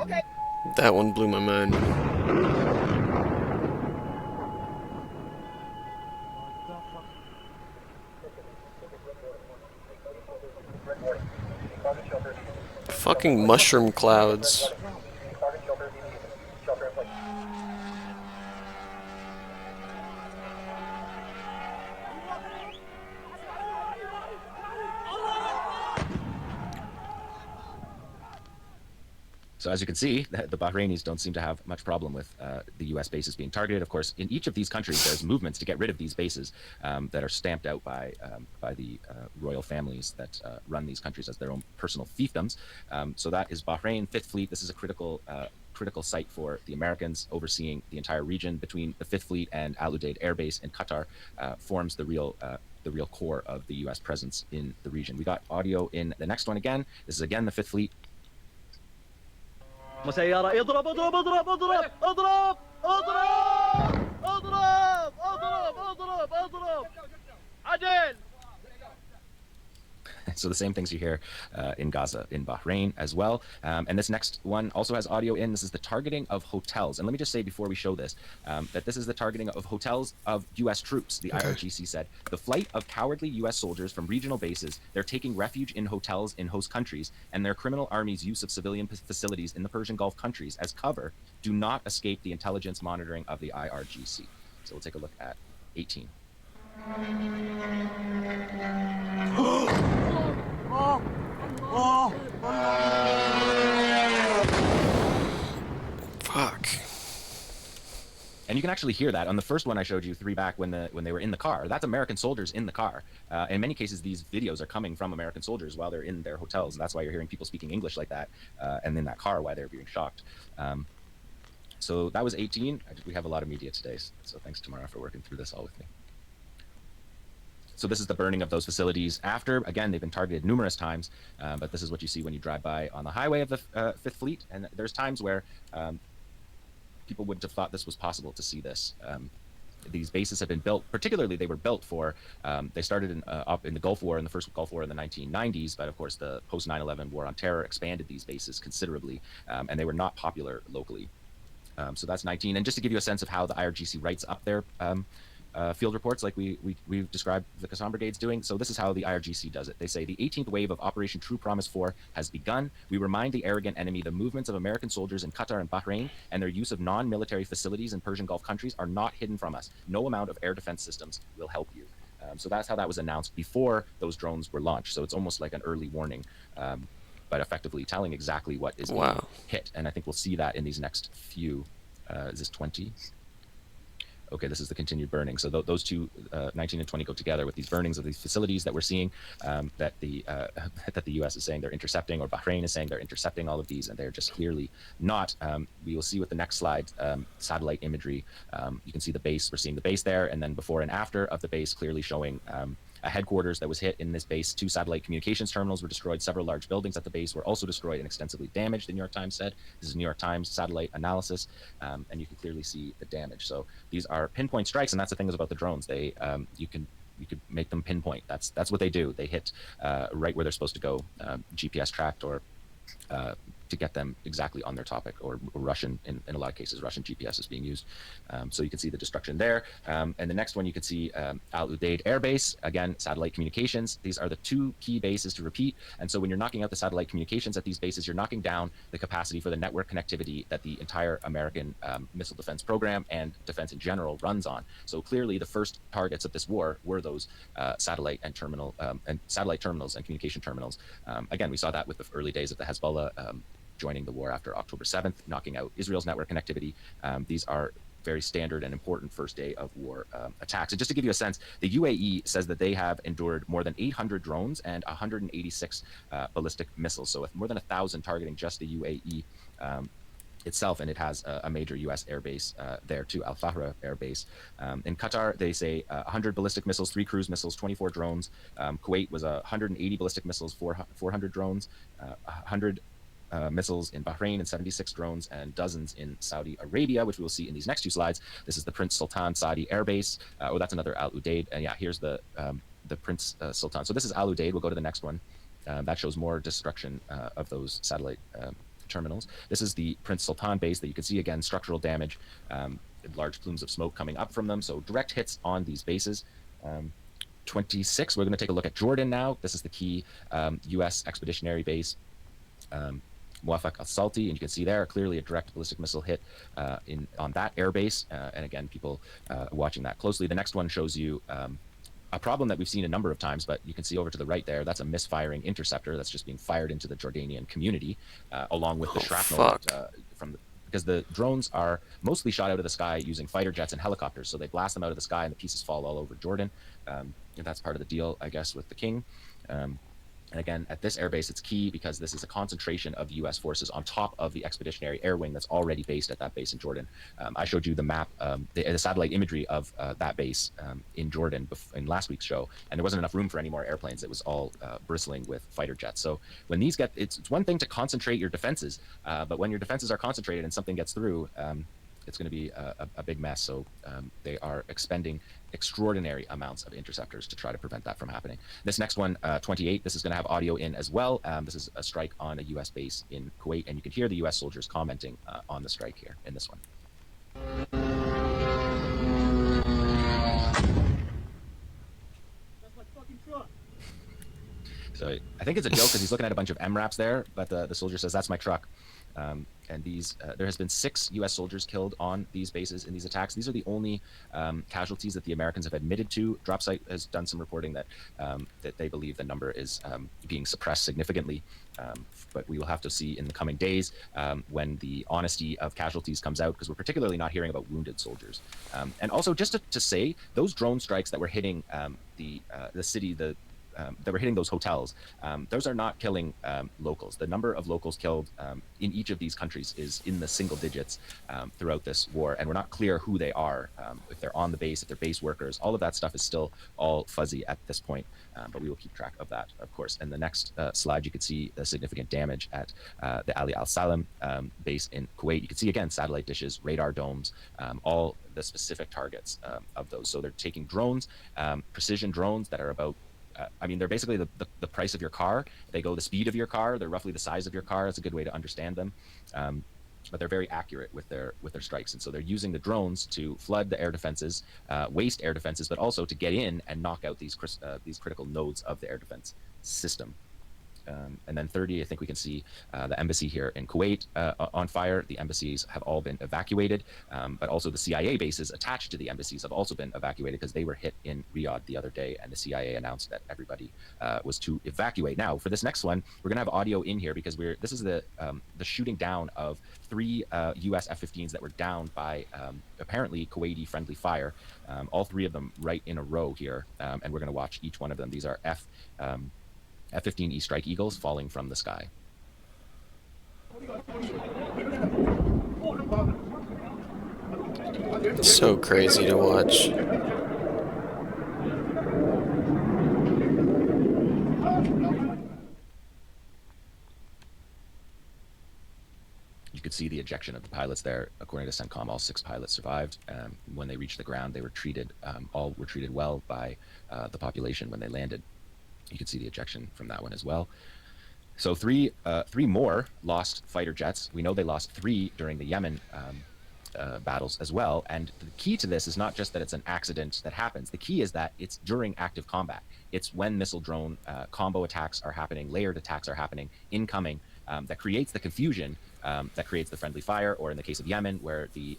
Okay. That one blew my mind. Fucking mushroom clouds. So as you can see, the Bahrainis don't seem to have much problem with the U.S. bases being targeted. Of course, in each of these countries, there's movements to get rid of these bases that are stamped out by the royal families that run these countries as their own personal fiefdoms. So that is Bahrain, 5th Fleet. This is a critical site for the Americans, overseeing the entire region between the 5th Fleet and Al Udeid Air Base in Qatar. Forms the real core of the U.S. presence in the region. We got audio in the next one again. This is again the 5th Fleet. مسيرة اضرب اضرب اضرب اضرب اضرب اضرب اضرب اضرب اضرب اضرب عدل. So the same things you hear in Gaza, in Bahrain as well. And this next one also has audio in. This is the targeting of hotels. And let me just say before we show this, that this is the targeting of hotels of U.S. troops. The IRGC said, the flight of cowardly U.S. soldiers from regional bases, they're taking refuge in hotels in host countries, and their criminal army's use of civilian facilities in the Persian Gulf countries as cover do not escape the intelligence monitoring of the IRGC. So we'll take a look at 18. Fuck. And you can actually hear that on the first one I showed you 3 back when they were in the car. That's American soldiers in the car. In many cases, these videos are coming from American soldiers while they're in their hotels, and that's why you're hearing people speaking English like that, and in that car while they're being shocked. So that was 18. We have a lot of media today, so thanks Tamara for working through this all with me. So this is the burning of those facilities after. Again, they've been targeted numerous times, but this is what you see when you drive by on the highway of the 5th Fleet. And there's times where people wouldn't have thought this was possible to see this. These bases have been built, particularly they were built for, they started up in the Gulf War, in the first Gulf War in the 1990s, but of course the post 9/11 War on Terror expanded these bases considerably, and they were not popular locally. So that's 19. And just to give you a sense of how the IRGC writes up their field reports, like we've described the Qassam Brigade's doing. So this is how the IRGC does it. They say the 18th wave of Operation True Promise 4 has begun. We remind the arrogant enemy the movements of American soldiers in Qatar and Bahrain and their use of non-military facilities in Persian Gulf countries are not hidden from us. No amount of air defense systems will help you. So that's how that was announced before those drones were launched. So it's almost like an early warning, but effectively telling exactly what is being hit. And I think we'll see that in these next few, is this 20? Okay, this is the continued burning. So those two, 19 and 20, go together with these burnings of these facilities that we're seeing, that the that the U.S. is saying they're intercepting, or Bahrain is saying they're intercepting all of these, and they're just clearly not. We will see with the next slide, satellite imagery. You can see the base. We're seeing the base there, and then before and after of the base, clearly showing a headquarters that was hit in this base. 2 satellite communications terminals were destroyed. Several large buildings at the base were also destroyed and extensively damaged, the New York Times said. This is New York Times satellite analysis, and you can clearly see the damage. So these are pinpoint strikes, and that's the thing about the drones. They you could make them pinpoint. That's what they do. They hit right where they're supposed to go, GPS tracked, or to get them exactly on their topic, or Russian, in a lot of cases, Russian GPS is being used. So you can see the destruction there. And the next one, you can see Al Udeid Air Base, again, satellite communications. These are the 2 key bases to repeat. And so when you're knocking out the satellite communications at these bases, you're knocking down the capacity for the network connectivity that the entire American missile defense program and defense in general runs on. So clearly the first targets of this war were those satellite terminals and communication terminals. Again, we saw that with the early days of the Hezbollah joining the war after October 7th, knocking out Israel's network connectivity. These are very standard and important first day of war attacks. And just to give you a sense, the UAE says that they have endured more than 800 drones and 186 ballistic missiles. So with more than 1,000 targeting just the UAE itself, and it has a major U.S. air base there too, Al Fahra Air Base. In Qatar, they say 100 ballistic missiles, 3 cruise missiles, 24 drones. Kuwait was 180 ballistic missiles, 400 drones, 100 missiles in Bahrain, and 76 drones, and dozens in Saudi Arabia, which we will see in these next 2 slides. This is the Prince Sultan Saudi Air Base. Oh, that's another Al Udeid. And yeah, here's the Prince Sultan. So this is Al Udeid. We'll go to the next one. That shows more destruction of those satellite terminals. This is the Prince Sultan base that you can see, again, structural damage, large plumes of smoke coming up from them. So direct hits on these bases. 26, we're going to take a look at Jordan now. This is the key U.S. expeditionary base. Muwafaq al-Salti, and you can see there clearly a direct ballistic missile hit on that airbase, and again, people watching that closely. The next one shows you a problem that we've seen a number of times, but you can see over to the right there, that's a misfiring interceptor that's just being fired into the Jordanian community, along with the shrapnel because the drones are mostly shot out of the sky using fighter jets and helicopters, so they blast them out of the sky and the pieces fall all over Jordan. And that's part of the deal, I guess, with the king. And again, at this airbase, it's key because this is a concentration of U.S. forces on top of the Expeditionary Air Wing that's already based at that base in Jordan. I showed you the map, the satellite imagery of that base in Jordan in last week's show, and there wasn't enough room for any more airplanes. It was all bristling with fighter jets. So when these get, it's one thing to concentrate your defenses, but when your defenses are concentrated and something gets through, it's going to be a big mess. So they are expending extraordinary amounts of interceptors to try to prevent that from happening. This next one, 28, this is going to have audio in as well. This is a strike on a U.S. base in Kuwait, and you can hear the U.S. soldiers commenting on the strike here in this one. So I think it's a joke because he's looking at a bunch of MRAPs there, but the soldier says, "That's my truck." And these, there has been 6 U.S. soldiers killed on these bases in these attacks. These are the only casualties that the Americans have admitted to. DropSite has done some reporting that that they believe the number is being suppressed significantly. But we will have to see in the coming days when the honesty of casualties comes out, because we're particularly not hearing about wounded soldiers. And also, just to say, those drone strikes that were hitting the city, that were hitting those hotels, those are not killing locals. The number of locals killed in each of these countries is in the single digits throughout this war, and we're not clear who they are, if they're on the base, if they're base workers. All of that stuff is still all fuzzy at this point, but we will keep track of that, of course. And the next slide, you can see the significant damage at the Ali Al Salam base in Kuwait. You can see, again, satellite dishes, radar domes, all the specific targets of those. So they're taking drones, precision drones that are about, I mean, they're basically the price of your car. They go the speed of your car. They're roughly the size of your car. That's a good way to understand them. But they're very accurate with their strikes. And so they're using the drones to flood the air defenses, waste air defenses, but also to get in and knock out these critical nodes of the air defense system. and then 30, I think we can see the embassy here in Kuwait on fire. The embassies have all been evacuated, but also the CIA bases attached to the embassies have also been evacuated because they were hit in Riyadh the other day, and the CIA announced that everybody was to evacuate. Now, for this next one, we're gonna have audio in here because this is the shooting down of 3 U.S. F-15s that were downed by apparently Kuwaiti friendly fire. All 3 of them right in a row here, and we're gonna watch each one of them. These are F-15E Strike Eagles falling from the sky. So crazy to watch. You could see the ejection of the pilots there. According to CENTCOM, all 6 pilots survived. When they reached the ground, they were treated. All were treated well by the population when they landed. You can see the ejection from that one as well. So 3 more lost fighter jets. We know they lost 3 during the Yemen battles as well. And the key to this is not just that it's an accident that happens. The key is that it's during active combat. It's when missile drone combo attacks are happening, layered attacks are happening, incoming, that creates the confusion, that creates the friendly fire, or in the case of Yemen, where the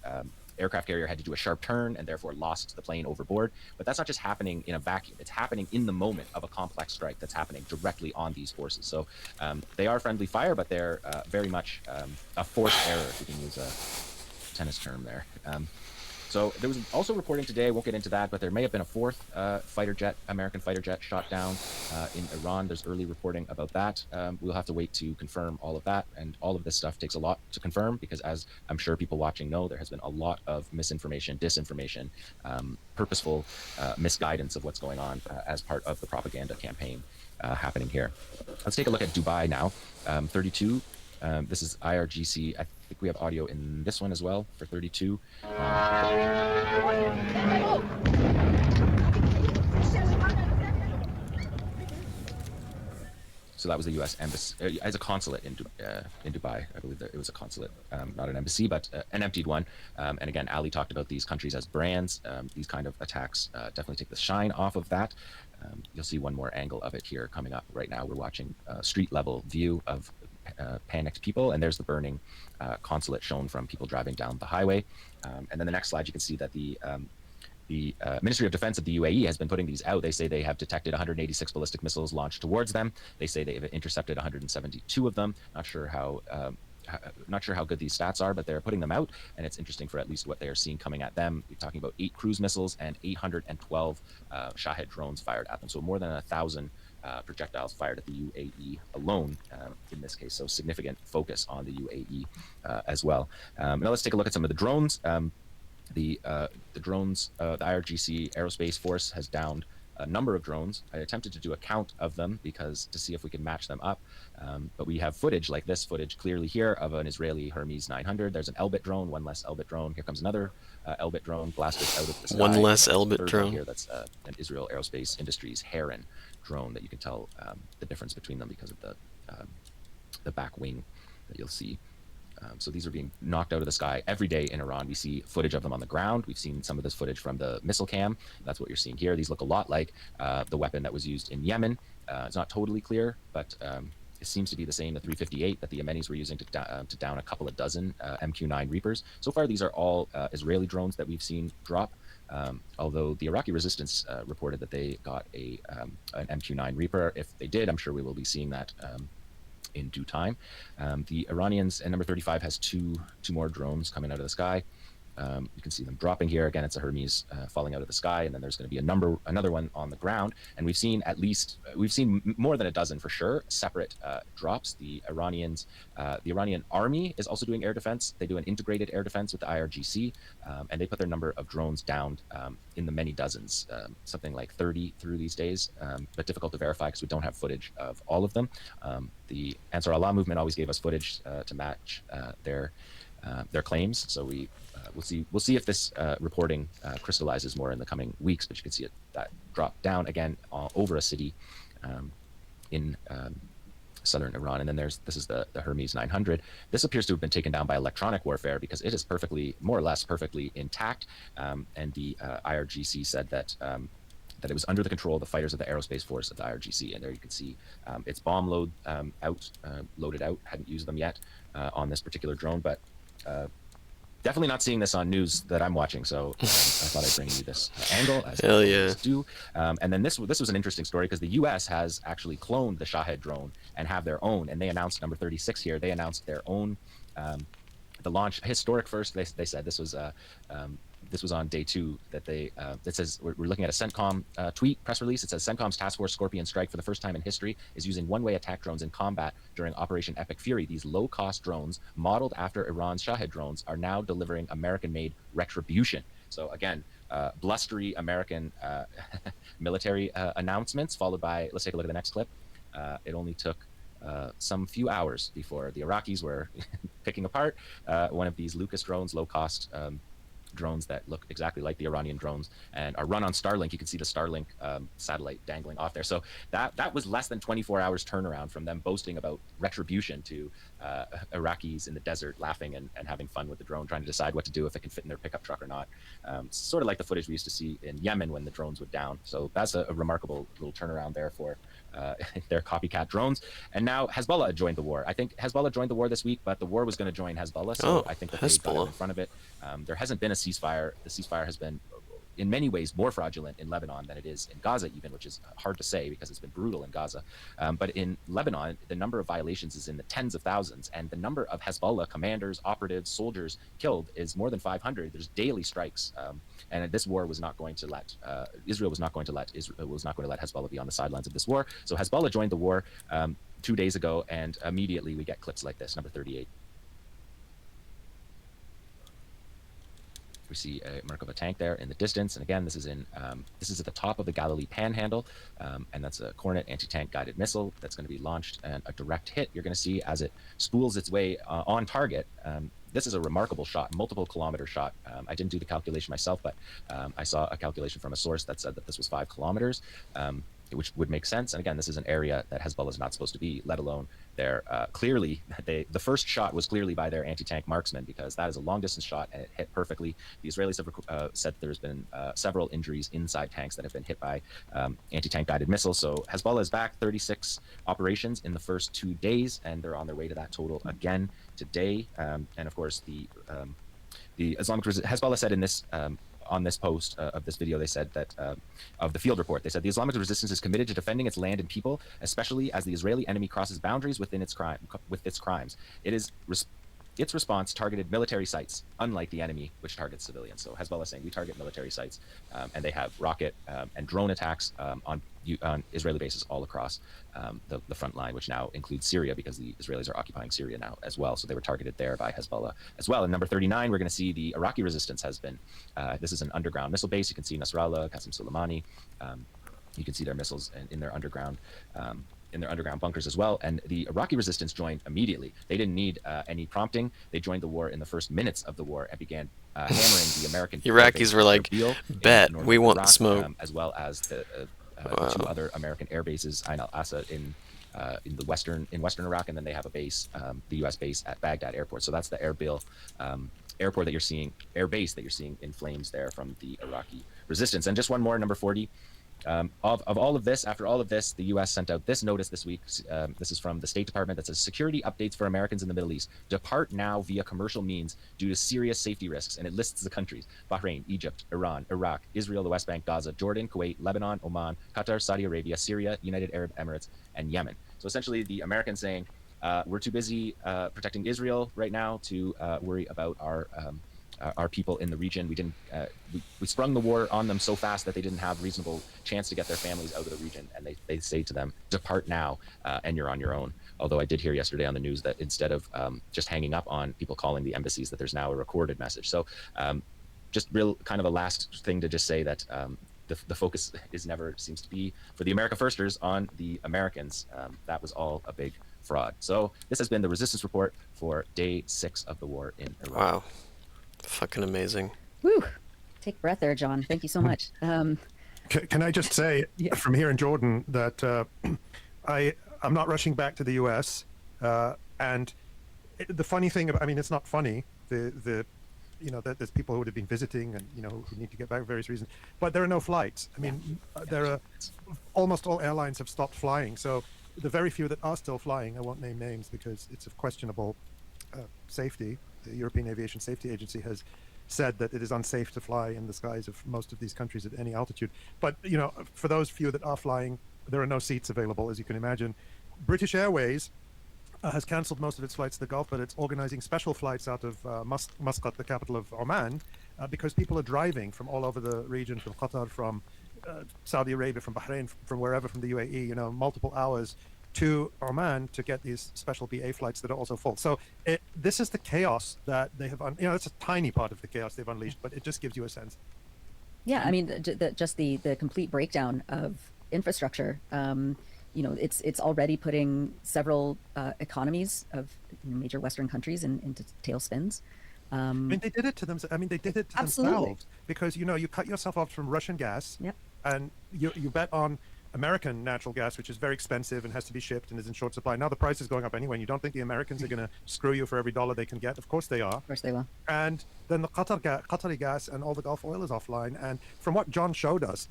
aircraft carrier had to do a sharp turn and therefore lost the plane overboard. But that's not just happening in a vacuum. It's happening in the moment of a complex strike that's happening directly on these forces. So they are friendly fire, but they're very much a forced error, if we can use a tennis term there. So there was also reporting today, I won't get into that, but there may have been a 4th fighter jet, American fighter jet, shot down in Iran. There's early reporting about that. We'll have to wait to confirm all of that, and all of this stuff takes a lot to confirm because, as I'm sure people watching know, there has been a lot of misinformation, disinformation, purposeful misguidance of what's going on as part of the propaganda campaign happening here. Let's take a look at Dubai now. 32. This is IRGC. I think we have audio in this one as well for 32. So that was the U.S. embassy, as a consulate in Dubai. I believe that it was a consulate, not an embassy, but an emptied one. And again, Ali talked about these countries as brands. These kind of attacks definitely take the shine off of that. You'll see one more angle of it here coming up right now. We're watching a street level view of panicked people, and there's the burning consulate shown from people driving down the highway. And then the next slide, you can see that the Ministry of Defense of the UAE has been putting these out. They say they have detected 186 ballistic missiles launched towards them. They say they have intercepted 172 of them. Not sure how good these stats are, but they're putting them out, and it's interesting for at least what they are seeing coming at them. You're talking about 8 cruise missiles and 812 Shahed drones fired at them. So more than 1,000 projectiles fired at the UAE alone in this case. So significant focus on the UAE as well. Now let's take a look at some of the drones. The drones, the IRGC Aerospace Force has downed a number of drones. I attempted to do a count of them to see if we can match them up. But we have footage like this footage clearly here of an Israeli Hermes 900. There's an Elbit drone, one less Elbit drone. Here comes another Elbit drone blasted out of the sky. One less Elbit drone. Here, that's an Israel Aerospace Industries Heron drone that you can tell the difference between them because of the back wing that you'll see. So these are being knocked out of the sky every day in Iran. We see footage of them on the ground. We've seen some of this footage from the missile cam. That's what you're seeing here. These look a lot like the weapon that was used in Yemen. It's not totally clear, but it seems to be the same, the 358 that the Yemenis were using to down a couple of dozen MQ-9 Reapers. So far, these are all Israeli drones that we've seen drop. Although the Iraqi resistance reported that they got an MQ-9 Reaper. If they did, I'm sure we will be seeing that in due time. The Iranians, and number 35 has two more drones coming out of the sky. You can see them dropping here. Again, it's a Hermes falling out of the sky, and then there's going to be another one on the ground. And we've seen more than a dozen for sure separate drops. The Iranian army is also doing air defense. They do an integrated air defense with the IRGC, and they put their number of drones down in the many dozens, something like 30 through these days, but difficult to verify because we don't have footage of all of them. The Ansar Allah movement always gave us footage to match their claims. So we'll see if this reporting crystallizes more in the coming weeks. But you can see that drop down again over a city in southern Iran. And then this is the Hermes 900. This appears to have been taken down by electronic warfare because it is more or less perfectly intact. And the IRGC said that that it was under the control of the fighters of the Aerospace Force of the IRGC. And there you can see its bomb loaded out. Hadn't used them yet on this particular drone, but definitely not seeing this on news that I'm watching. So I thought I'd bring you this angle. As Hell yeah. do. And then this was an interesting story because the U.S. has actually cloned the Shahed drone and have their own. And they announced number 36 here. They announced their own. The launch, historic first. They said this was on day 2 that they it says we're looking at a CENTCOM tweet press release. It says CENTCOM's Task Force Scorpion Strike for the first time in history is using one-way attack drones in combat during Operation Epic Fury. These low-cost drones modeled after Iran's Shahed drones are now delivering American-made retribution. So again, blustery American military announcements followed by, let's take a look at the next clip. It only took some few hours before the Iraqis were picking apart one of these Lucas drones, low-cost drones that look exactly like the Iranian drones and are run on Starlink. You can see the Starlink satellite dangling off there. So that was less than 24 hours turnaround from them boasting about retribution to Iraqis in the desert laughing and having fun with the drone, trying to decide what to do, if it can fit in their pickup truck or not. Sort of like the footage we used to see in Yemen when the drones would down. So that's a remarkable little turnaround there for their copycat drones. And now Hezbollah joined the war. I think Hezbollah joined the war this week, but the war was going to join Hezbollah. So I think that they got out in front of it. There hasn't been a ceasefire. The ceasefire has been in many ways more fraudulent in Lebanon than it is in Gaza even, which is hard to say because it's been brutal in Gaza. But in Lebanon, the number of violations is in the tens of thousands, and the number of Hezbollah commanders, operatives, soldiers killed is more than 500. There's daily strikes. And this war was not going to let Israel was not going to let Hezbollah be on the sidelines of this war. So Hezbollah joined the war 2 days ago, and immediately we get clips like this, number 38. We see a Merkava tank there in the distance, and again, this is at the top of the Galilee Panhandle, and that's a Kornet anti-tank guided missile that's going to be launched, and a direct hit you're going to see as it spools its way on target. This is a remarkable shot, multiple kilometer shot. I didn't do the calculation myself, but I saw a calculation from a source that said that this was 5 kilometers, which would make sense. And again, this is an area that Hezbollah is not supposed to be, let alone they're clearly, the first shot was clearly by their anti-tank marksman, because that is a long distance shot and it hit perfectly. The Israelis have said there's been several injuries inside tanks that have been hit by anti-tank guided missiles. So Hezbollah is back, 36 operations in the first 2 days, and they're on their way to that total again today. And of course, the Islamic Hezbollah said in this on this post of this video, they said that of the field report, they said the Islamic resistance is committed to defending its land and people, especially as the Israeli enemy crosses boundaries within its crimes. Its response targeted military sites, unlike the enemy, which targets civilians. So Hezbollah is saying we target military sites, and they have rocket and drone attacks on Israeli bases all across the front line, which now includes Syria, because the Israelis are occupying Syria now as well. So they were targeted there by Hezbollah as well. And number 39, we're going to see the Iraqi resistance has been, this is an underground missile base. You can see Nasrallah, Qasem Soleimani. You can see their missiles in their underground bunkers as well. And the Iraqi resistance joined immediately. They didn't need any prompting. They joined the war in the first minutes of the war and began hammering the American. Iraqis were like, bet, we want the smoke. As well as the 2 other American air bases, Ain al-Assad in western Iraq, and then they have a base, the U.S. base at Baghdad Airport. So that's the Erbil airport that you're seeing, air base that you're seeing in flames there from the Iraqi resistance. And just one more, number 40. Of all of this, after all of this, the U.S. sent out this notice this week. This is from the State Department that says security updates for Americans in the Middle East. Depart now via commercial means due to serious safety risks. And it lists the countries: Bahrain, Egypt, Iran, Iraq, Israel, the West Bank, Gaza, Jordan, Kuwait, Lebanon, Oman, Qatar, Saudi Arabia, Syria, United Arab Emirates, and Yemen. So essentially the Americans saying, we're too busy protecting Israel right now to worry about our people in the region. We didn't. We sprung the war on them so fast that they didn't have reasonable chance to get their families out of the region, and they say to them, "Depart now, and you're on your own." Although I did hear yesterday on the news that instead of just hanging up on people calling the embassies, that there's now a recorded message. So, just real kind of a last thing to just say that the focus never seems to be for the America Firsters on the Americans. That was all a big fraud. So this has been the Resistance Report for day 6 of the war in Iraq. Wow. Fucking amazing. Woo! Take a breath there, John. Thank you so much. Can I just say from here in Jordan that I'm not rushing back to the U.S. And the funny thing, I mean, it's not funny. you know, there's people who would have been visiting and, you know, who need to get back for various reasons. But there are no flights. I mean, there are almost all airlines have stopped flying. So the very few that are still flying, I won't name names because it's of questionable safety. The European Aviation Safety Agency has said that it is unsafe to fly in the skies of most of these countries at any altitude. But, you know, for those few that are flying, there are no seats available, as you can imagine. British Airways has cancelled most of its flights to the Gulf, but it's organizing special flights out of Muscat, the capital of Oman, because people are driving from all over the region, from Qatar, from Saudi Arabia, from Bahrain, from wherever, from the UAE, you know, multiple hours to Oman to get these special BA flights that are also full. So this is the chaos that they have, you know, it's a tiny part of the chaos they've unleashed, but it just gives you a sense. Yeah, I mean, just the complete breakdown of infrastructure. You know, it's already putting several economies of major Western countries into tailspins. I mean, they did it to them. I mean, they did it to themselves because, you know, you cut yourself off from Russian gas, and you bet on American natural gas, which is very expensive and has to be shipped and is in short supply. Now the price is going up anyway, and you don't think the Americans are going to screw you for every dollar they can get? Of course they are. Of course they will. And then the Qatari gas and all the Gulf oil is offline. And from what John showed us,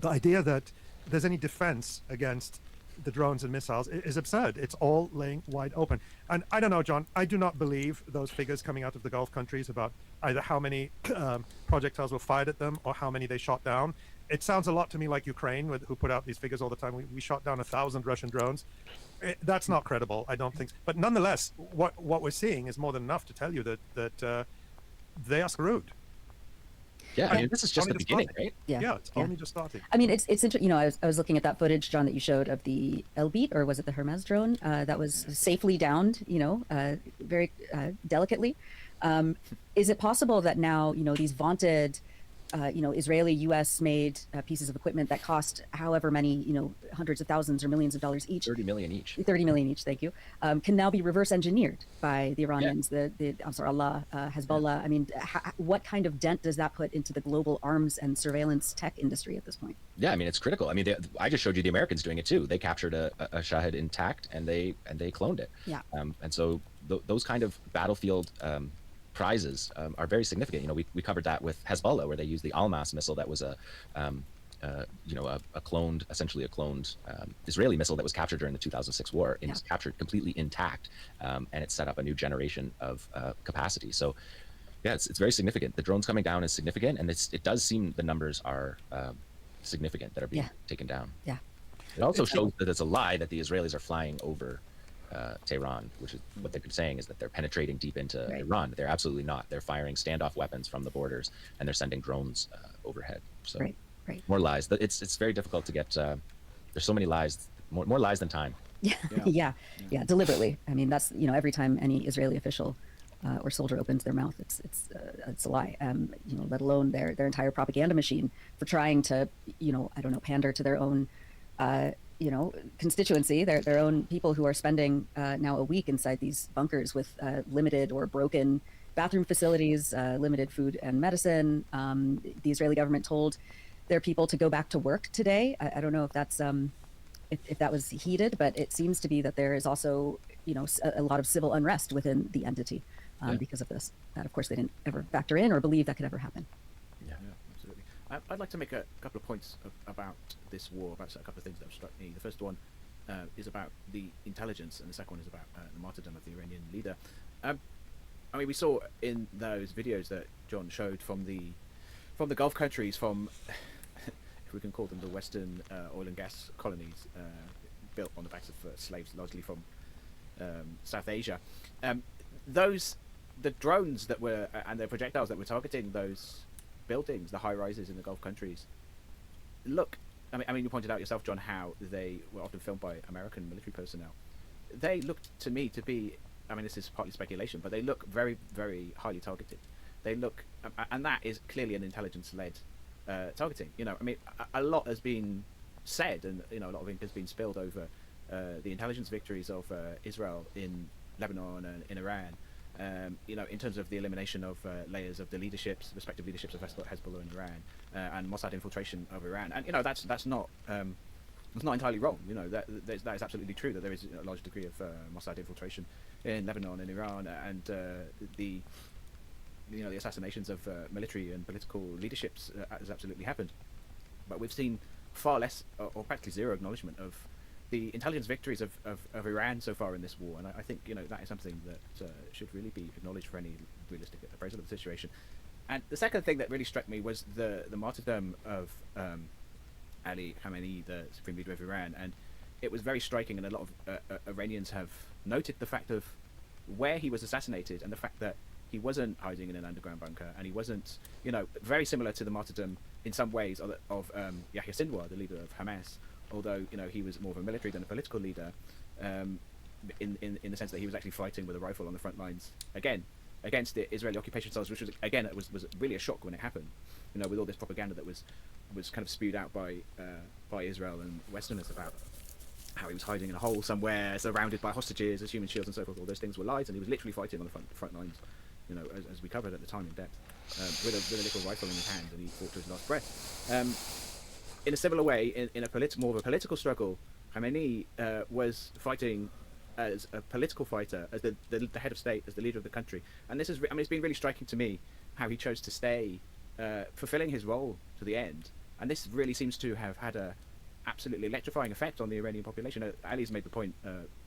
the idea that there's any defense against the drones and missiles is absurd. It's all laying wide open. And I don't know, John, I do not believe those figures coming out of the Gulf countries about either how many projectiles were fired at them or how many they shot down. It sounds a lot to me like Ukraine, who put out these figures all the time. We shot down 1,000 Russian drones. That's not credible, I don't think. But nonetheless, what we're seeing is more than enough to tell you that they are screwed. Yeah, I mean, this is just the beginning, right? Yeah, it's only just starting. I mean, it's interesting. You know, I was looking at that footage, John, that you showed of the Elbit, or was it the Hermes drone that was safely downed? You know, very delicately. Is it possible that now, you know, these vaunted, you know, Israeli, U.S.-made pieces of equipment that cost however many, you know, hundreds of thousands or millions of dollars each, 30 million each, thank you, can now be reverse engineered by the Iranians, the Ansarullah, Hezbollah. I mean, what kind of dent does that put into the global arms and surveillance tech industry at this point? Yeah, I mean, it's critical. I mean, I just showed you the Americans doing it too. They captured a Shahed intact and they cloned it. Yeah. And so those kind of battlefield prizes are very significant. You know, we covered that with Hezbollah, where they used the Almas missile that was essentially a cloned Israeli missile that was captured during the 2006 war, and it's captured completely intact, and it set up a new generation of capacity. So yeah, it's very significant. The drones coming down is significant, and it does seem the numbers are significant that are being taken down. Yeah. It also shows that it's a lie that the Israelis are flying over Tehran, which is what they're saying is that they're penetrating deep into Iran. They're absolutely not. They're firing standoff weapons from the borders, and they're sending drones overhead. So more lies. It's very difficult to get. There's so many lies, more lies than time. Yeah, deliberately. I mean, that's, you know, every time any Israeli official or soldier opens their mouth, it's a lie. You know, let alone their entire propaganda machine for trying to, you know, I don't know, pander to their own. You know, constituency, their own people who are spending now a week inside these bunkers with limited or broken bathroom facilities, limited food and medicine. The Israeli government told their people to go back to work today. I don't know if that's if that was heeded, but it seems to be that there is also, you know, a lot of civil unrest within the entity because of this. That, of course, they didn't ever factor in or believe that could ever happen. Yeah, absolutely. I'd like to make a couple of points about this war, about a couple of things that have struck me. The first one is about the intelligence, and the second one is about the martyrdom of the Iranian leader. I mean, we saw in those videos that John showed from the Gulf countries, from if we can call them the Western oil and gas colonies built on the backs of slaves, largely from South Asia. The drones that were and the projectiles that were targeting those buildings, the high rises in the Gulf countries, look, I mean, you pointed out yourself, John, how they were often filmed by American military personnel. They looked to me to be, I mean, this is partly speculation, but they look very, very highly targeted. They look, and that is clearly an intelligence-led targeting. You know, I mean, a lot has been said, and, you know, a lot of ink has been spilled over the intelligence victories of Israel in Lebanon and in Iran. You know, in terms of the elimination of layers of the leaderships, respective leaderships of Hezbollah and Iran, and Mossad infiltration of Iran, and, you know, that's not entirely wrong. You know, that is absolutely true that there is a large degree of Mossad infiltration in Lebanon and Iran, and the assassinations of military and political leaderships has absolutely happened, but we've seen far less or practically zero acknowledgement of the intelligence victories of Iran so far in this war, and I think that is something that should really be acknowledged for any realistic appraisal of the situation. And the second thing that really struck me was the martyrdom of Ali Khamenei, the supreme leader of Iran, and it was very striking, and a lot of Iranians have noted the fact of where he was assassinated and the fact that he wasn't hiding in an underground bunker, and he wasn't, very similar to the martyrdom in some ways of Yahya Sinwar, the leader of Hamas, although he was more of a military than a political leader, in the sense that he was actually fighting with a rifle on the front lines against the Israeli occupation cells, which was again it was really a shock when it happened, with all this propaganda that was kind of spewed out by Israel and Westerners about how he was hiding in a hole somewhere, surrounded by hostages as human shields and so forth. All those things were lies, and he was literally fighting on the front lines, as we covered at the time in depth, with a little rifle in his hand, and he fought to his last breath. In a similar way, in more of a political struggle, Khamenei was fighting as a political fighter, as the head of state, as the leader of the country, and this is, it's been really striking to me how he chose to stay, fulfilling his role to the end, and this really seems to have had a absolutely electrifying effect on the Iranian population. Ali's made the point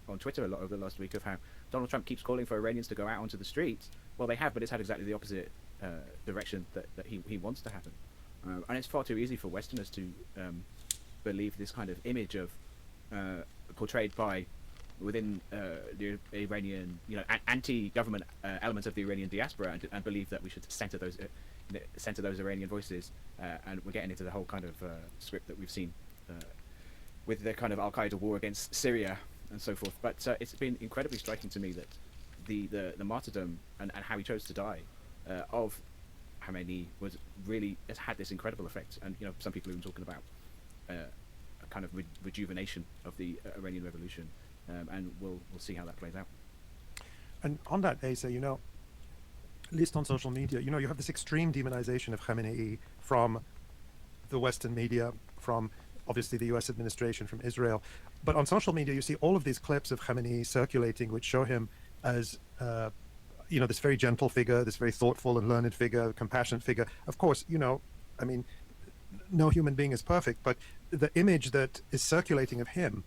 on Twitter a lot over the last week of how Donald Trump keeps calling for Iranians to go out onto the streets. Well, they have, but it's had exactly the opposite direction that he wants to happen. And it's far too easy for Westerners to believe this kind of image of portrayed by within the Iranian, anti-government elements of the Iranian diaspora, and believe that we should center those Iranian voices, and we're getting into the whole kind of script that we've seen with the kind of Al-Qaeda war against Syria and so forth. But it's been incredibly striking to me that the martyrdom and how he chose to die of Khamenei has had this incredible effect. And some people have been talking about a kind of rejuvenation of the Iranian revolution, and we'll see how that plays out. And on that, Asa, at least on social media, you have this extreme demonization of Khamenei from the Western media, from obviously the US administration, from Israel. But on social media, you see all of these clips of Khamenei circulating, which show him as, this very gentle figure, this very thoughtful and learned figure, compassionate figure. Of course, no human being is perfect, but the image that is circulating of him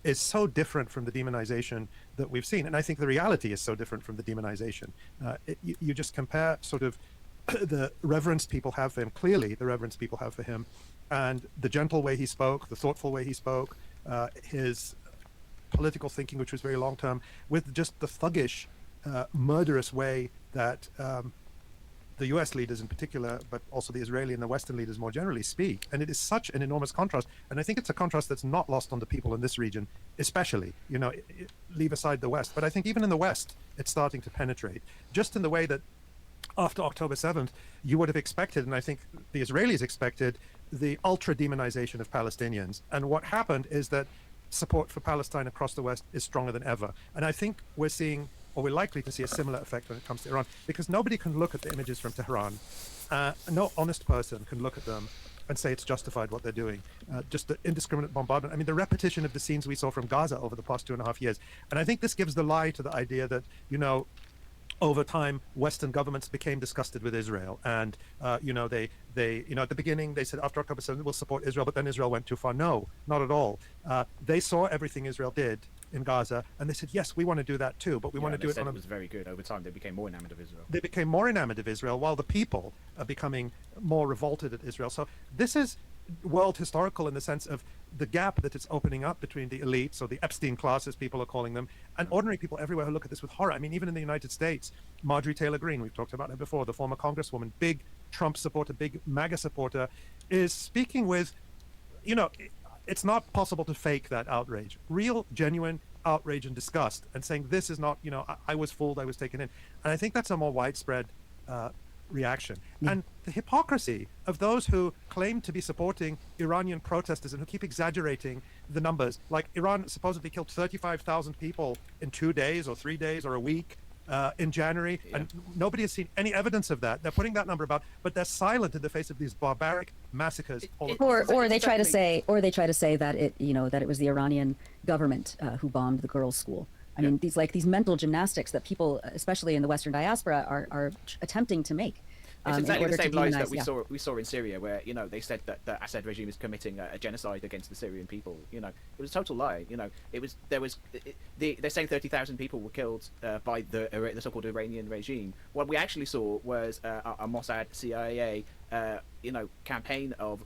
is so different from the demonization that we've seen. And I think the reality is so different from the demonization. You just compare sort of the reverence people have for him, clearly the reverence people have for him, and the gentle way he spoke, the thoughtful way he spoke, his political thinking, which was very long-term, with just the thuggish, murderous way that the US leaders in particular, but also the Israeli and the Western leaders more generally speak. And it is such an enormous contrast. And I think it's a contrast that's not lost on the people in this region, especially, leave aside the West. But I think even in the West, it's starting to penetrate, just in the way that after October 7th, you would have expected, and I think the Israelis expected, the ultra-demonization of Palestinians. And what happened is that support for Palestine across the West is stronger than ever. And I think we're seeing, or we're likely to see, a similar effect when it comes to Iran, because nobody can look at the images from Tehran. No honest person can look at them and say it's justified what they're doing. Just the indiscriminate bombardment. I mean, the repetition of the scenes we saw from Gaza over the past 2.5 years. And I think this gives the lie to the idea that, over time, Western governments became disgusted with Israel, and they at the beginning they said after October 7th we'll support Israel, but then Israel went too far. No, not at all. They saw everything Israel did in Gaza, and they said, yes, we want to do that too, but we want to do it. It was very good. Over time, they became more enamored of Israel. They became more enamored of Israel, while the people are becoming more revolted at Israel. So this is world historical in the sense of the gap that it's opening up between the elites, or the Epstein class as people are calling them, and ordinary people everywhere who look at this with horror. I mean, even in the United States, Marjorie Taylor Greene, we've talked about her before, the former congresswoman, big Trump supporter, big MAGA supporter, is speaking with, it's not possible to fake that outrage. Real, genuine outrage and disgust, and saying this is not, I was fooled, I was taken in. And I think that's a more widespread reaction. And the hypocrisy of those who claim to be supporting Iranian protesters and who keep exaggerating the numbers. Like, Iran supposedly killed 35,000 people in 2 days or 3 days or a week in January, and nobody has seen any evidence of that. They're putting that number about, but they're silent in the face of these barbaric massacres. Or they try to say that it was the Iranian government who bombed the girls' school. I mean, these mental gymnastics that people, especially in the Western diaspora, are attempting to make. It's exactly the same lies that demonize- we saw in Syria, where they said that the Assad regime is committing a genocide against the Syrian people. It was a total lie. They're saying 30,000 people were killed by the so-called Iranian regime. What we actually saw was a Mossad CIA campaign of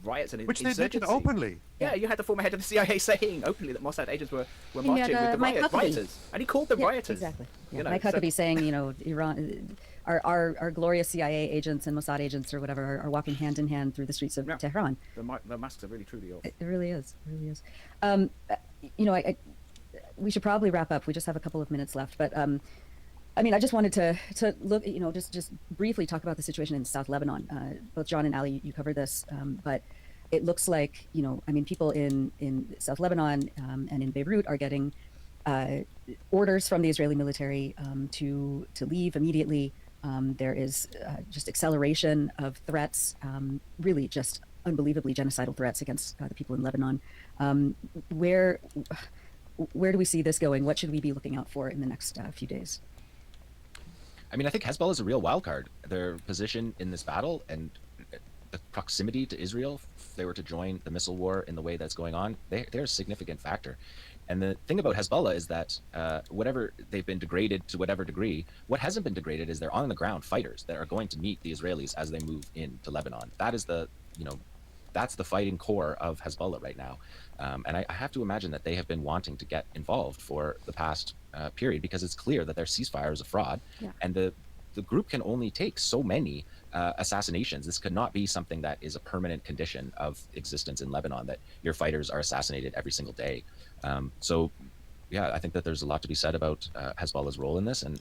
riots and Which insurgency. they did openly. Yeah, you had the former head of the CIA saying openly that Mossad agents were And marching you had, with the Mike Huckabee. rioters, and he called them rioters. Exactly. You know, Mike so- Huckabee saying, Iran, our glorious CIA agents and Mossad agents or whatever are walking hand in hand through the streets of Tehran. The masks are really truly off. It really is. It really is. We should probably wrap up. We just have a couple of minutes left, but I just wanted to look, just briefly talk about the situation in South Lebanon. Both John and Ali, you covered this, but it looks like, people in South Lebanon and in Beirut are getting orders from the Israeli military to leave immediately. There is just acceleration of threats, really just unbelievably genocidal threats against the people in Lebanon. Where do we see this going? What should we be looking out for in the next few days? I mean, I think Hezbollah is a real wild card. Their position in this battle and the proximity to Israel, if they were to join the missile war in the way that's going on, they're a significant factor. And the thing about Hezbollah is that whatever they've been degraded to whatever degree, what hasn't been degraded is they're on the ground fighters that are going to meet the Israelis as they move into Lebanon. That is that's the fighting core of Hezbollah right now. And I have to imagine that they have been wanting to get involved for the past period, because it's clear that their ceasefire is a fraud. Yeah. And the group can only take so many assassinations. This could not be something that is a permanent condition of existence in Lebanon, that your fighters are assassinated every single day. I think that there's a lot to be said about Hezbollah's role in this, and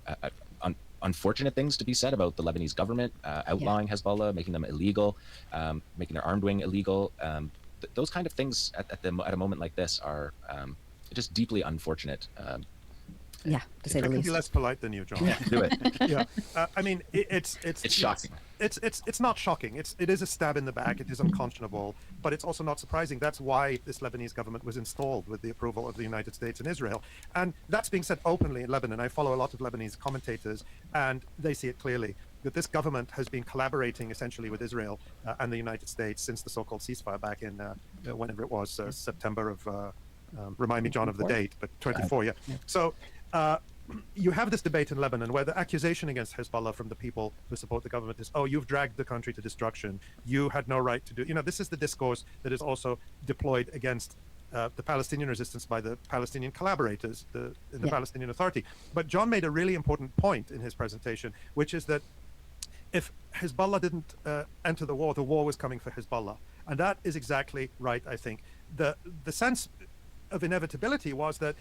unfortunate things to be said about the Lebanese government outlawing Hezbollah, making them illegal, making their armed wing illegal. Those kind of things at a moment like this are just deeply unfortunate. To say the I can least. be less polite than you, John. Yeah, do it. It's shocking. It's not shocking. It is a stab in the back. It is unconscionable, but it's also not surprising. That's why this Lebanese government was installed with the approval of the United States and Israel, and that's being said openly in Lebanon. I follow a lot of Lebanese commentators, and they see it clearly that this government has been collaborating essentially with Israel and the United States since the so-called ceasefire back in whenever it was, September of. Remind me, John, of the date, but 24. Yeah. So. You have this debate in Lebanon where the accusation against Hezbollah from the people who support the government is, oh, you've dragged the country to destruction. You had no right to do. This is the discourse that is also deployed against the Palestinian resistance by the Palestinian collaborators in the Palestinian Authority. But John made a really important point in his presentation, which is that if Hezbollah didn't enter the war was coming for Hezbollah. And that is exactly right, I think. The sense of inevitability was that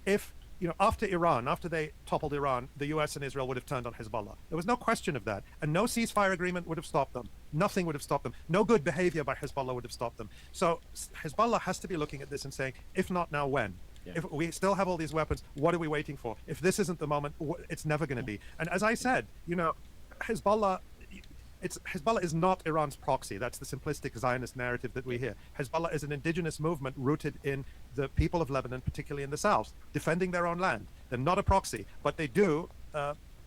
if after they toppled Iran, the US and Israel would have turned on Hezbollah. There was no question of that. And no ceasefire agreement would have stopped them. Nothing would have stopped them. No good behavior by Hezbollah would have stopped them. So Hezbollah has to be looking at this and saying, if not now, when? Yeah. If we still have all these weapons, what are we waiting for? If this isn't the moment, it's never going to be. And as I said, Hezbollah is not Iran's proxy. That's the simplistic Zionist narrative that we hear. Hezbollah is an indigenous movement rooted in the people of Lebanon, particularly in the south, defending their own land. They're not a proxy, but they do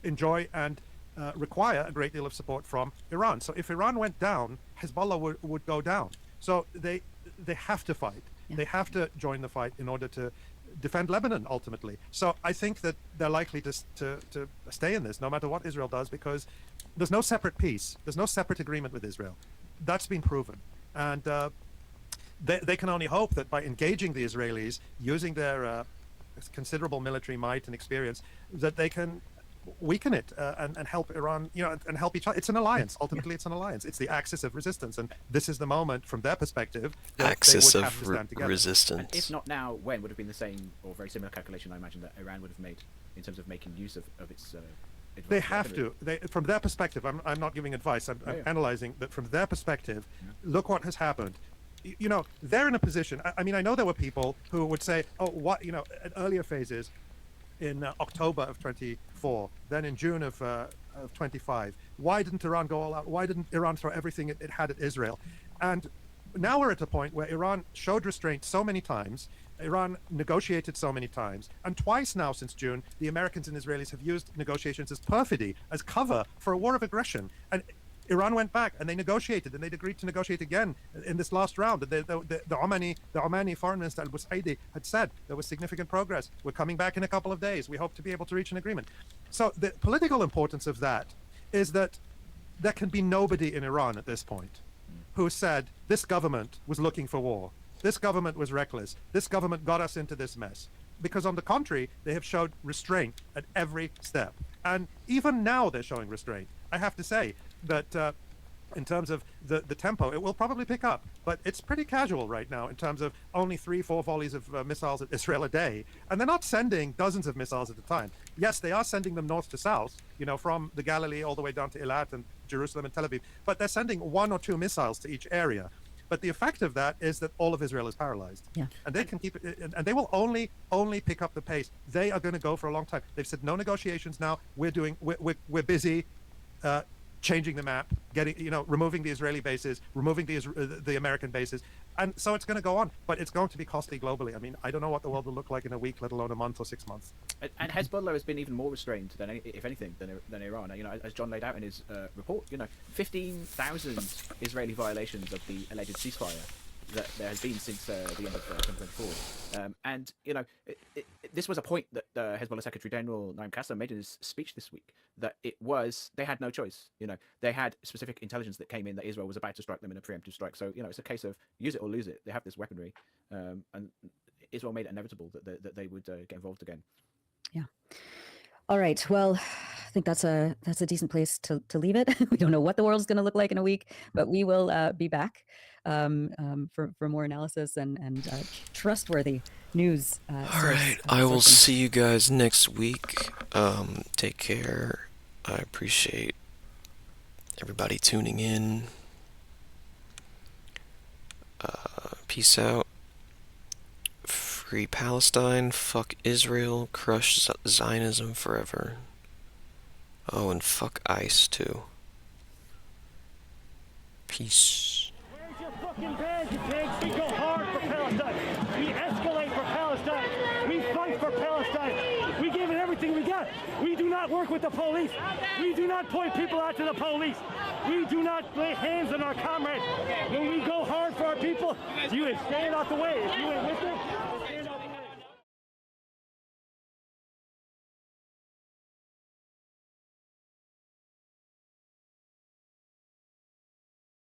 enjoy and require a great deal of support from Iran. So if Iran went down, Hezbollah would go down. So they have to fight. Yeah. They have to join the fight in order to defend Lebanon ultimately. So I think that they're likely to stay in this no matter what Israel does, because there's no separate peace. There's no separate agreement with Israel. That's been proven. And they can only hope that by engaging the Israelis, using their considerable military might and experience, that they can weaken it and help Iran, and help each other. It's an alliance. Ultimately, it's an alliance. It's the axis of resistance, and this is the moment, from their perspective, that axis they would have to stand together. resistance. And if not now, when would have been the same or very similar calculation, I imagine, that Iran would have made in terms of making use of its. They have to. From their perspective, I'm not giving advice. I'm analyzing that from their perspective. Look what has happened. They're in a position. I mean, I know there were people who would say, "Oh, what?" At earlier phases, in October of 24, then in June of 25. Why didn't Iran go all out? Why didn't Iran throw everything it had at Israel? And now we're at a point where Iran showed restraint so many times Iran negotiated so many times, and twice now since June, the Americans and Israelis have used negotiations as perfidy, as cover for a war of aggression. And Iran went back and they negotiated, and they'd agreed to negotiate again in this last round. The Omani Foreign Minister Al Busaidi had said there was significant progress. We're coming back in a couple of days. We hope to be able to reach an agreement. So the political importance of that is that there can be nobody in Iran at this point who said this government was looking for war. This government was reckless. This government got us into this mess. Because on the contrary, they have showed restraint at every step. And even now they're showing restraint. I have to say that in terms of the tempo, it will probably pick up. But it's pretty casual right now in terms of only 3-4 volleys of missiles at Israel a day. And they're not sending dozens of missiles at a time. Yes, they are sending them north to south, from the Galilee all the way down to Eilat and Jerusalem and Tel Aviv. But they're sending 1 or 2 missiles to each area. But the effect of that is that all of Israel is paralyzed. Yeah. And they can keep it, and they will only pick up the pace. They are going to go for a long time. They've said no negotiations now. We're busy changing the map, removing the Israeli bases, removing the American bases. And so it's going to go on, but it's going to be costly globally. I mean, I don't know what the world will look like in a week, let alone a month or 6 months. And Hezbollah has been even more restrained than, if anything, than Iran. As John laid out in his report, 15,000 Israeli violations of the alleged ceasefire that there has been since the end of 2024. And this was a point that Hezbollah Secretary General Naim Qassem made in his speech this week, that they had no choice. They had specific intelligence that came in that Israel was about to strike them in a preemptive strike. So it's a case of use it or lose it. They have this weaponry, and Israel made it inevitable that they would get involved again. Yeah. All right. Well, I think that's a decent place to leave it. We don't know what the world's going to look like in a week, but we will be back for more analysis and trustworthy news. All right. I will see you guys next week. Take care. I appreciate everybody tuning in. Peace out. Free Palestine, fuck Israel, crush Zionism forever. Oh, and fuck ICE too. Peace. Where's your fucking badge, you pigs? We go hard for Palestine. We escalate for Palestine. We fight for Palestine. We give it everything we got. We do not work with the police. We do not point people out to the police. We do not lay hands on our comrades. When we go hard for our people, you stand out the way. If you ain't with it,